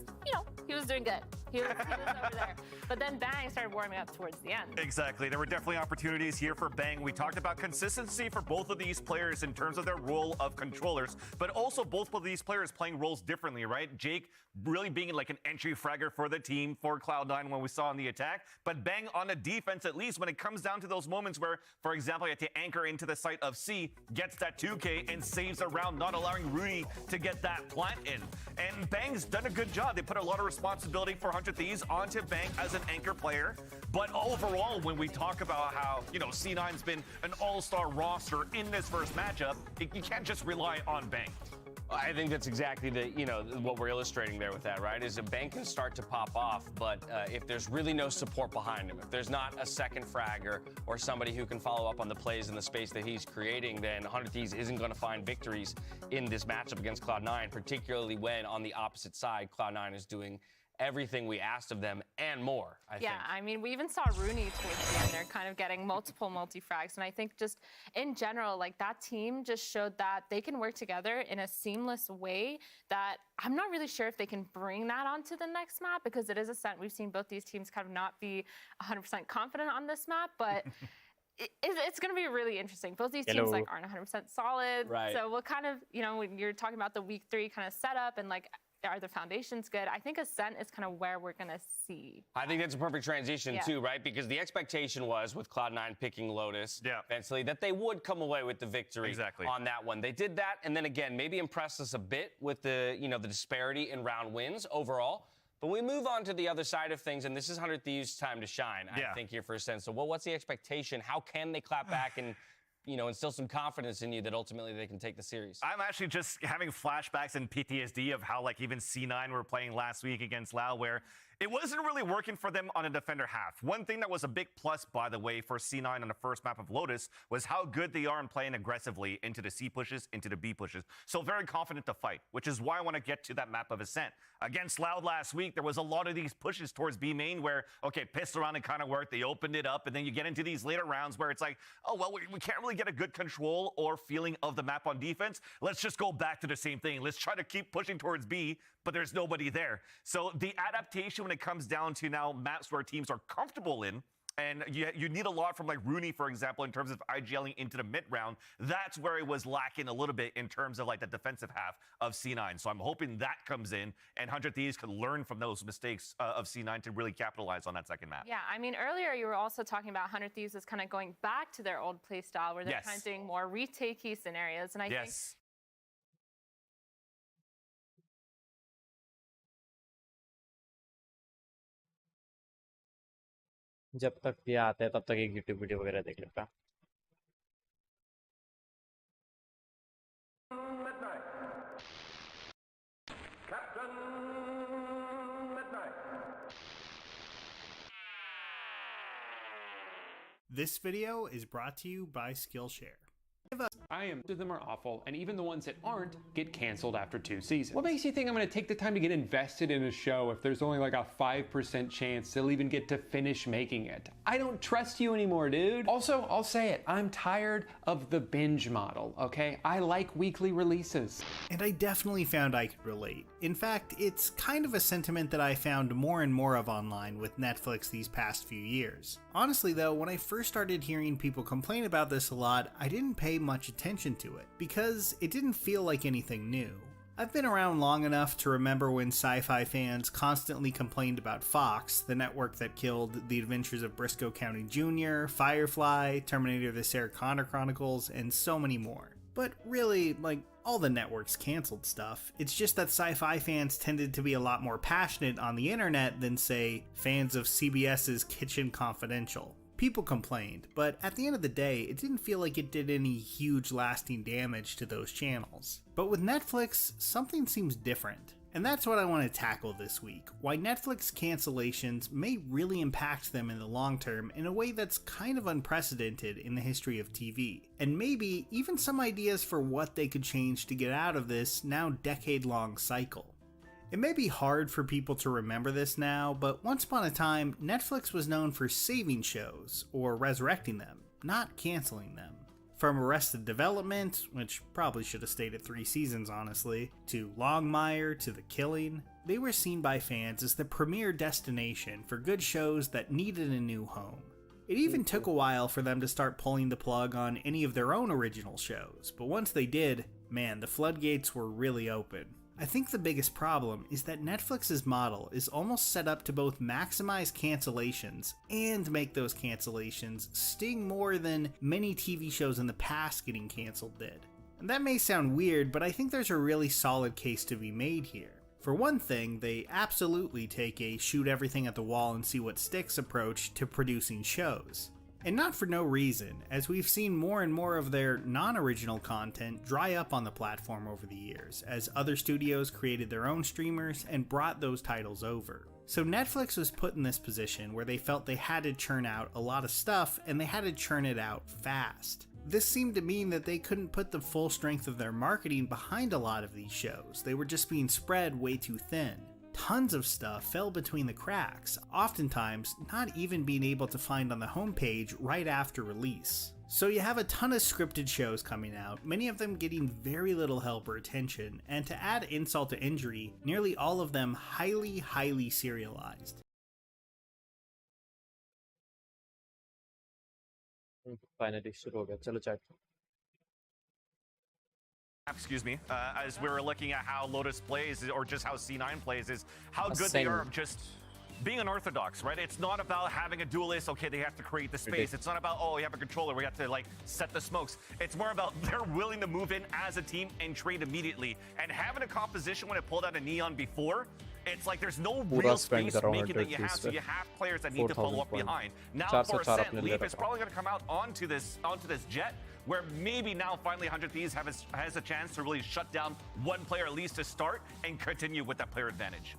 doing good. He was over there. But then Bang started warming up towards the end. Exactly. There were definitely opportunities here for Bang. We talked about consistency for both of these players in terms of their role of controllers, but also both of these players playing roles differently, right? Jake really being like an entry fragger for the team for Cloud9 when we saw on the attack, but Bang on the defense, at least when it comes down to those moments where, for example, you have to anchor into the site of C, gets that 2K and saves a round, not allowing Rooney to get that plant in. And Bang's done a good job. They put a lot of responsibility for 100 Thieves onto Bang as an anchor player. But overall, when we talk about how, C9's been an all-star roster in this first matchup, you can't just rely on Bang. I think that's exactly what we're illustrating there with that, right? Is a Bang can start to pop off, but if there's really no support behind him, if there's not a second fragger or somebody who can follow up on the plays in the space that he's creating, then 100 Thieves isn't going to find victories in this matchup against Cloud9, particularly when on the opposite side, Cloud9 is doing everything we asked of them and more, I think. I mean, we even saw Rooney towards the end. They're kind of getting multiple multi-frags. And I think just in general, like that team just showed that they can work together in a seamless way that I'm not really sure if they can bring that onto the next map because it is a set. We've seen both these teams kind of not be 100% confident on this map, but it's going to be really interesting. Both these teams aren't 100% solid. Right. So we'll kind of, when you're talking about the week 3 kind of setup and like, are the foundations good? I think Ascent is kind of where we're going to see. I think that's a perfect transition too, right? Because the expectation was with Cloud9 picking Lotus eventually that they would come away with the victory on that one. They did that, and then again, maybe impressed us a bit with the, the disparity in round wins overall. But we move on to the other side of things, and this is 100 Thieves' time to shine, I think, here for Ascent. So what's the expectation? How can they clap back and instill some confidence in you that ultimately they can take the series? I'm actually just having flashbacks and PTSD of how even C9 were playing last week against Lao, where it wasn't really working for them on a defender half. One thing that was a big plus, by the way, for C9 on the first map of Lotus was how good they are in playing aggressively into the C pushes, into the B pushes. So very confident to fight, which is why I want to get to that map of Ascent. Against Loud last week, there was a lot of these pushes towards B main where, okay, pissed around and kind of worked. They opened it up, and then you get into these later rounds where it's like, oh, well, we can't really get a good control or feeling of the map on defense. Let's just go back to the same thing. Let's try to keep pushing towards B, but there's nobody there. So the adaptation when it comes down to now maps where teams are comfortable in, and you need a lot from like Rooney, for example, in terms of IGLing into the mid round. That's where it was lacking a little bit in terms of like the defensive half of C9. So I'm hoping that comes in and 100 Thieves can learn from those mistakes of C9 to really capitalize on that second map. Yeah, I mean, earlier you were also talking about 100 Thieves is kind of going back to their old play style where they're kind of doing more retake-y scenarios. And I think जब तक ये आता है तब तक एक YouTube video वगैरह देख लेता हूं। This video is brought to you by Skillshare. Most of them are awful, and even the ones that aren't get canceled after 2 seasons. What makes you think I'm going to take the time to get invested in a show if there's only like a 5% chance they'll even get to finish making it? I don't trust you anymore, dude. Also, I'll say it, I'm tired of the binge model, okay? I like weekly releases. And I definitely found I could relate. In fact, it's kind of a sentiment that I found more and more of online with Netflix these past few years. Honestly though, when I first started hearing people complain about this a lot, I didn't pay much attention to it, because it didn't feel like anything new. I've been around long enough to remember when sci-fi fans constantly complained about Fox, the network that killed The Adventures of Briscoe County Jr., Firefly, Terminator the Sarah Connor Chronicles, and so many more. But really, like, all the networks canceled stuff. It's just that sci-fi fans tended to be a lot more passionate on the internet than, say, fans of CBS's Kitchen Confidential. People complained, but at the end of the day, it didn't feel like it did any huge lasting damage to those channels. But with Netflix, something seems different. And that's what I want to tackle this week, why Netflix cancellations may really impact them in the long term in a way that's kind of unprecedented in the history of TV, and maybe even some ideas for what they could change to get out of this now decade-long cycle. It may be hard for people to remember this now, but once upon a time, Netflix was known for saving shows, or resurrecting them, not canceling them. From Arrested Development, which probably should have stayed at 3 seasons honestly, to Longmire, to The Killing, they were seen by fans as the premier destination for good shows that needed a new home. It even took a while for them to start pulling the plug on any of their own original shows, but once they did, man, the floodgates were really open. I think the biggest problem is that Netflix's model is almost set up to both maximize cancellations and make those cancellations sting more than many TV shows in the past getting canceled did. And that may sound weird, but I think there's a really solid case to be made here. For one thing, they absolutely take a shoot everything at the wall and see what sticks approach to producing shows. And not for no reason, as we've seen more and more of their non-original content dry up on the platform over the years, as other studios created their own streamers and brought those titles over. So Netflix was put in this position where they felt they had to churn out a lot of stuff, and they had to churn it out fast. This seemed to mean that they couldn't put the full strength of their marketing behind a lot of these shows. They were just being spread way too thin. Tons of stuff fell between the cracks, oftentimes not even being able to find on the homepage right after release. So you have a ton of scripted shows coming out, many of them getting very little help or attention, and to add insult to injury, nearly all of them highly serialized. Finally, शुरू हो गया. चलो chat. Excuse me, as we were looking at how Lotus plays, or just how C9 plays, is how good they are just being unorthodox, right? It's not about having a duelist, okay, they have to create the space. It's not about, oh, we have a controller, we have to like set the smokes. It's more about they're willing to move in as a team and trade immediately. And having a composition when it pulled out a Neon before, it's like there's no real space making that you have, so you have players that need to follow up behind. Now for Ascent, Leaf is probably going to come out onto this Jet, where maybe now finally 100 Thieves has a chance to really shut down one player at least to start and continue with that player advantage.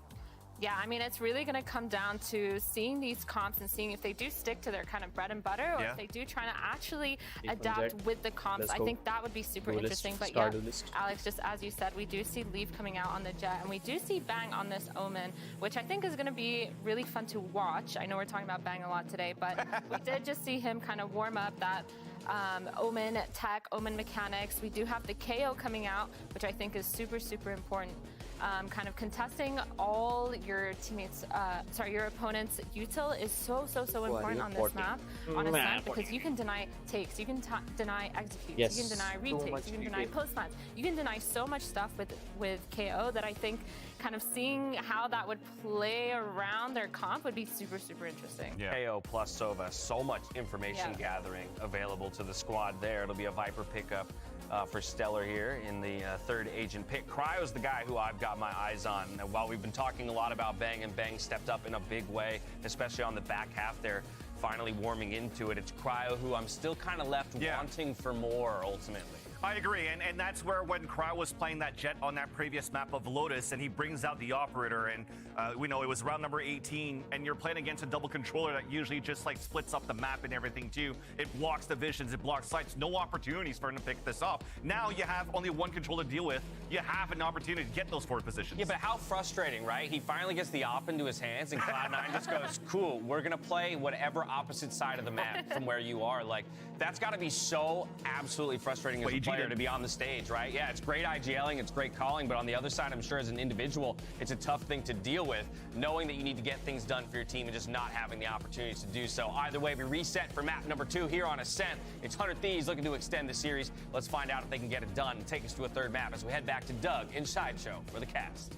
Yeah, I mean, it's really going to come down to seeing these comps and seeing if they do stick to their kind of bread and butter, or if they do try to actually adapt with the comps. I think that would be super interesting. But yeah, Alex, just as you said, we do see Leaf coming out on the Jet, and we do see Bang on this Omen, which I think is going to be really fun to watch. I know we're talking about Bang a lot today, but we did just see him kind of warm up that Omen tech, Omen mechanics. We do have the KO coming out, which I think is super important. Kind of contesting all your teammates, your opponent's util is so important on this map, on Ascent, because you can deny takes, you can deny executes, you can deny retakes, you can deny post plants, you can deny so much stuff with KO that I think kind of seeing how that would play around their comp would be super interesting. KO plus Sova, so much information gathering available to the squad there. It'll be a Viper pickup for Stellar here in the third agent pick. Cryo's the guy who I've got my eyes on. And while we've been talking a lot about Bang, and Bang stepped up in a big way, especially on the back half there, finally warming into it, it's Cryo who I'm still kind of left wanting for more ultimately. I agree, and that's where when Cryo was playing that Jet on that previous map of Lotus, and he brings out the Operator, and we know it was round number 18, and you're playing against a double controller that usually just like splits up the map and everything too. It blocks the visions, it blocks sights, no opportunities for him to pick this up. Now you have only one controller to deal with. You have an opportunity to get those forward positions. Yeah, but how frustrating, right? He finally gets the op into his hands, and Cloud9 just goes, cool, we're gonna play whatever opposite side of the map from where you are. Like, that's gotta be so absolutely frustrating as a player to be on the stage, right? Yeah, it's great IGLing, it's great calling, but on the other side, I'm sure as an individual, it's a tough thing to deal with, knowing that you need to get things done for your team and just not having the opportunities to do so. Either way, we reset for map number 2 here on Ascent. It's 100 Thieves looking to extend the series. Let's find out if they can get it done and take us to a third map as we head back to Doug in Sideshow for the cast.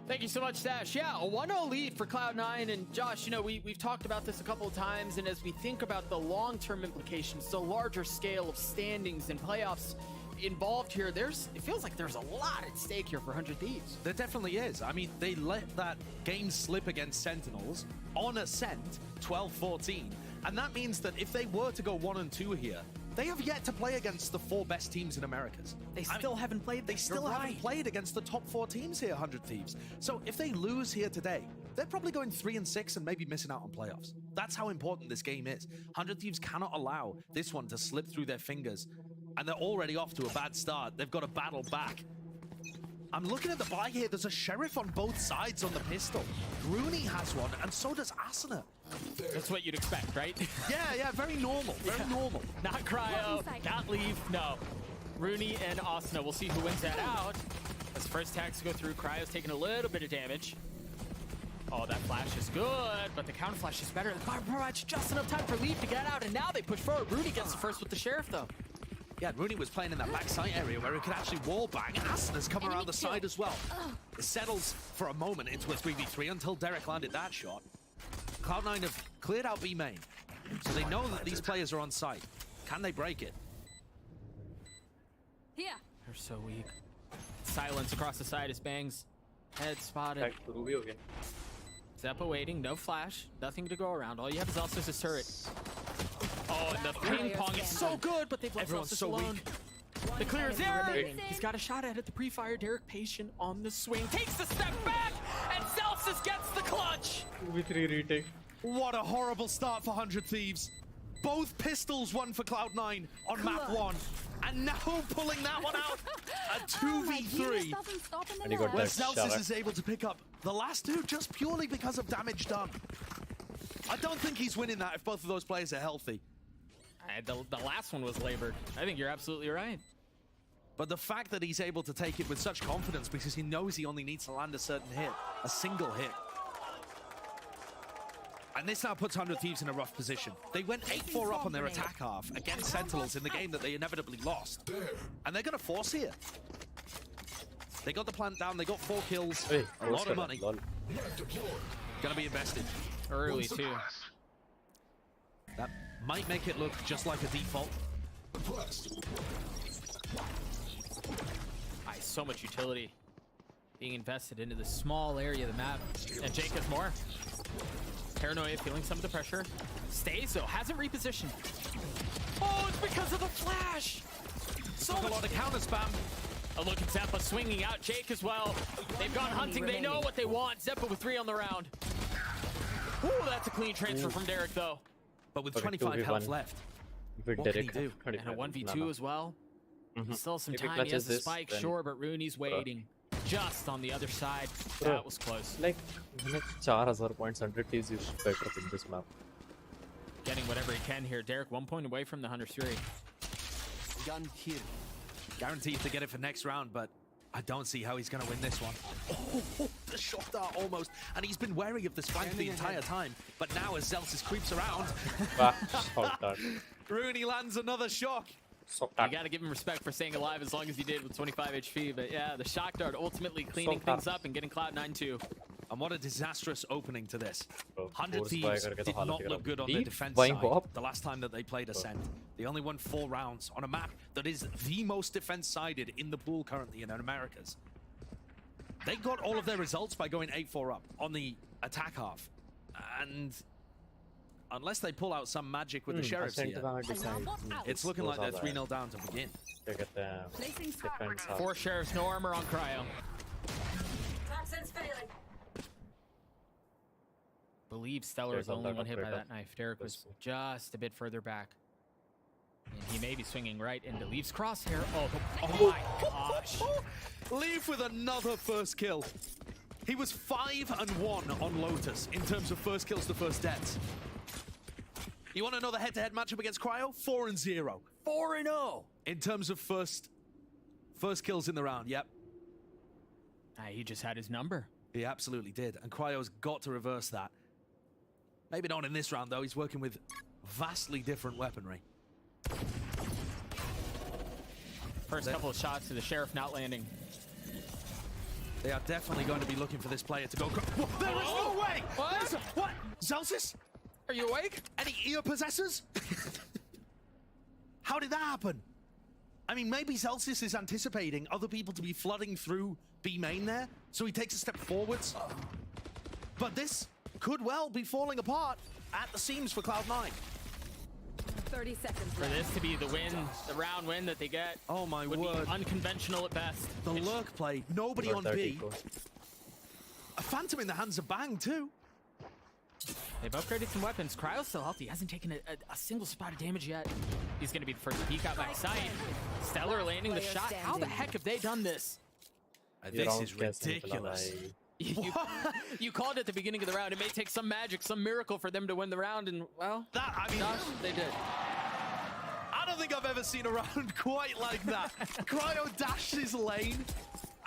Thank you so much, Stash. Yeah, a 1-0 lead for Cloud9. And Josh, you know, we've talked about this a couple of times. And as we think about the long-term implications, the larger scale of standings and playoffs involved here, it feels like there's a lot at stake here for 100 Thieves. There definitely is. I mean, they let that game slip against Sentinels on Ascent, 12-14. And that means that if they were to go 1-2 here, they have yet to play against the 4 best teams in Americas. They still haven't played. They still haven't played against the top 4 teams here, 100 Thieves. So if they lose here today, they're probably going 3-6 and maybe missing out on playoffs. That's how important this game is. 100 Thieves cannot allow this one to slip through their fingers. And they're already off to a bad start. They've got to battle back. I'm looking at the buy here. There's a Sheriff on both sides on the pistol. Rooney has one, and so does Asuna. That's what you'd expect, right? Yeah, very normal. Very normal. Not Cryo, not Leave, no. Rooney and Asuna. We'll see who wins that out. As first tags go through, Cryo's taking a little bit of damage. Oh, that flash is good, but the counter flash is better. The fire provides just enough time for Leave to get out, and now they push forward. Rooney gets the first with the Sheriff, though. Yeah, Rooney was playing in that backside area where he could actually wall bang. Asuna's come around the side as well. It settles for a moment into a 3v3 until Derek landed that shot. Cloud9 have cleared out B main, so they know that these players are on site. Can they break it? Here. They're so weak. Silence across the side as Bangs. Head spotted. Zeppa waiting, no flash, nothing to go around. All you have is Elsa's turret. Oh, and the ping pong is so good, but they've left Elsa's alone. The clear is there. He's got a shot at it. The pre-fire. Derek patient on the swing. Takes the step back, and Celsius gets the clutch. What a horrible start for 100 Thieves. Both pistols won for Cloud9 on map 1. And now pulling that one out. A 2v3. Where Celsius is able to pick up the last 2 just purely because of damage done. I don't think he's winning that if both of those players are healthy. The last one was labored. I think you're absolutely right. But the fact that he's able to take it with such confidence because he knows he only needs to land a certain hit, a single hit. And this now puts 100 Thieves in a rough position. They went 8-4 up on their attack half against Sentinels in the game that they inevitably lost. And they're going to force here. They got the plant down, they got 4 kills, a lot of money. Going to be invested. Early too. That might make it look just like a default. So much utility being invested into the small area of the map. And Jake has more. Paranoia feeling some of the pressure. Stays though, hasn't repositioned. Oh, it's because of the flash. So a lot of counter spam. A look at Zeppa swinging out Jake as well. They've gone hunting, they know what they want. Zeppa with 3 on the round. Ooh, that's a clean transfer from Derek though. But with 25 health left, what can he do? And a 1v2 as well. Still some time, he has the spike, sure, but Rooney's waiting. Just on the other side. That was close. Like, 4,000 points, 100 Thieves is better in this map. Getting whatever he can here. Derek 1 point away from the 103. Gun here. Guaranteed to get it for next round, but I don't see how he's going to win this one. Oh, the shot dart almost. And he's been wary of this flank the entire time. But now as Zelsis creeps around, Rooney lands another shock. You gotta give him respect for staying alive as long as he did with 25 HP. But yeah, the shock dart ultimately cleaning things up and getting Cloud9 too. And what a disastrous opening to this. 100 Thieves did not look good on their defense side the last time that they played Ascent. They only won 4 rounds on a map that is the most defense-sided in the pool currently in the Americas. They got all of their results by going 8-4 up on the attack half. And unless they pull out some magic with the Sheriffs here, it's looking like they're 3-0 down to begin. 4 Sheriffs, no armor on Cryo. Believe Stellar is the only one hit by that knife. Derek was just a bit further back. And he may be swinging right into Leaf's crosshair. Oh my gosh. Leaf with another first kill. He was 5-1 on Lotus in terms of first kills to first deaths. You want to know the head-to-head matchup against Cryo? 4-0. 4-0 in terms of first kills in the round. Yep. He just had his number. He absolutely did, and Cryo's got to reverse that. Maybe not in this round though. He's working with vastly different weaponry. First couple of shots to the Sheriff not landing. They are definitely going to be looking for this player to go. There is no way! What? What? Zelsis? Are you awake? Any ear possessors? How did that happen? I mean, maybe Zelsis is anticipating other people to be flooding through B main there, so he takes a step forwards. But this could well be falling apart at the seams for Cloud9. 30 seconds For left. this to be the win, the round win that they get. Oh my would word. be unconventional at best. The lurk play, nobody on B. A Phantom in the hands of Bang too. They've upgraded some weapons. Cryo still healthy. Hasn't taken a single spot of damage yet. He's going to be the first to peek out back sight. Stellar landing the shot. How the heck have they done this? This is ridiculous. You called it at the beginning of the round. It may take some magic, some miracle for them to win the round, and well, Josh, they did. I don't think I've ever seen a round quite like that. Cryo dashed his lane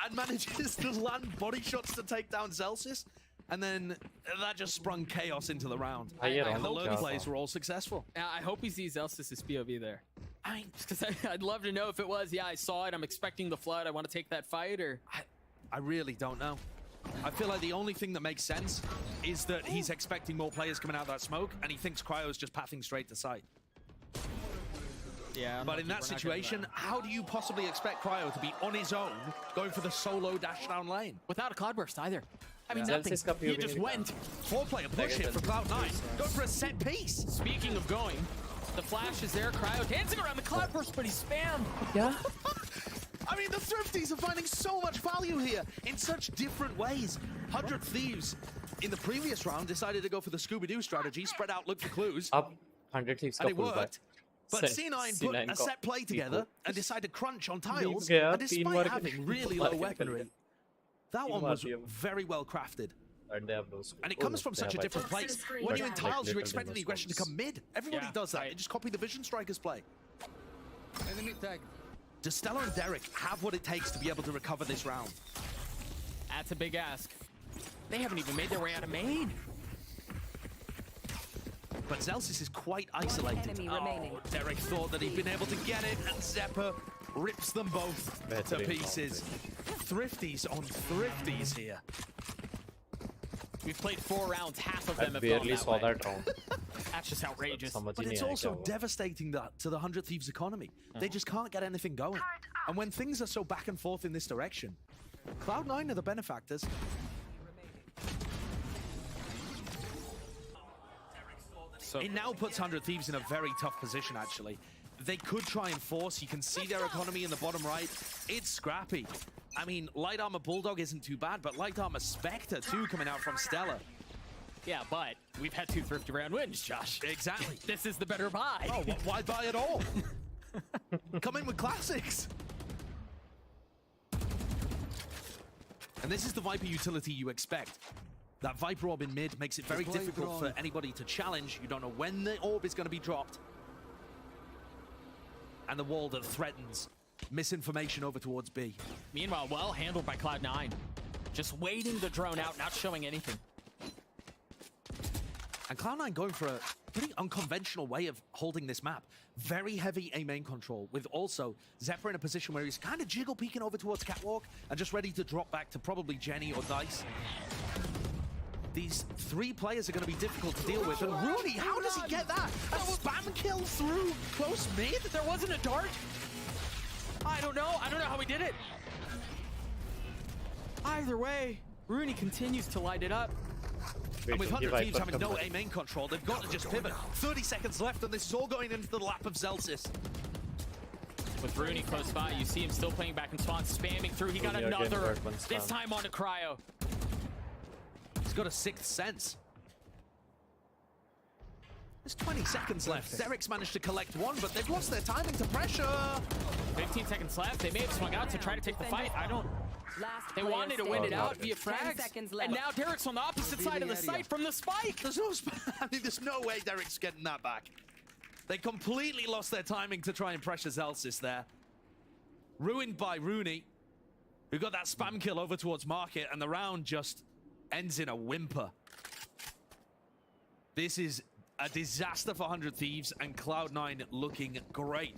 and manages to land body shots to take down Zelsis, and then that just sprung chaos into the round. And the lurk plays were all successful. I hope he sees Zelsis' POV there. I mean, because I'd love to know if it was, yeah, I saw it, I'm expecting the flood, I want to take that fight, or... I really don't know. I feel like the only thing that makes sense is that he's expecting more players coming out of that smoke, and he thinks Cryo's just pathing straight to sight. Yeah, but in that situation, how do you possibly expect Cryo to be on his own, going for the solo dash down lane? Without a cloudburst either. I mean, Yeah. nothing. He just went. 4-player push hit for Cloud9. Go for a set piece. Speaking of going, the flash is there. Cryo dancing around the cloudburst, but he's spammed. Yeah. I mean, the Thrifties are finding so much value here in such different ways. 100 Thieves in the previous round decided to go for the Scooby-Doo strategy, spread out, look for clues. Up 100 Thieves And it का full worked. But C9 put a set play together and decided to crunch on tiles. And despite having really low weaponry, that one was very well crafted. And it comes from such a different place. When you're in tiles, you're expecting the aggression to come mid. Everybody does that. They just copy the Vision Strikers play. Enemy tag. Does Stella and Derek have what it takes to be able to recover this round? That's a big ask. They haven't even made their way out of main. But Zelsis is quite isolated. Derek thought that he'd been able to get it, and Zephyr rips them both to pieces. Thrifties on Thrifties here. We've played 4 rounds, half of them have barely gone saw that round. That's just outrageous. But it's also devastating to the 100 Thieves economy. They just can't get anything going. And when things are so back and forth in this direction, Cloud9 are the benefactors. It now puts 100 Thieves in a very tough position, actually. They could try and force. You can see their economy in the bottom right. It's scrappy. I mean, Light Armor Bulldog isn't too bad, but Light Armor Spectre, too, coming out from Stella. Yeah, but we've had 2 Thrifty round wins, Josh. Exactly. This is the better buy. Oh, why buy at all? Come in with classics. And this is the Viper utility you expect. That Viper Orb in mid makes it very difficult for anybody to challenge. You don't know when the orb is going to be dropped. And the wall that threatens misinformation over towards B. Meanwhile, well handled by Cloud9. Just waiting the drone out, not showing anything. And Cloud9 going for a pretty unconventional way of holding this map. Very heavy A main control, with also Zephyr in a position where he's kind of jiggle peeking over towards Catwalk and just ready to drop back to probably Jenny or Dice. These 3 players are going to be difficult to deal with. And Rooney, how does he get that? A spam kill through close mid? There wasn't a dart? I don't know. I don't know how he did it. Either way, Rooney continues to light it up. And with 100 Thieves having no A main control, they've got to just pivot. 30 seconds left, and this is all going into the lap of Zelsis. With Rooney close by, you see him still playing back in spawn, spamming through. He got another, this time onto Cryo. He's got a 6th sense. There's 20 seconds left. Derek's managed to collect 1, but they've lost their timing to pressure. 15 seconds left. They may have swung out to try to take the fight. I don't... They wanted to win it out via frags. And now Derek's on the opposite side of the site from the spike. There's no I mean, there's no way Derek's getting that back. They completely lost their timing to try and pressure Zelsis there. Ruined by Rooney, who got that spam kill over towards Market, and the round just ends in a whimper. This is a disaster for 100 Thieves, and Cloud9 looking great.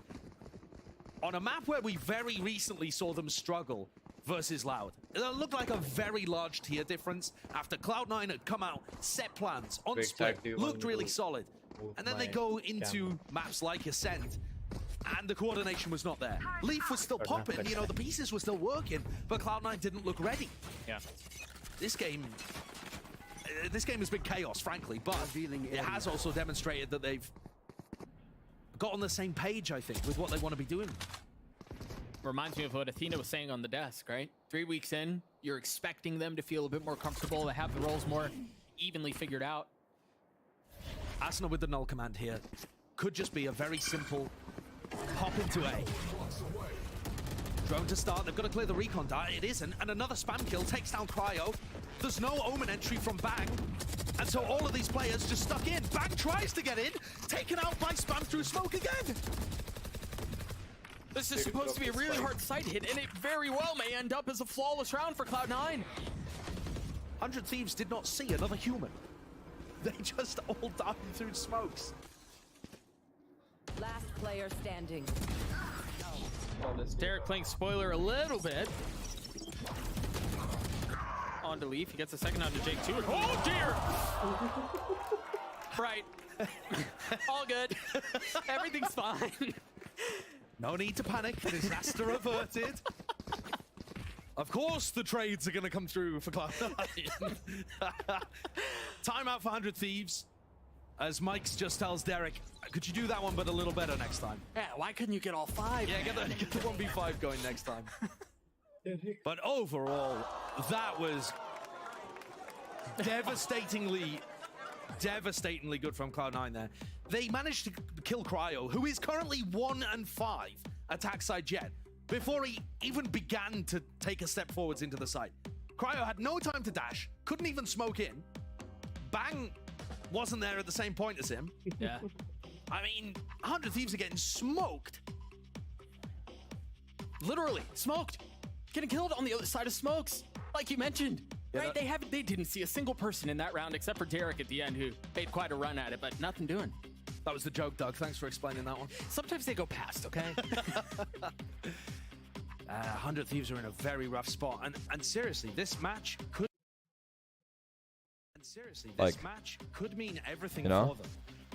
On a map where we very recently saw them struggle, versus Loud. It looked like a very large tier difference after Cloud9 had come out, set plans, on Big split, tag, looked really solid. And then they go into maps like Ascent, and the coordination was not there. Leaf was still popping, you know, the pieces were still working, but Cloud9 didn't look ready. Yeah. This game has been chaos, frankly, but it has also demonstrated that they've got on the same page, I think, with what they want to be doing. Reminds me of what Athena was saying on the desk, right? 3 weeks in, you're expecting them to feel a bit more comfortable, to have the roles more evenly figured out. Asuna with the null command here could just be a very simple hop into A. Drone to start, they've got to clear the recon dart, it isn't, and another spam kill takes down Cryo. There's no Omen entry from Bang, and so all of these players just stuck in. Bang tries to get in, taken out by spam through smoke again. This is supposed to be a really hard side hit, and it very well may end up as a flawless round for Cloud9. 100 Thieves did not see another human. They just all died through smokes. Last player standing. Derek playing spoiler a little bit. On to Leaf, he gets a second on to Jake too. Oh dear! Right. All good. Everything's fine. No need to panic, disaster averted. Of course the trades are going to come through for Cloud9. Timeout for 100 Thieves. As Mike's just tells Derek, could you do that one but a little better next time? Yeah, why couldn't you get all 5? Yeah, get the 1v5 going next time. But overall, that was devastatingly good from Cloud9 there. They managed to kill Cryo, who is currently 1-5 attack side jet, before he even began to take a step forwards into the site. Cryo had no time to dash, couldn't even smoke in. Bang wasn't there at the same point as him. Yeah. I mean, 100 Thieves are getting smoked. Literally, smoked. Getting killed on the other side of smokes, like you mentioned. Yeah, right, they didn't see a single person in that round except for Derek at the end, who made quite a run at it, but nothing doing. That was the joke, Doug. Thanks for explaining that one. Sometimes they go past, okay? 100 Thieves are in a very rough spot, and seriously, this match could. Match could mean everything for them.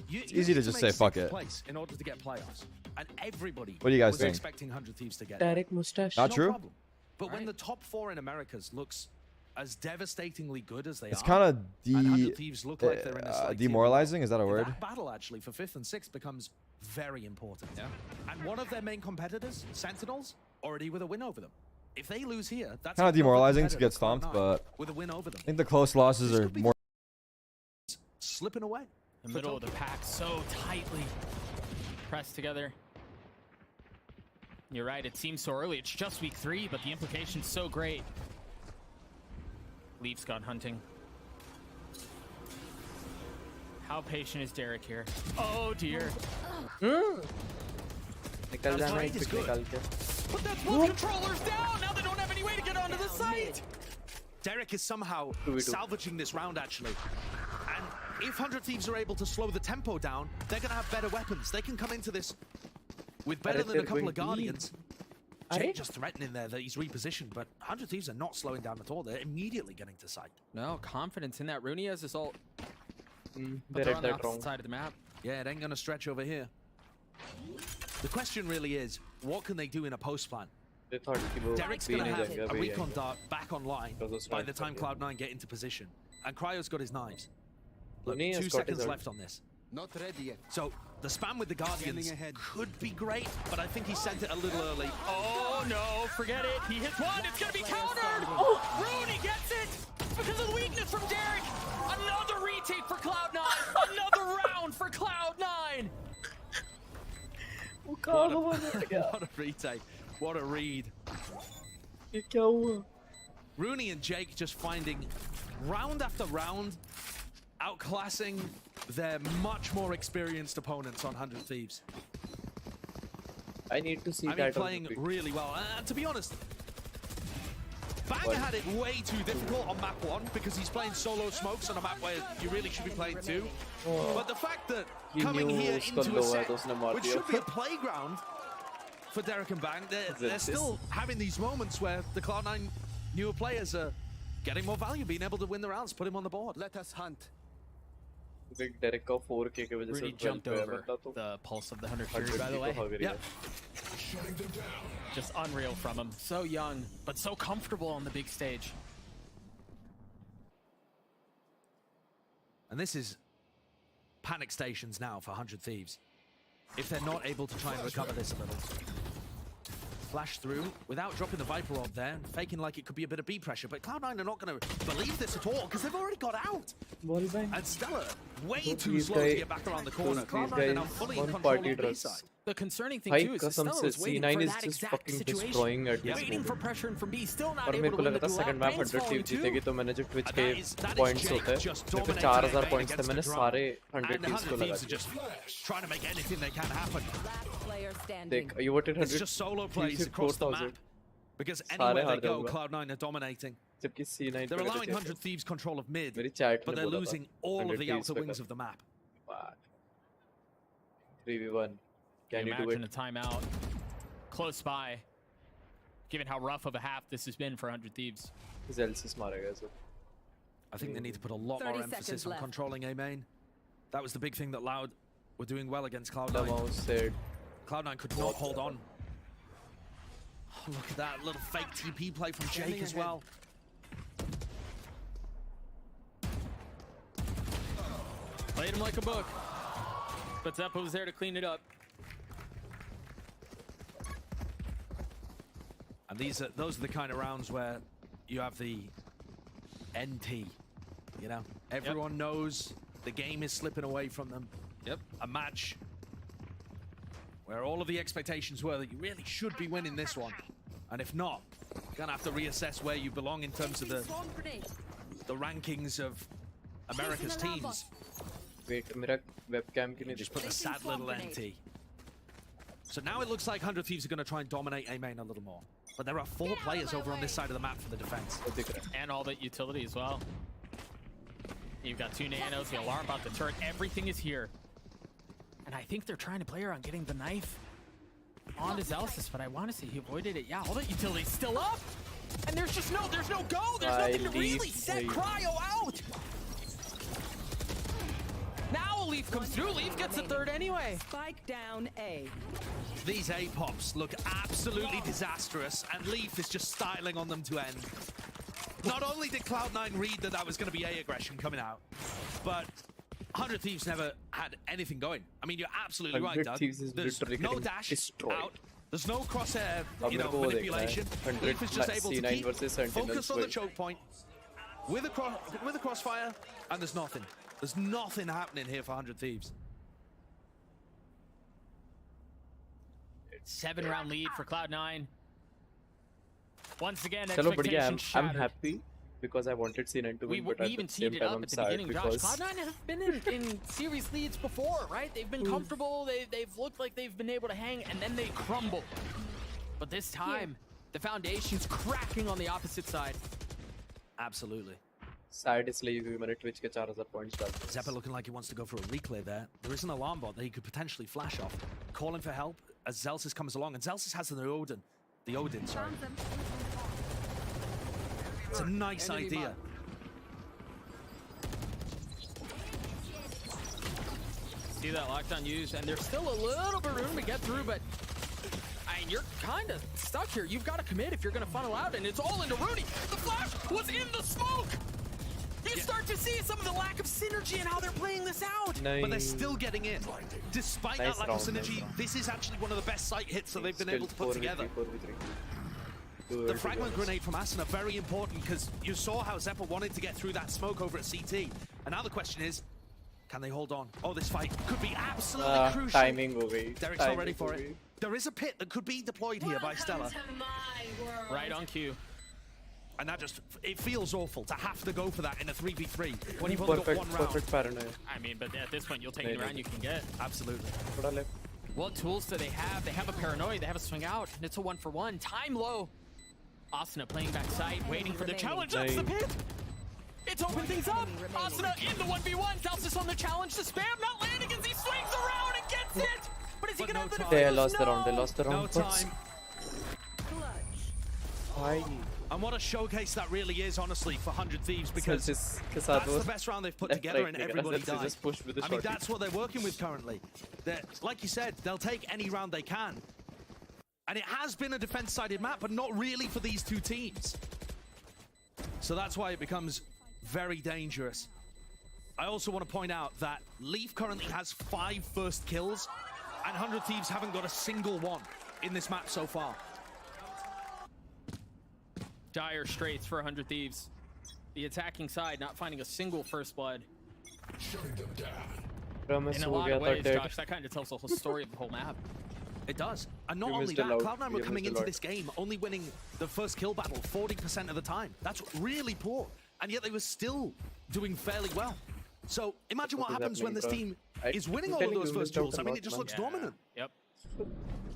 It's easy to just say fuck it. Place in order to get playoffs, and everybody What do you guys was think? expecting 100 Thieves to get. Derek mustache. Not true. Problem. But when the top 4 in Americas looks as devastatingly good as they It's are, kind of and 100 Thieves look like they're in a slight demoralizing. Is that a word? That battle actually for 5th and 6th becomes very important. Yeah. And one of their main competitors, Sentinels, already with a win over them. If they lose here, that's Kind of demoralizing to get stomped, but with a win over them. I think the close losses are more. Slipping away. The middle of the pack so tightly pressed together. You're right, it seems so early. It's just week 3, but the implication's so great. Leaf's gone hunting. How patient is Derek here? Oh dear. निकल जाना है कुछ निकाल के. But that's both controllers down! Now they don't have any way to get onto the site! Derek is somehow salvaging this round, actually. And if 100 Thieves are able to slow the tempo down, they're going to have better weapons. They can come into this with better than a couple of Guardians. Jake just threatening there that he's repositioned, but 100 Thieves are not slowing down at all. They're immediately getting to sight. No, confidence in that. Rooney has his ult. They're But on the opposite side of the map. Yeah, it ain't going to stretch over here. The question really is, what can they do in a post plan? Derek's going to have a recon dart back online by the time Cloud9 get into position. And Cryo's got his knives. Look, 2 seconds left on this. Not ready yet. So the spam with the Guardians could be great, but I think he sent it a little early. Oh no, forget it. He hits one, it's gonna be countered! Oh, Rooney gets it! Because of the weakness from Derek! Another retake for Cloud9! Another round for Cloud9! What a retake. What a read. Rooney and Jake just finding round after round, outclassing their much more experienced opponents on 100 Thieves. I need to see I mean, playing really well. To be honest, Bang had it way too difficult on map 1 because he's playing solo smokes on a map where you really should be playing 2. But the fact that coming here into a set, which should be a playground for Derek and Bang. They're still having these moments where the Cloud9 newer players are getting more value, being able to win the rounds, put him on the board. Let us hunt. Derek का 4K के वजह से Rudy jumped over the pulse of the 100 period, by the way. Yep. Just unreal from him. So young, but so comfortable on the big stage. And this is panic stations now for 100 Thieves. If they're not able to try and recover this a little. Flash through without dropping the Viper Orb there, faking like it could be a bit of B pressure, but Cloud9 are not going to believe this at all because they've already got out. And Stella, way too slow to get back around the corner. Cloud9 are now fully in control of the B side. The concerning thing too is that Stella was waiting for that exact situation, waiting for pressure from B, still not able to win the duel out. Brains falling too. तो मैंने जो Twitch के points होते हैं, मेरे पे 4000 points थे, मैंने सारे 100 Thieves को लगा दिया. Trying to make anything they can happen. देख, you voted 100 It's just solo plays across the map. Because anywhere they go, Cloud9 are dominating. They're allowing 100 Thieves control of mid, but they're losing all of the outer wings of the map. 3v1. Can you do it? Imagine a timeout close by, given how rough of a half this has been for 100 Thieves. I think they need to put a lot more emphasis on controlling A main. That was the big thing that Loud were doing well against Cloud9. Cloud9 could not hold on. Oh, look at that little fake TP play from Jake as well. Played him like a book, but Zeppo was there to clean it up. And those are the kind of rounds where you have the NT. You know, everyone knows the game is slipping away from them. Yep. A match where all of the expectations were that you really should be winning this one. And if not, you're gonna have to reassess where you belong in terms of the rankings of America's teams. Wait, मेरा webcam के लिए just put the sad little NT. So now it looks like 100 Thieves are going to try and dominate A main a little more. But there are 4 players over on this side of the map for the defense. And all that utility as well. You've got 2 nanos, the alarm bot, the turret, everything is here. And I think they're trying to play around getting the knife onto Zelsis, but I want to say he avoided it. Yeah, all that utility's still up. And there's no go. There's nothing to really set Cryo out. Now a Leaf comes through. Leaf gets the third anyway. Spike down A. These A pops look absolutely disastrous, and Leaf is just styling on them to end. Not only did Cloud9 read that was going to be A aggression coming out, but 100 Thieves never had anything going. I mean, you're absolutely right, Doug. There's no dash out. There's no crosshair, manipulation. Leaf is just able to keep focus on the choke point with a crossfire, and there's nothing. There's nothing happening here for 100 Thieves. 7-round lead for Cloud9. Once again, Chalo, expectations shattered. I'm happy because I wanted C9 to win, but we even teed it up at the beginning, Josh. Cloud9 have been in series leads before, right? They've been comfortable, they've looked like they've been able to hang, and then they crumble. But this time, the foundation's cracking on the opposite side. Absolutely. Sad इसलिए क्योंकि मैंने Twitch के 4000 points डाल दिए. Zeppa looking like he wants to go for a reclear there. There is an alarm bot that he could potentially flash off. Calling for help as Zelsis comes along, and Zelsis has the Odin, sorry. It's a nice idea. See that lockdown used, and there's still a little bit of room to get through, but I mean, you're kind of stuck here. You've got to commit if you're going to funnel out, and it's all into Rudy. The flash was in the smoke. You start to see some of the lack of synergy and how they're playing this out. Nice. But they're still getting in. Despite that lack of synergy, this is actually one of the best sight hits that they've been able to put together. The fragment grenade from Asuna, very important, because you saw how Zeppa wanted to get through that smoke over at CT. And now the question is, can they hold on? Oh, this fight could be absolutely crucial. Timing ho gayi. Derek's not ready for it. There is a pit that could be deployed here by Stella. Right on cue. And that just, it feels awful to have to go for that in a 3v3 when you've only got one round. Perfect paranoia. I mean, but at this point, you'll take any round you can get. Absolutely. What tools do they have? They have a paranoia, they have a swing out, and it's a 1-for-1. Time low. Asuna playing backside, waiting for the challenge. That's the pit. It's opened things up. Asuna in the 1v1. Zelsis on the challenge to spam, not landing as he swings around and gets it. But is he going never know. They lost the round. They lost the No round. time. Why? And what a showcase that really is, honestly, for 100 Thieves, because Celsius के that's साथ the वो best round they've put left, together right and नहीं करा, everybody Celsius died. just pushed with the I mean, shorty. that's what they're working with currently. Like you said, they'll take any round they can. And it has been a defense-sided map, but not really for these two teams. So that's why it becomes very dangerous. I also want to point out that Leaf currently has 5 first kills, and 100 Thieves haven't got a single one in this map so far. Dire straits for 100 Thieves. The attacking side not finding a single first blood. In a lot of ways, Josh, that kind of tells the whole story of the whole map. It does. And not only that, Cloud9 were coming into this game only winning the first kill battle 40% of the time. That's really poor. And yet they were still doing fairly well. So imagine what happens when this team is winning all of those first kills. I mean, it just looks dominant. Yep.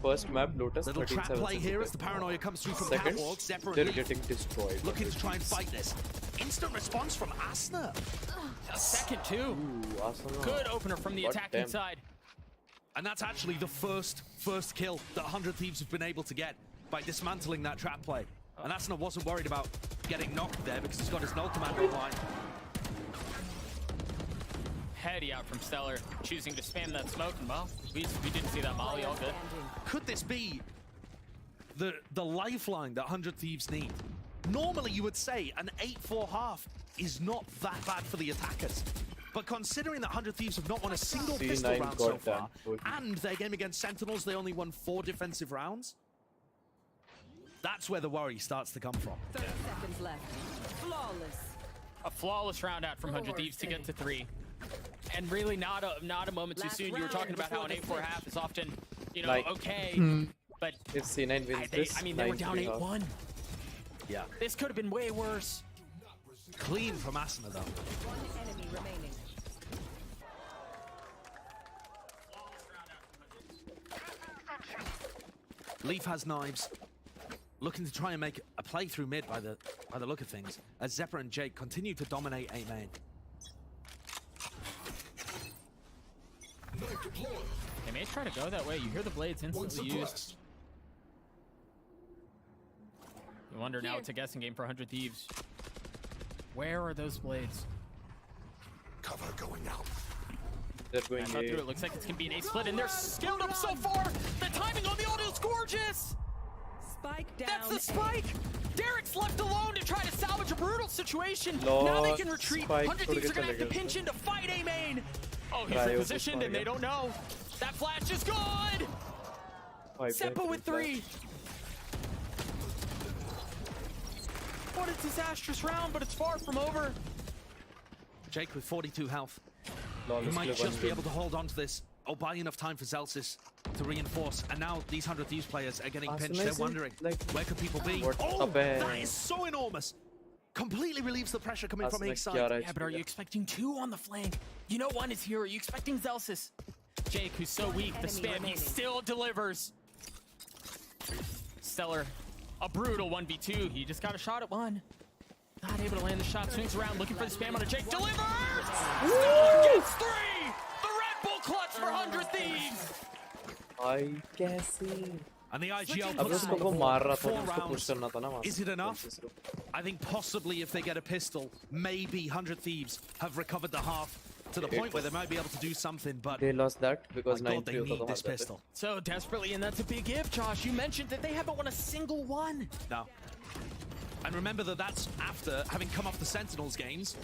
First map, Lotus. Little trap play here as the paranoia comes through from Second, catwalk. Zephyr they're and Leaf getting destroyed. looking to try and fight this. Instant response from Asna. A second, too. Ooh, awesome. Good opener from the attacking side. And that's actually the first kill that 100 Thieves have been able to get by dismantling that trap play. And Asna wasn't worried about getting knocked there because he's got his null command online. Heady out from Stellar, choosing to spam that smoke, and well, we didn't see that molly, all good. Could this be the lifeline that 100 Thieves need? Normally you would say an 8-4 half is not that bad for the attackers. But considering that 100 Thieves have not won a single pistol round so far, and their game against Sentinels, they only won 4 defensive rounds, that's where the worry starts to come from. 30 seconds left. Flawless. A flawless round out from 100 Thieves to get to 3. And really not a moment too soon. You were talking about how an 8-4 half is often, you know, like, okay, but if C9 wins this, I mean, they were down 8-1. Yeah. This could have been way worse. Clean from Asna, though. One enemy remaining. Leaf has knives. Looking to try and make a play through mid by the look of things, as Zephyr and Jake continue to dominate A main. They may try to go that way. You hear the blades instantly used. You wonder now it's a guessing game for 100 Thieves. Where are those blades? Cover going out. They're going through. It looks like it's gonna be an A split, and they're skilled up so far. The timing on the audio is gorgeous. Spike down. That's the spike. Derek's left alone to try to salvage a brutal situation. Lord, now they can retreat. Spike 100 Thieves are gonna have to pinch in to fight A main. Oh, he's repositioned, and they don't know. That flash is good. Seppa with 3. What a disastrous round, but it's far from over. Jake with 42 health. Lawless He might just be win. able to hold on to this or buy enough time for Celsius to reinforce. And now these 100 Thieves players are getting pinched. They're wondering, where could people be? Oh, that is so enormous. Completely relieves the pressure coming from each side. Yeah, but are you expecting 2 on the flank? You know 1 is here. Are you expecting Celsius? Jake, who's so weak, the spam, he still delivers. Stellar, a brutal 1v2. He just got a shot at 1. Not able to land the shot. Swings around, looking for the spam on a Jake. Delivers! Stellar gets 3! The Red Bull clutch for 100 Thieves! I कैसे? And the IGL अब puts उसको them वो on मार रहा था, 4 उसको push rounds. करना था ना वहाँ Is से. it enough? I think possibly if they get a pistol, maybe 100 Thieves have recovered the half to the point where they might be able to do something, but They lost that because my God, they 9-3 need होता this था वहाँ पे. pistol. So desperately, and that's a big if, Josh. You mentioned that they haven't won a single one. No. And remember that that's after having come off the Sentinels games,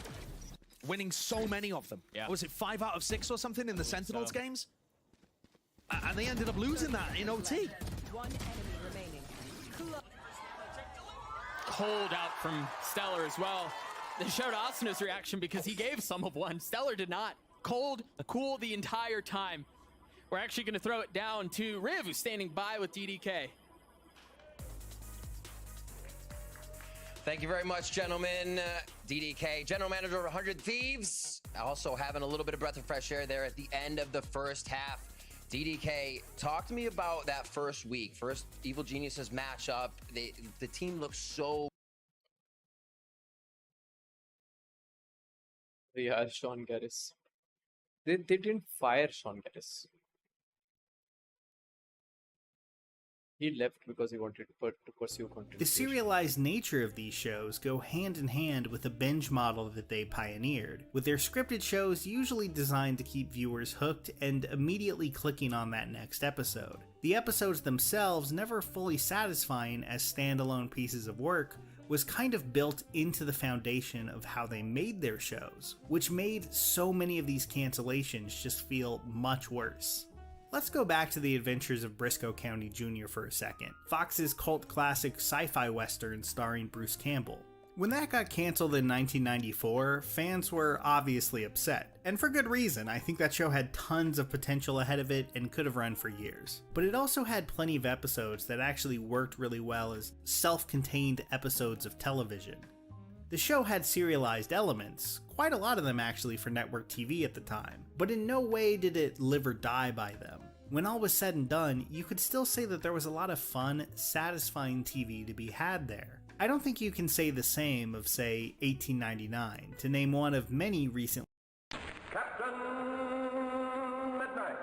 winning so many of them. Yeah. Was it 5 out of 6 or something in the Sentinels games? And they ended up losing that in OT. One enemy remaining. Cold out from Stellar as well. They showed Asano's reaction because he gave some of one. Stellar did not. Cold, cool the entire time. We're actually going to throw it down to Riv, who's standing by with DDK. Thank you very much, gentlemen. DDK, General Manager of 100 Thieves. Also having a little bit of breath of fresh air there at the end of the first half. DDK, talk to me about that first week. First Evil Geniuses matchup. The team looks so... Yeah, Sean Garris. They didn't fire Sean Garris. He left because he wanted to pursue content. The serialized nature of these shows go hand in hand with the binge model that they pioneered, with their scripted shows usually designed to keep viewers hooked and immediately clicking on that next episode. The episodes themselves, never fully satisfying as standalone pieces of work, was kind of built into the foundation of how they made their shows, which made so many of these cancellations just feel much worse. Let's go back to the adventures of Briscoe County Jr. for a second, Fox's cult classic sci-fi western starring Bruce Campbell. When that got canceled in 1994, fans were obviously upset, and for good reason. I think that show had tons of potential ahead of it and could have run for years. But it also had plenty of episodes that actually worked really well as self-contained episodes of television. The show had serialized elements, quite a lot of them actually for network TV at the time, but in no way did it live or die by them. When all was said and done, you could still say that there was a lot of fun, satisfying TV to be had there. I don't think you can say the same of, say, 1899, to name one of many recent. Captain Midnight.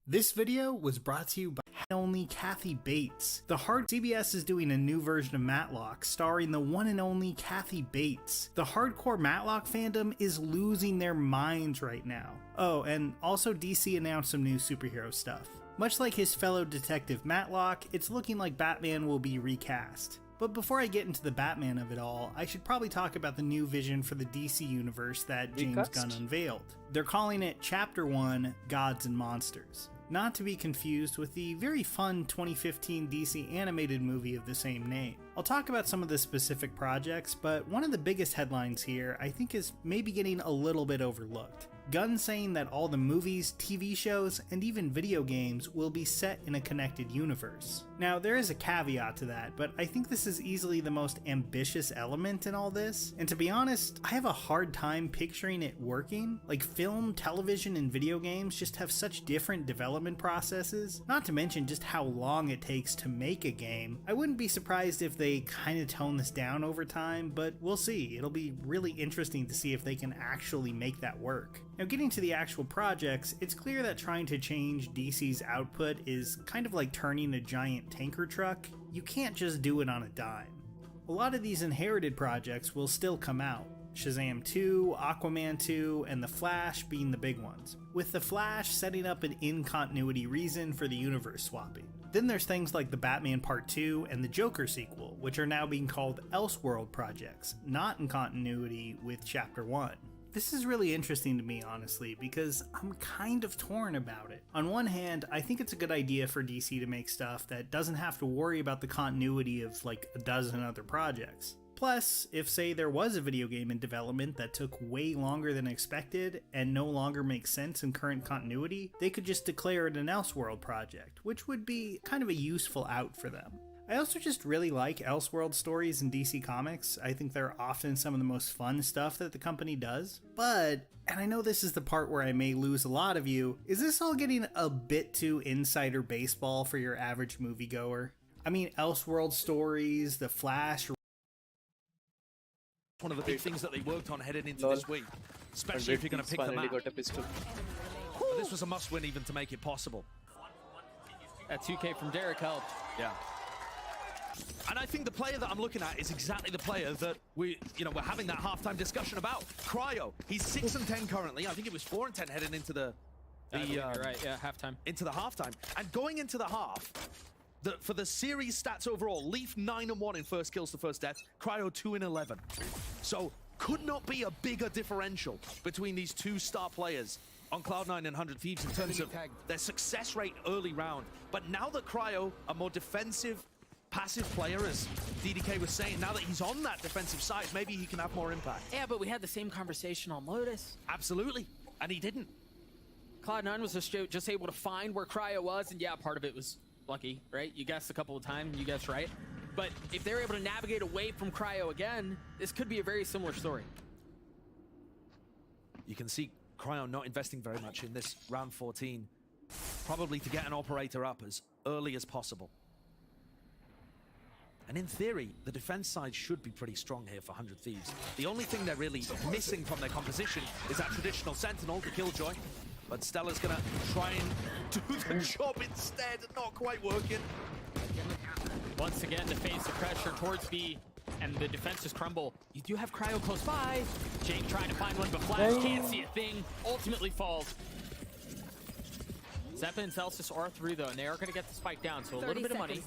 This video was brought to you by only Kathy Bates. CBS is doing a new version of Matlock starring the one and only Kathy Bates. The hardcore Matlock fandom is losing their minds right now. Oh, and also DC announced some new superhero stuff. Much like his fellow detective Matlock, it's looking like Batman will be recast. But before I get into the Batman of it all, I should probably talk about the new vision for the DC universe that James Gunn unveiled. They're calling it Chapter 1, Gods and Monsters. Not to be confused with the very fun 2015 DC animated movie of the same name. I'll talk about some of the specific projects, but one of the biggest headlines here I think is maybe getting a little bit overlooked. Gunn saying that all the movies, TV shows, and even video games will be set in a connected universe. Now, there is a caveat to that, but I think this is easily the most ambitious element in all this, and to be honest, I have a hard time picturing it working. Like, film, television, and video games just have such different development processes, not to mention just how long it takes to make a game. I wouldn't be surprised if they kind of tone this down over time, but we'll see. It'll be really interesting to see if they can actually make that work. Now, getting to the actual projects, it's clear that trying to change DC's output is kind of like turning a giant tanker truck. You can't just do it on a dime. A lot of these inherited projects will still come out. Shazam 2, Aquaman 2, and The Flash being the big ones, with The Flash setting up an in-continuity reason for the universe swapping. Then there's things like the Batman Part 2 and the Joker sequel, which are now being called Elseworld projects, not in continuity with Chapter 1. This is really interesting to me, honestly, because I'm kind of torn about it. On one hand, I think it's a good idea for DC to make stuff that doesn't have to worry about the continuity of like a dozen other projects. Plus, if say there was a video game in development that took way longer than expected and no longer makes sense in current continuity, they could just declare it an Elseworld project, which would be kind of a useful out for them. I also just really like Elseworld stories in DC Comics. I think they're often some of the most fun stuff that the company does. But, and I know this is the part where I may lose a lot of you, is this all getting a bit too insider baseball for your average moviegoer? I mean, Elseworld stories, The Flash... One of the big things that they worked on headed into this week, especially if you're going to pick them up. But this was a must-win even to make it possible. That 2K from Derek helped. Yeah. And I think the player that I'm looking at is exactly the player that we're having that halftime discussion about. Cryo. He's 6 and 10 currently. I think it was 4 and 10 heading into the you're right, yeah, halftime. Into the halftime. And going into the half, for the series stats overall, Leaf 9 and 1 in first kills to first deaths, Cryo 2 and 11. So could not be a bigger differential between these two star players on Cloud9 and 100 Thieves in terms of their success rate early round. But now that Cryo, a more defensive, passive player, as DDK was saying, now that he's on that defensive side, maybe he can have more impact. Yeah, but we had the same conversation on Lotus. Absolutely, and he didn't. Cloud9 was just able to find where Cryo was, and yeah, part of it was lucky, right? You guessed a couple of times, you guessed right. But if they're able to navigate away from Cryo again, this could be a very similar story. You can see Cryo not investing very much in this round 14, probably to get an operator up as early as possible. And in theory, the defense side should be pretty strong here for 100 Thieves. The only thing they're really missing from their composition is that traditional Sentinel, the Killjoy. But Stella's gonna try and do the job instead. Not quite working. Once again, to face the pressure towards B, and the defenses crumble. You do have Cryo close by. Jake trying to find one, but Flash can't see a thing. Ultimately falls. Zeppa and Celsius are through, though, and they are going to get the spike down, so a little bit of money.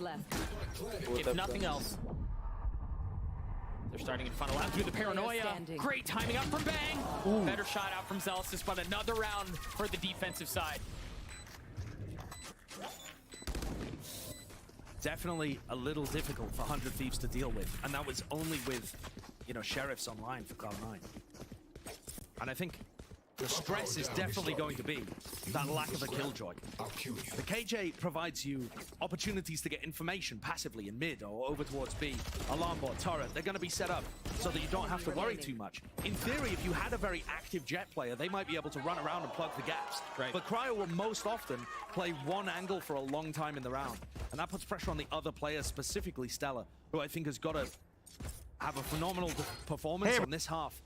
If nothing else. They're starting to funnel out through the paranoia. Great timing up from Bang. Better shot out from Celsius, but another round for the defensive side. Definitely a little difficult for 100 Thieves to deal with, and that was only with, you know, Sheriffs online for Cloud9. And I think the stress is definitely going to be that lack of a killjoy. The KJ provides you opportunities to get information passively in mid or over towards B. Alarm bot, turret, they're going to be set up so that you don't have to worry too much. In theory, if you had a very active Jet player, they might be able to run around and plug the gaps. Right. But Cryo will most often play one angle for a long time in the round. And that puts pressure on the other players, specifically Stella, who I think has got to have a phenomenal performance on this half.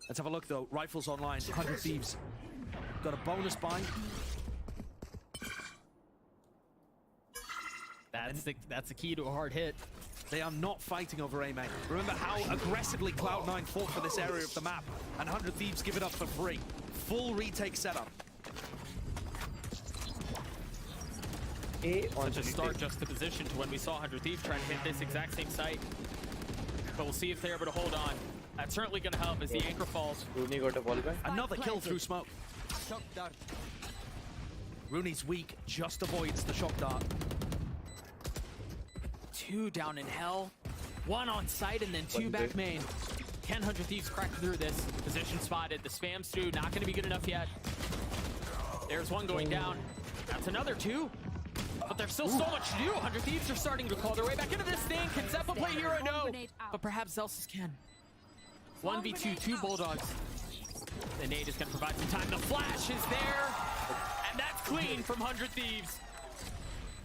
Let's have a look, though. Rifles online, 100 Thieves. Got a bonus buy. That's the key to a hard hit. They are not fighting over A main. Remember how aggressively Cloud9 fought for this area of the map, and 100 Thieves give it up for free. Full retake setup. Such a stark juxtaposition to when we saw 100 Thieves trying to hit this exact same site. But we'll see if they're able to hold on. That's certainly going to help as the anchor falls. Rooney got a ball back. Another kill through smoke. Rooney's weak, just avoids the shock dart. 2 down in hell, 1 on site, and then 2 back main. Can 100 Thieves crack through this? Position spotted, the spam's through, not going to be good enough yet. There's 1 going down. That's another 2. But there's still so much to do. 100 Thieves are starting to claw their way back into this thing. Can Zeppa play hero? No. But perhaps Celsius can. 1v2, 2 Bulldogs. The nade is going to provide some time. The flash is there. And that's clean from 100 Thieves.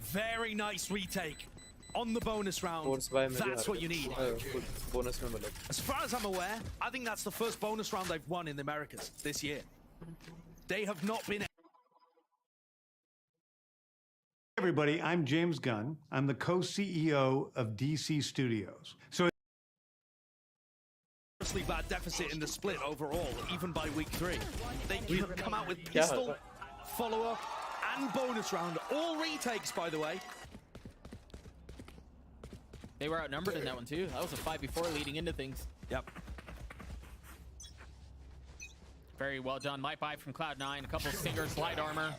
Very nice retake on the bonus round. That's what you need. As far as I'm aware, I think that's the first bonus round they've won in the Americas this year. They have not been... Hey everybody, I'm James Gunn. I'm the co-CEO of DC Studios. So bad deficit in the split overall, even by week 3. They can come out with pistol, follow-up, and bonus round. All retakes, by the way. They were outnumbered in that one, too. That was a 5v4 leading into things. Yep. Very well done. Might buy from Cloud9. A couple of stingers, light armor.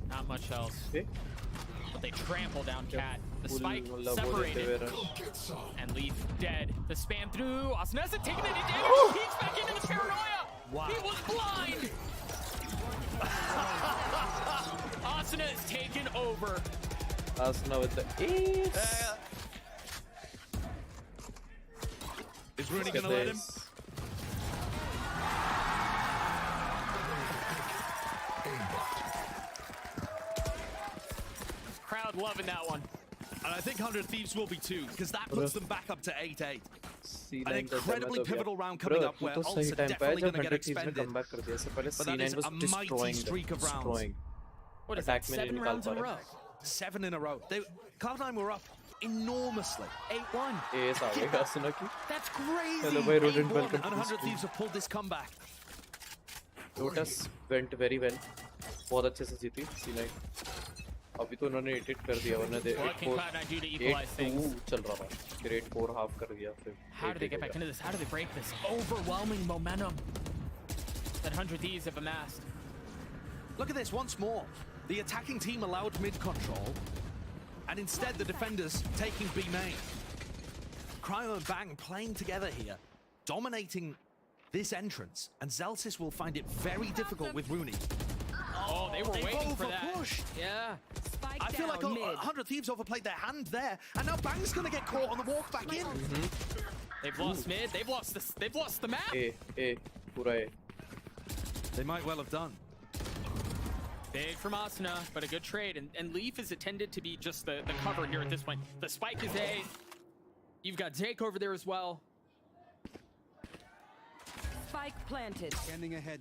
Not much else. But they trample down Cat. The spike separated. And Leaf dead. The spam through. Asnesa taking any damage. Peeks back into the paranoia. Wow. He was blind. Asuna is taken over. Asuna with the ace. Is Rooney gonna let him? Crowd loving that one. And I think 100 Thieves will be too, because that puts them back up to 8-8. An incredibly pivotal round coming up where ults are definitely going to get expended. But that is a mighty streak of rounds. What is that, 7 rounds in a row? 7 in a row. Cloud9 were up enormously. 8-1. That's crazy. 8-1. And 100 Thieves have pulled this comeback. Lotus went very well. बहुत अच्छे से जीती C9. अभी तो उन्होंने 8-8 कर दिया, वरना दे 8-2 चल रहा था, फिर 8-4 हाफ कर दिया, फिर How do they get back into this? How do they break this overwhelming momentum that 100 Thieves have amassed? Look at this once more. The attacking team allowed mid control, and instead the defenders taking B main. Cryo and Bang playing together here, dominating this entrance, and Celsius will find it very difficult with Rooney. Oh, they were waiting for that. Yeah. I feel like 100 Thieves overplayed their hand there, and now Bang's gonna get caught on the walk back in. They've lost mid. They've lost the map. They might well have done. Big from Asuna, but a good trade, and Leaf is intended to be just the cover here at this point. The spike is A. You've got Jake over there as well. Spike planted. Standing ahead.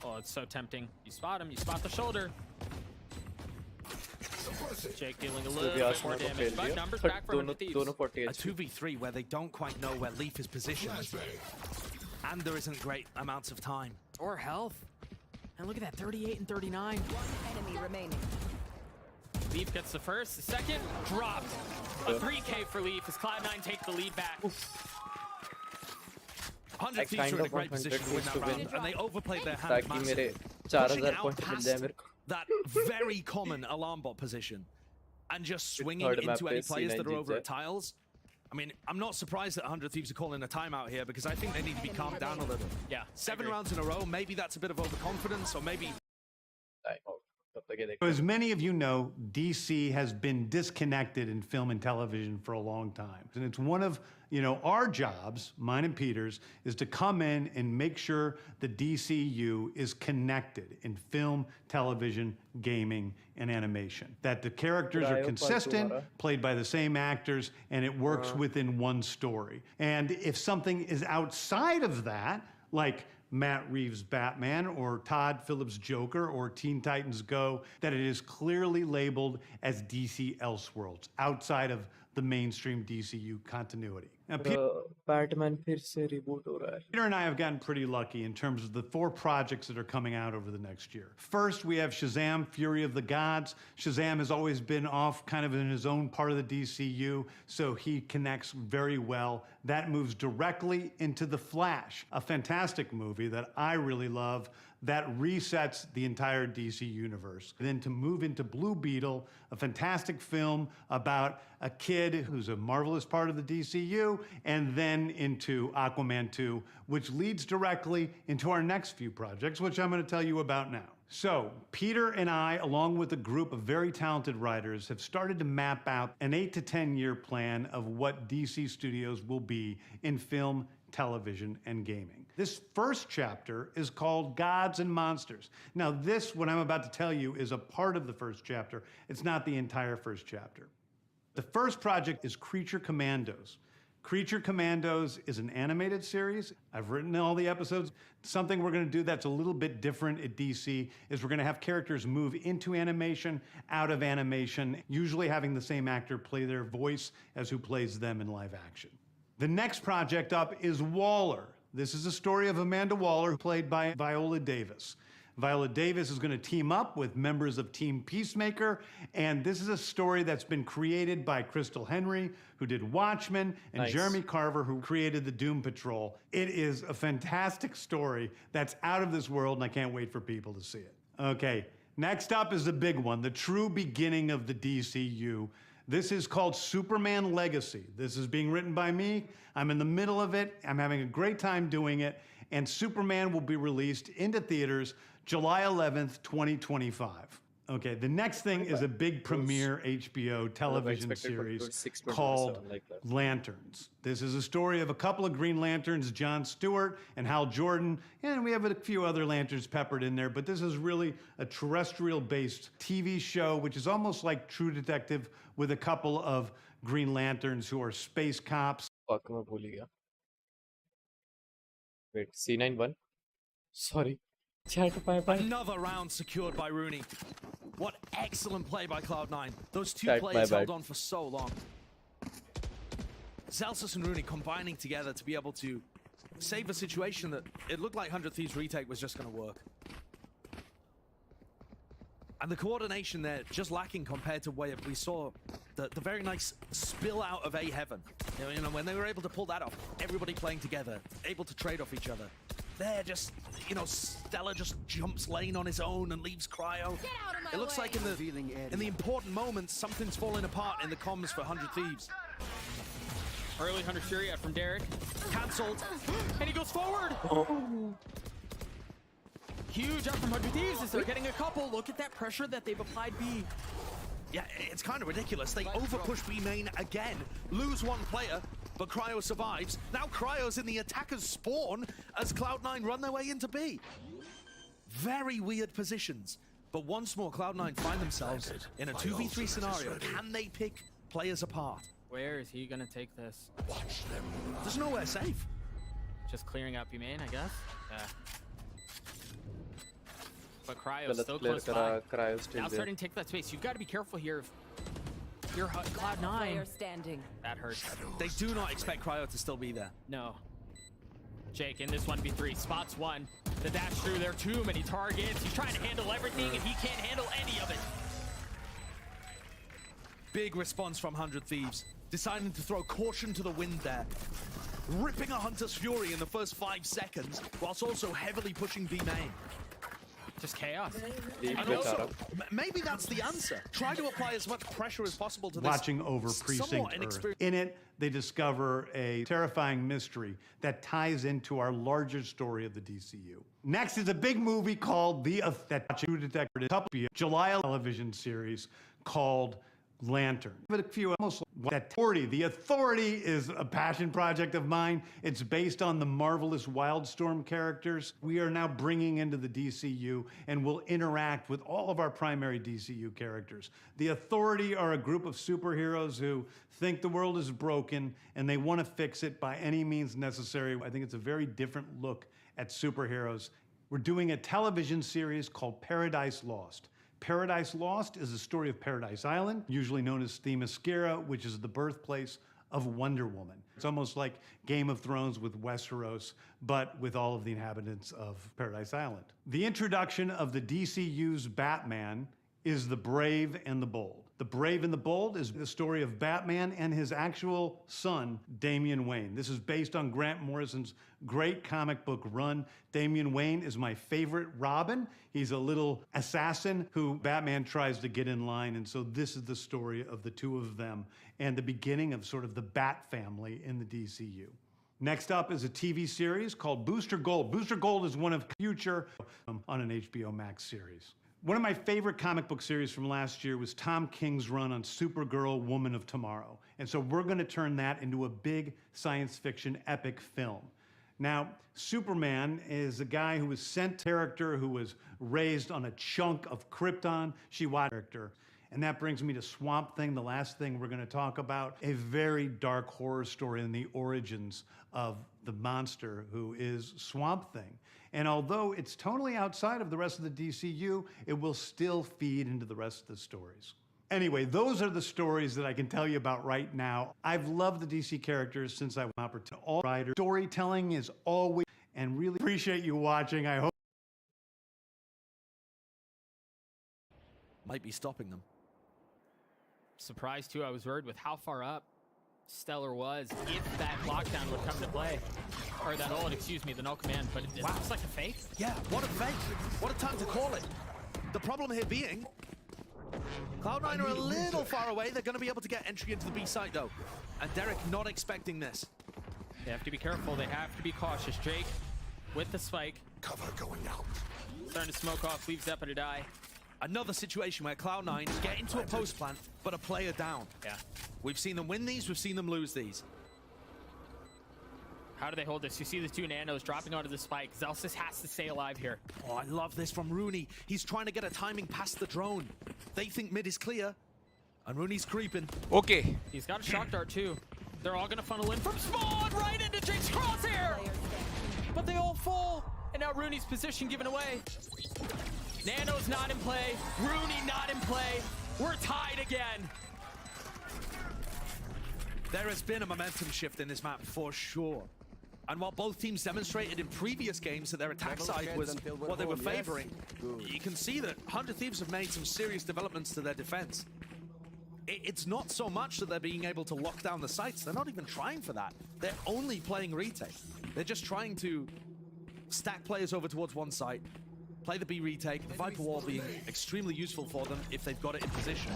Oh, it's so tempting. You spot him, you spot the shoulder. Jake dealing a little bit more damage, but numbers back for 100 Thieves. A 2v3 where they don't quite know where Leaf is positioned. And there isn't great amounts of time. Or health. And look at that, 38 and 39. One enemy remaining. Leaf gets the first, the second, dropped. A 3K for Leaf as Cloud9 take the lead back. 100 Thieves are in a great position to win that round, and they overplayed their hand massively. 4000 points मिल जाए मेरे को. That very common alarm bot position and just swinging into any players that are over at tiles. I mean, I'm not surprised that 100 Thieves are calling a timeout here because I think they need to be calmed down a little. Yeah. 7 rounds in a row, maybe that's a bit of overconfidence, or maybe... As many of you know, DC has been disconnected in film and television for a long time. And it's one of, our jobs, mine and Peter's, is to come in and make sure the DCU is connected in film, television, gaming, and animation. That the characters are consistent, played by the same actors, and it works within one story. And if something is outside of that, like Matt Reeves' Batman or Todd Phillips' Joker or Teen Titans Go, that it is clearly labeled as DC Elseworlds, outside of the mainstream DCU continuity. Now, Batman फिर से reboot हो रहा है. Peter and I have gotten pretty lucky in terms of the 4 projects that are coming out over the next year. First, we have Shazam, Fury of the Gods. Shazam has always been off kind of in his own part of the DCU, so he connects very well. That moves directly into The Flash, a fantastic movie that I really love that resets the entire DC universe. Then to move into Blue Beetle, a fantastic film about a kid who's a marvelous part of the DCU, and then into Aquaman 2, which leads directly into our next few projects, which I'm going to tell you about now. So, Peter and I, along with a group of very talented writers, have started to map out an 8 to 10 year plan of what DC Studios will be in film, television, and gaming. This first chapter is called Gods and Monsters. Now, this, what I'm about to tell you, is a part of the first chapter. It's not the entire first chapter. The first project is Creature Commandos. Creature Commandos is an animated series. I've written all the episodes. Something we're going to do that's a little bit different at DC is we're going to have characters move into animation, out of animation, usually having the same actor play their voice as who plays them in live action. The next project up is Waller. This is a story of Amanda Waller, played by Viola Davis. Viola Davis is going to team up with members of Team Peacemaker, and this is a story that's been created by Crystal Henry, who did Watchmen, and Jeremy Carver, who created the Doom Patrol. It is a fantastic story that's out of this world, and I can't wait for people to see it. Okay, next up is the big one, the true beginning of the DCU. This is called Superman Legacy. This is being written by me. I'm in the middle of it. I'm having a great time doing it. And Superman will be released into theaters July 11th, 2025. Okay, the next thing is a big premiere HBO television series called Lanterns. This is a story of a couple of Green Lanterns, John Stewart and Hal Jordan, and we have a few other Lanterns peppered in there, but this is really a terrestrial-based TV show, which is almost like True Detective with a couple of Green Lanterns who are space cops. Wait, C91? Sorry. Chat, bye-bye. Another round secured by Rooney. What excellent play by Cloud9. Those two players held on for so long. Celsius and Rooney combining together to be able to save a situation that it looked like 100 Thieves retake was just going to work. And the coordination there just lacking compared to where we saw the very nice spill out of A Heaven. You know, when they were able to pull that off, everybody playing together, able to trade off each other. There, just, Stella just jumps lane on his own and leaves Cryo. It looks like in the important moments, something's falling apart in the comms for 100 Thieves. Early 100 Fury out from Derek. Cancelled. And he goes forward. Huge up from 100 Thieves as they're getting a couple. Look at that pressure that they've applied B. Yeah, it's kind of ridiculous. They overpush B main again, lose one player, but Cryo survives. Now Cryo's in the attacker's spawn as Cloud9 run their way into B. Very weird positions. But once more, Cloud9 find themselves in a 2v3 scenario. Can they pick players apart? Where is he going to take this? There's nowhere safe. Just clearing up B main, I guess. Yeah. But Cryo's still close by. Now starting to take that space. You've got to be careful here. You're Cloud9. Standing. That hurts. They do not expect Cryo to still be there. No. Jake in this 1v3 spots one. The dash through there, too many targets. He's trying to handle everything and he can't handle any of it. Big response from 100 Thieves, deciding to throw caution to the wind there. Ripping a Hunter's Fury in the first 5 seconds, whilst also heavily pushing B main. Just chaos. And also, maybe that's the answer. Try to apply as much pressure as possible to this. Watching over Precinct Earth. In it, they discover a terrifying mystery that ties into our larger story of the DCU. Next is a big movie called True Detective, July television series called Lantern. But a few almost The Authority is a passion project of mine. It's based on the marvelous Wildstorm characters we are now bringing into the DCU and will interact with all of our primary DCU characters. The Authority are a group of superheroes who think the world is broken and they want to fix it by any means necessary. I think it's a very different look at superheroes. We're doing a television series called Paradise Lost. Paradise Lost is the story of Paradise Island, usually known as Themyscira, which is the birthplace of Wonder Woman. It's almost like Game of Thrones with Westeros, but with all of the inhabitants of Paradise Island. The introduction of the DCU's Batman is The Brave and the Bold. The Brave and the Bold is the story of Batman and his actual son, Damian Wayne. This is based on Grant Morrison's great comic book run. Damian Wayne is my favorite Robin. He's a little assassin who Batman tries to get in line, and so this is the story of the two of them and the beginning of sort of the Bat family in the DCU. Next up is a TV series called Booster Gold. Booster Gold is one of future on an HBO Max series. One of my favorite comic book series from last year was Tom King's run on Supergirl, Woman of Tomorrow. And so we're going to turn that into a big science fiction epic film. Now, Superman is a guy who was sent character who was raised on a chunk of Krypton. She watched character. And that brings me to Swamp Thing, the last thing we're going to talk about, a very dark horror story in the origins of the monster who is Swamp Thing. And although it's totally outside of the rest of the DCU, it will still feed into the rest of the stories. Anyway, those are the stories that I can tell you about right now. I've loved the DC characters since I was an opportunity. All writer storytelling is always, and really appreciate you watching. I hope might be stopping them. Surprised too, I was worried with how far up Stellar was, if that lockdown would come to play. Or that ult, excuse me, the no command, but it looks like a fake. Yeah, what a fake. What a time to call it. The problem here being, Cloud9 are a little far away. They're going to be able to get entry into the B site though. And Derek not expecting this. They have to be careful. They have to be cautious. Drake with the spike. Cover going out. Starting to smoke off, leaves Zeppa to die. Another situation where Cloud9 get into a post plant, but a player down. Yeah. We've seen them win these, we've seen them lose these. How do they hold this? You see the two nanos dropping onto the spike. Zelsis has to stay alive here. Oh, I love this from Rooney. He's trying to get a timing past the drone. They think mid is clear, and Rooney's creeping. Okay. He's got a shock dart too. They're all gonna funnel in from spawn right into Jake's crosshair. But they all fall, and now Rooney's position given away. Nano's not in play. Rooney not in play. We're tied again. There has been a momentum shift in this map for sure. And while both teams demonstrated in previous games that their attack side was what they were favoring, you can see that 100 Thieves have made some serious developments to their defense. It's not so much that they're being able to lock down the sites. They're not even trying for that. They're only playing retake. They're just trying to stack players over towards one site, play the B retake, the Viper Wall being extremely useful for them if they've got it in position.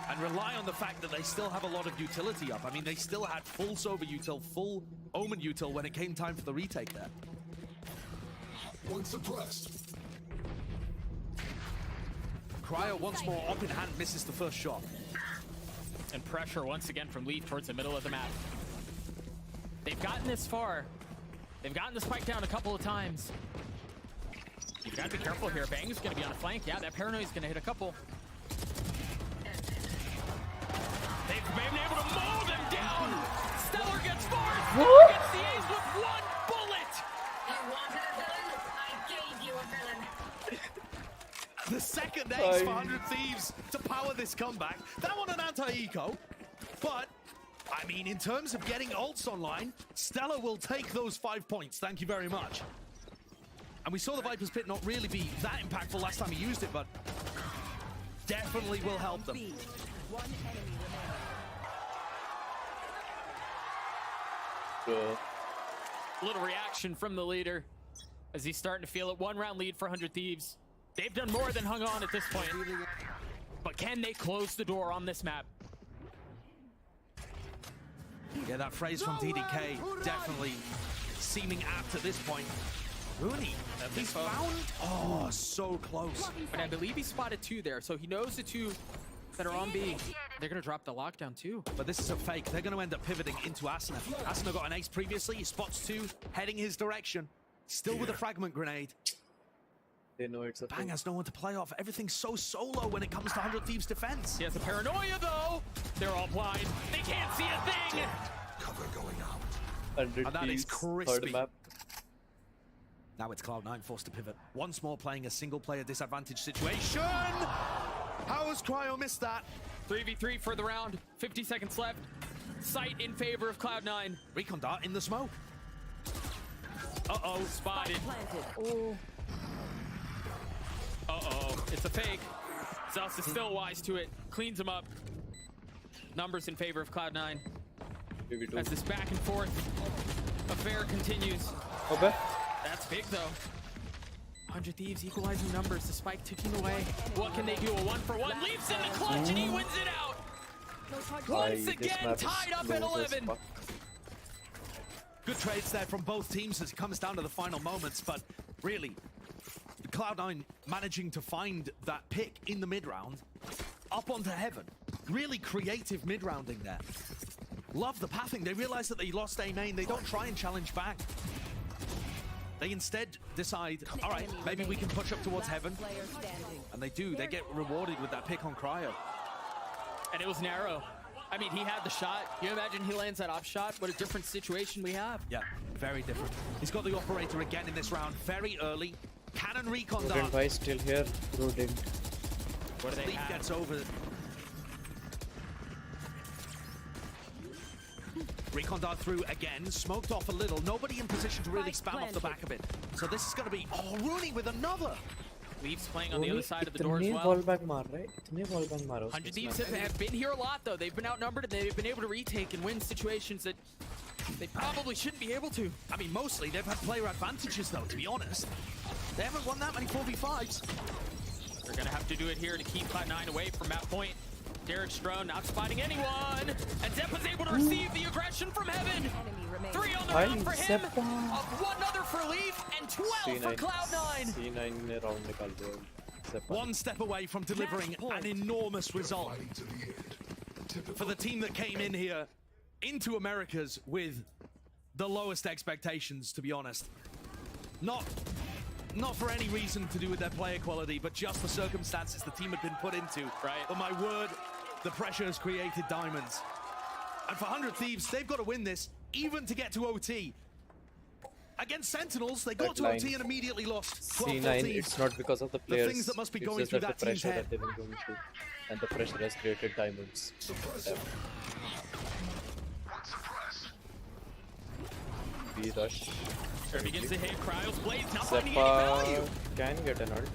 And rely on the fact that they still have a lot of utility up. I mean, they still had full Sova util, full Omen util when it came time for the retake there. One suppressed. Cryo once more up in hand, misses the first shot. And pressure once again from Leaf towards the middle of the map. They've gotten this far. They've gotten the spike down a couple of times. You've got to be careful here. Bang's going to be on a flank. Yeah, that paranoia is going to hit a couple. They've been able to mow them down. What? Against the A's with one bullet. You wanted a villain? I gave you a villain. The second ace for 100 Thieves to power this comeback. That one an anti-eco, but I mean, in terms of getting ults online, Stella will take those 5 points. Thank you very much. And we saw the Viper's Pit not really be that impactful last time he used it, but definitely will help them. One enemy A little reaction from the leader as he's starting to feel it. 1 round lead for 100 Thieves. They've done more than hung on at this point. But can they close the door on this map? Yeah, that phrase from DDK definitely seeming apt at this point. Rooney, he's found. Oh, so close. But I believe he spotted 2 there, so he knows the 2 that are on B. They're going to drop the lockdown too. But this is a fake. They're going to end up pivoting into Asuna. Asuna got an ace previously. He spots 2, heading his direction. Still with a fragment grenade. They know it's a Bang has no one to play off. Everything's so solo when it comes to 100 Thieves defense. He has the paranoia though. They're all blind. They can't see a thing. Cover going out. 100 And that is Thieves, crispy. third map. Now it's Cloud9 forced to pivot. Once more playing a single player disadvantage situation. How has Cryo missed that? 3v3 for the round. 50 seconds left. Sight in favor of Cloud9. Recon dart in the smoke. Uh-oh, spotted. Oh. Uh-oh, it's a fake. Zeus is still wise to it. Cleans him up. Numbers in favor of Cloud9. As this back and forth affair continues. Okay. That's big though. 100 Thieves equalizing numbers, the spike ticking away. What can they do? A 1-for-1 leaps in the clutch and he wins it out. Once again, tied up at 11. Good trades there from both teams as it comes down to the final moments, but really, Cloud9 managing to find that pick in the mid-round, up onto Heaven. Really creative mid-rounding there. Love the pathing. They realize that they lost A main. They don't try and challenge back. They instead decide, all right, maybe we can push up towards Heaven. And they do. They get rewarded with that pick on Cryo. And it was narrow. I mean, he had the shot. You imagine he lands that off shot? What a different situation we have. Yeah, very different. He's got the operator again in this round, very early. Cannon recon dart. Rodent still here. Rodent. What do they have? Gets over. Recon dart through again, smoked off a little. Nobody in position to really spam off the back of it. So this is going to be, oh, Rooney with another. Leafs playing on the other side of the door as well. 100 Thieves have been here a lot though. They've been outnumbered and they've been able to retake and win situations that they probably shouldn't be able to. I mean, mostly they've had player advantages though, to be honest. They haven't won that many 4v5s. They're going to have to do it here to keep Cloud9 away from map point. Derek Strone not spotting anyone. And Zepp was able to receive the aggression from Heaven. 3 on the round for him. 1 other for Leaf and 12 for Cloud9. C9 round nikal diya. One step away from delivering an enormous result for the team that came in here into Americas with the lowest expectations, to be honest. Not for any reason to do with their player quality, but just the circumstances the team had been put into. Right. But my word, the pressure has created diamonds. And for 100 Thieves, they've got to win this, even to get to OT. Against Sentinels, they got to OT and immediately lost 12-14. C9, it's not because of the players. The things that must be it's going just through that that team's pressure head. that they've been going through. And the pressure has created diamonds. B rush. Sure begins to hit. Cryo's Blaze not finding any value. Can get an ult.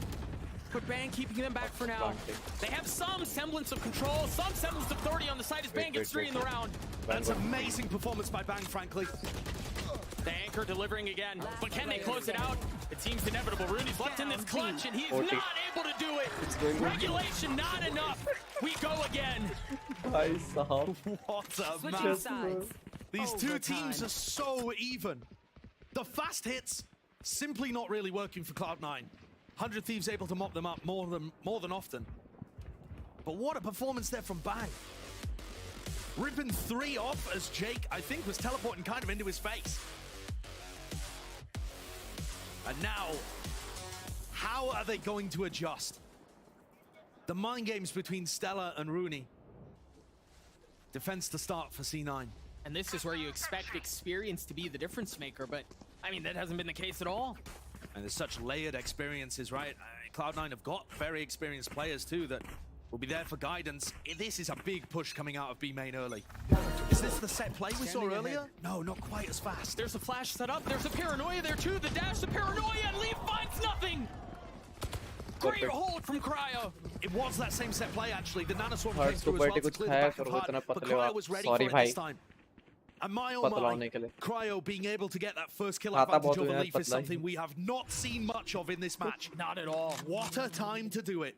But Bang keeping them back for now. They have some semblance of control, some semblance of authority on the side as Bang gets 3 in the round. That's amazing performance by Bang, frankly. The anchor delivering again. But can they close it out? It seems inevitable. Rooney's left in this clutch and he is not able to do it. Regulation not enough. We go again. What a match. These two teams are so even. The fast hits simply not really working for Cloud9. 100 Thieves able to mop them up more than often. But what a performance there from Bang. Ripping 3 off as Jake, I think, was teleporting kind of into his face. And now, how are they going to adjust? The mind games between Stella and Rooney. Defense to start for C9. And this is where you expect experience to be the difference maker, but I mean, that hasn't been the case at all. And there's such layered experiences, right? Cloud9 have got very experienced players too that will be there for guidance. This is a big push coming out of B main early. Is this the set play we saw earlier? No, not quite as fast. There's a flash set up. There's a paranoia there too. The dash, the paranoia, and Leaf finds nothing. Great hold from Cryo. It was that same set play actually. The nanoswarm came Hearts through as well to clear the back of और वो Heart, इतना but पतले Cryo हुआ was ready sorry for it भाई this time. And my oh पतला my, होने के लिए Cryo being able to get that first kill खाता advantage बहुत over हुआ है, Leaf is पतला ही। something we have not seen much of in this match. Not at all. What a time to do it.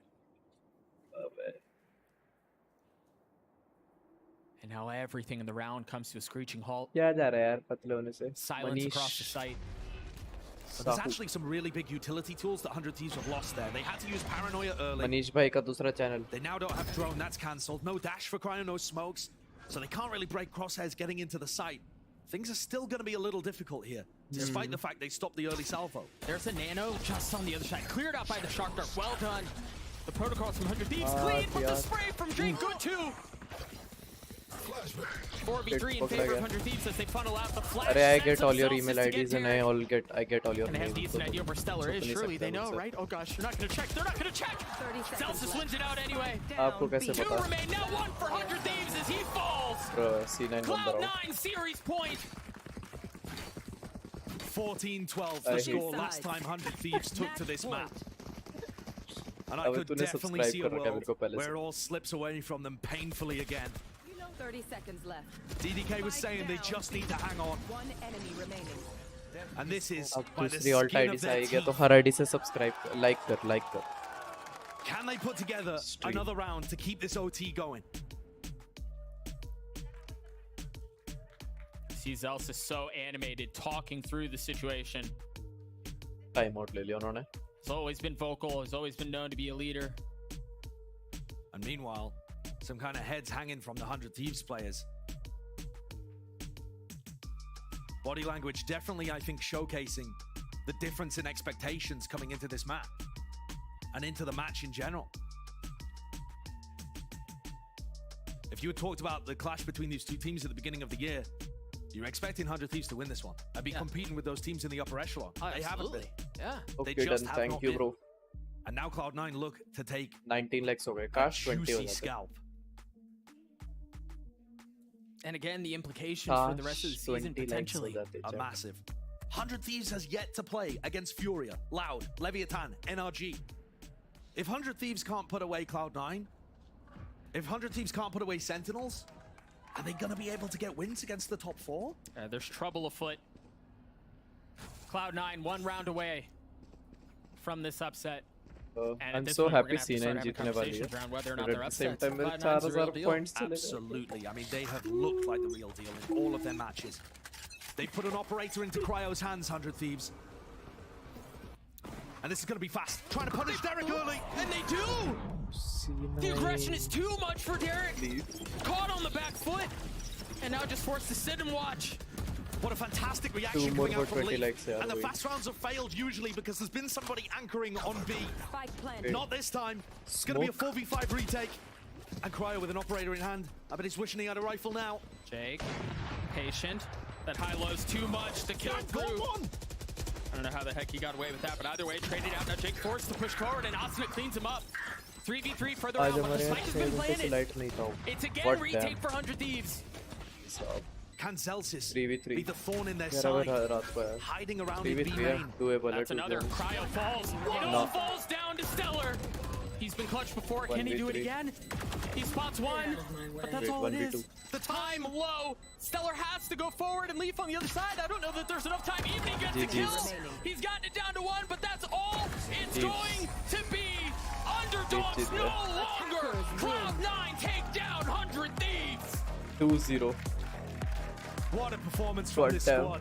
And now everything in the round comes to a screeching halt. क्या जा रहा है यार पतले होने से Silence across the site. But there's actually some really big utility tools that 100 Thieves have lost there. They had to use Paranoia early. Manish भाई का दूसरा channel They now don't have drone, that's cancelled. No dash for Cryo, no smokes. So they can't really break crosshairs getting into the site. Things are still going to be a little difficult here, despite the fact they stopped the early salvo. There's a nano just on the other side. Cleared out by the Shark Dart. Well done. The protocols from 100 Thieves clean, but the spray from Jake good too. 4v3 in favor of 100 Thieves as they funnel out the flash. अरे I get all your email IDs and I get all your And they have names. decent idea where Stellar is. Surely they know, right? Oh gosh, they're not going to check. They're not going to check. Celsius wins it out anyway. आपको कैसे Two पता? remain. Now one for 100 Thieves as he falls. C9 बंदा रहा Cloud9 series point. 14-12 the score last time 100 Thieves took to this map. And I अब could तूने definitely subscribe see a कर रखा है मेरे को world पहले where से it all slips away from them painfully again. 30 seconds left. DDK was saying they just need to hang on. One enemy remaining. And this is अब by the दूसरी alt skin ID of से their आएगी तो teeth. हर ID से subscribe like कर Can they put together another round to keep this OT going? See Zelsis so animated, talking through the situation. time out ले लिया उन्होंने He's always been vocal, has always been known to be a leader. And meanwhile, some kind of heads hanging from the 100 Thieves players. Body language definitely, I think, showcasing the difference in expectations coming into this map and into the match in general. If you had talked about the clash between these two teams at the beginning of the year, you're expecting 100 Thieves to win this one and be competing with those teams in the upper echelon. They haven't been. Yeah. They okay just done have thank not you been. bro And now Cloud9 look to take 19 lakhs हो गए काश 20 हो juicy जाते scalp. And again, the implications for the rest of the season potentially are massive. 100 Thieves has yet to play against Furia, Loud, Leviathan, NRG. If 100 Thieves can't put away Cloud9, if 100 Thieves can't put away Sentinels, are they going to be able to get wins against the top four? There's trouble afoot. Cloud9 one round away from this upset. And I'm at this so point, we're happy gonna have to start C9 having जीतने वाली conversations है around whether or not but they're at the same upsets. time मेरे Cloud9's the real 4000 deal. points चले गए Absolutely. I mean, they have looked like the real deal in all of their matches. They put an operator into Cryo's hands, 100 Thieves. And this is going to be fast. Trying to punish Derek early. And they do! The aggression is too much for Derek. Caught on the back foot. And now just forced to sit and watch. What a fantastic reaction Two more coming out for from 20 Leaf. likes, yeah, And the wait. fast rounds have failed usually because there's been somebody anchoring on B. Okay. Not this time. It's going to be a 4v5 retake. And Cryo with an operator in hand. I bet he's wishing he had a rifle now. Jake, patient. That high-low's too much to kill through. I don't know how the heck he got away with that, but either way, traded out. Now Jake forced to push forward, and Asuna cleans him up. 3v3 further out, but the spike has been planted. It's again retake for 100 Thieves. Can Celsius 3v3 be the thorn in their यार side? अगर रात को है Hiding around in 3v3 B है main. doable है That's another. Cryo falls. It all falls down to Stellar. He's been clutched before. Can he do it 1v3. again? He spots one, but that's all it is. 1v2. The time low. Stellar has to go forward and Leaf on the other side. I don't know that there's enough time. Even he gets the kill. He's gotten it down to one, but that's all it's going to be. Underdogs no longer. Cloud9 take down 100 Thieves. 2-0 What a performance from this squad.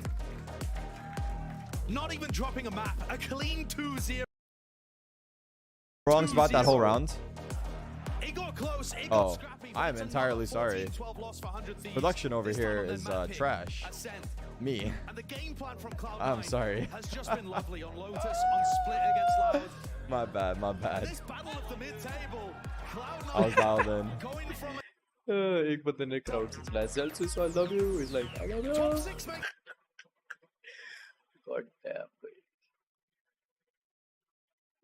Not even dropping a map. A clean 2-0. Wrong spot that whole round. It got close. It got Oh, scrappy. I'm entirely sorry. 14-12 loss for 100 Thieves. Production over This time here on their is map pick, trash. Ascent. Me. And the game plan from Cloud9 I'm sorry. has just been lovely on Lotus, on Split against Loud. My bad, my bad. This battle of the mid-table, Cloud9 I was dialed in. going from एक बंदे ने crowd से चलाया Celsius I love you. He's like I love you. Top 6, mate. God damn.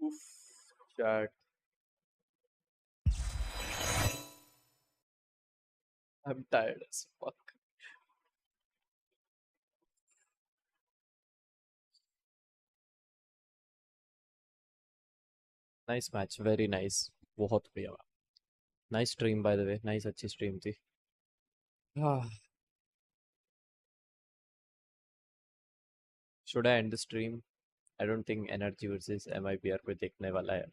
Oof. Chat. I'm tired as fuck. Nice match, very nice. बहुत बढ़िया. Nice stream by the way. Nice अच्छी stream थी. Should I end the stream? I don't think NRG versus MIBR कोई देखने वाला है.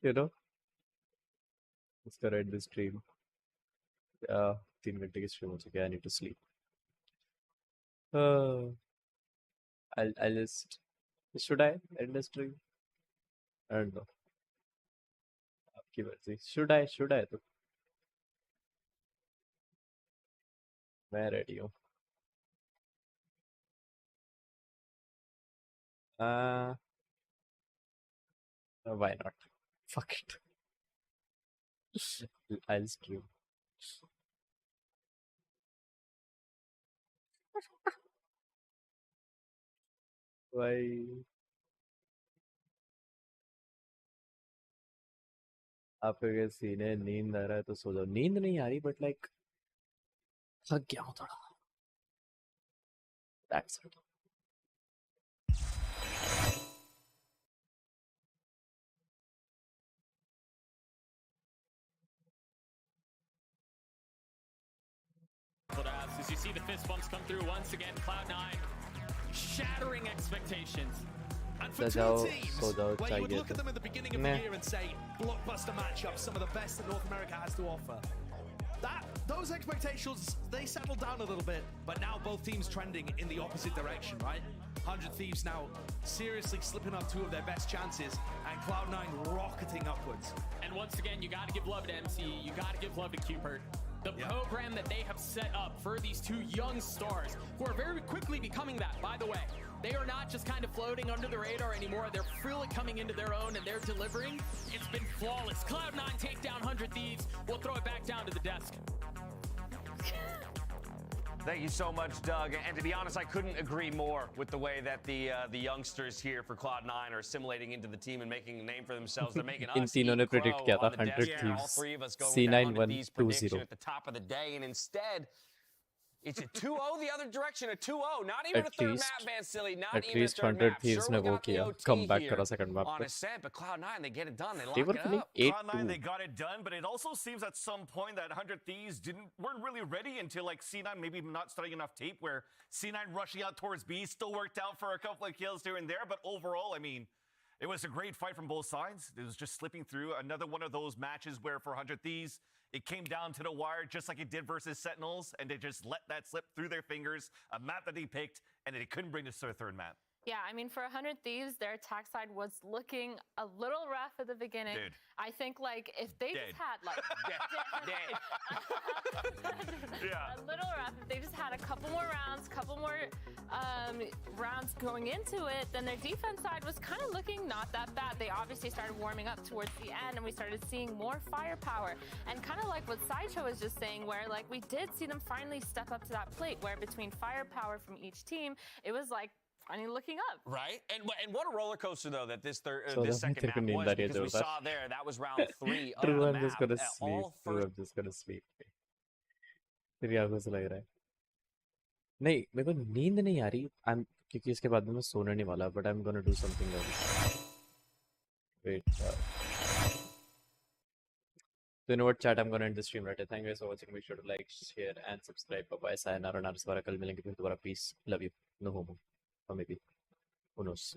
You know? Let's go end the stream. 3 घंटे की stream हो चुकी है. I need to sleep. I'll just. Should I end the stream? I don't know. आपकी मर्जी. Should I? तो मैं ready हूँ. Why not? Fuck it. I'll stream. Why? आपका क्या सीन है? नींद आ रहा है तो सो जाओ. नींद नहीं आ रही बट लाइक थक गया हूँ थोड़ा. That's it. As you see the fist bumps come through once again, Cloud9 shattering expectations. And for two teams, where you would look at them at the beginning of the year and say, blockbuster matchups, some of the best that North America has to offer. Those expectations, they settled down a little bit, but now both teams trending in the opposite direction, right? 100 Thieves now seriously slipping up 2 of their best chances, and Cloud9 rocketing upwards. And once again, you got to give love to MC, you got to give love to Cupert. The program that they have set up for these 2 young stars, who are very quickly becoming that, by the way. They are not just kind of floating under the radar anymore. They're really coming into their own and they're delivering. It's been flawless. Cloud9 take down 100 Thieves. We'll throw it back down to the desk. Thank you so much, Doug. And to be honest, I couldn't agree more with the way that the youngsters here for Cloud9 are assimilating into the team and making a name for themselves. They're making us तीनों ने predict किया था 100 Thieves. C9120. At the top of the day, and instead, it's a 2-0 the other direction, a 2-0. Not even a third map, man, silly. Not even a third map. At least 100 Thieves ने वो किया. Comeback करा second map on पे. a set, but Cloud9, they get it done. They lock They were it winning up. 8-2. Cloud9, they got it done, but it also seems at some point that 100 Thieves weren't really ready until like C9 maybe not starting enough tape where C9 rushing out towards B still worked out for a couple of kills here and there, but overall, I mean, it was a great fight from both sides. It was just slipping through. Another one of those matches where for 100 Thieves, it came down to the wire just like it did versus Sentinels, and they just let that slip through their fingers, a map that they picked, and they couldn't bring this to their third map. Yeah, I mean, for 100 Thieves, their attack side was looking a little rough at the beginning. Dude. I think, like, if they just had, like, a little rough, if they just had a couple more rounds going into it, then their defense side was kind of looking not that bad. They obviously started warming up towards the end, and we started seeing more firepower. And kind of like what Sideshow was just saying, where, like, we did see them finally step up to that plate, where between firepower from each team, it was like, finally looking up. Right? And what a roller coaster, though, that this second तेरे को map नींद was, आ रही है because we जोरदार. saw there, that was round 3 of True, the I'm map. just gonna sleep. All True, I'm just gonna sleep. तेरी आंखों से लग रहा है. नहीं, मेरे को नींद नहीं आ रही. क्योंकि इसके बाद में मैं सोने नहीं वाला. But I'm gonna do something else. Wait. So you know what, chat? I'm gonna end the stream right here. Thank you guys for watching. Make sure to like, share, and subscribe. Bye bye. Sayonara. Naru. Kal milenge. Love you. No homo. Or maybe. Who knows?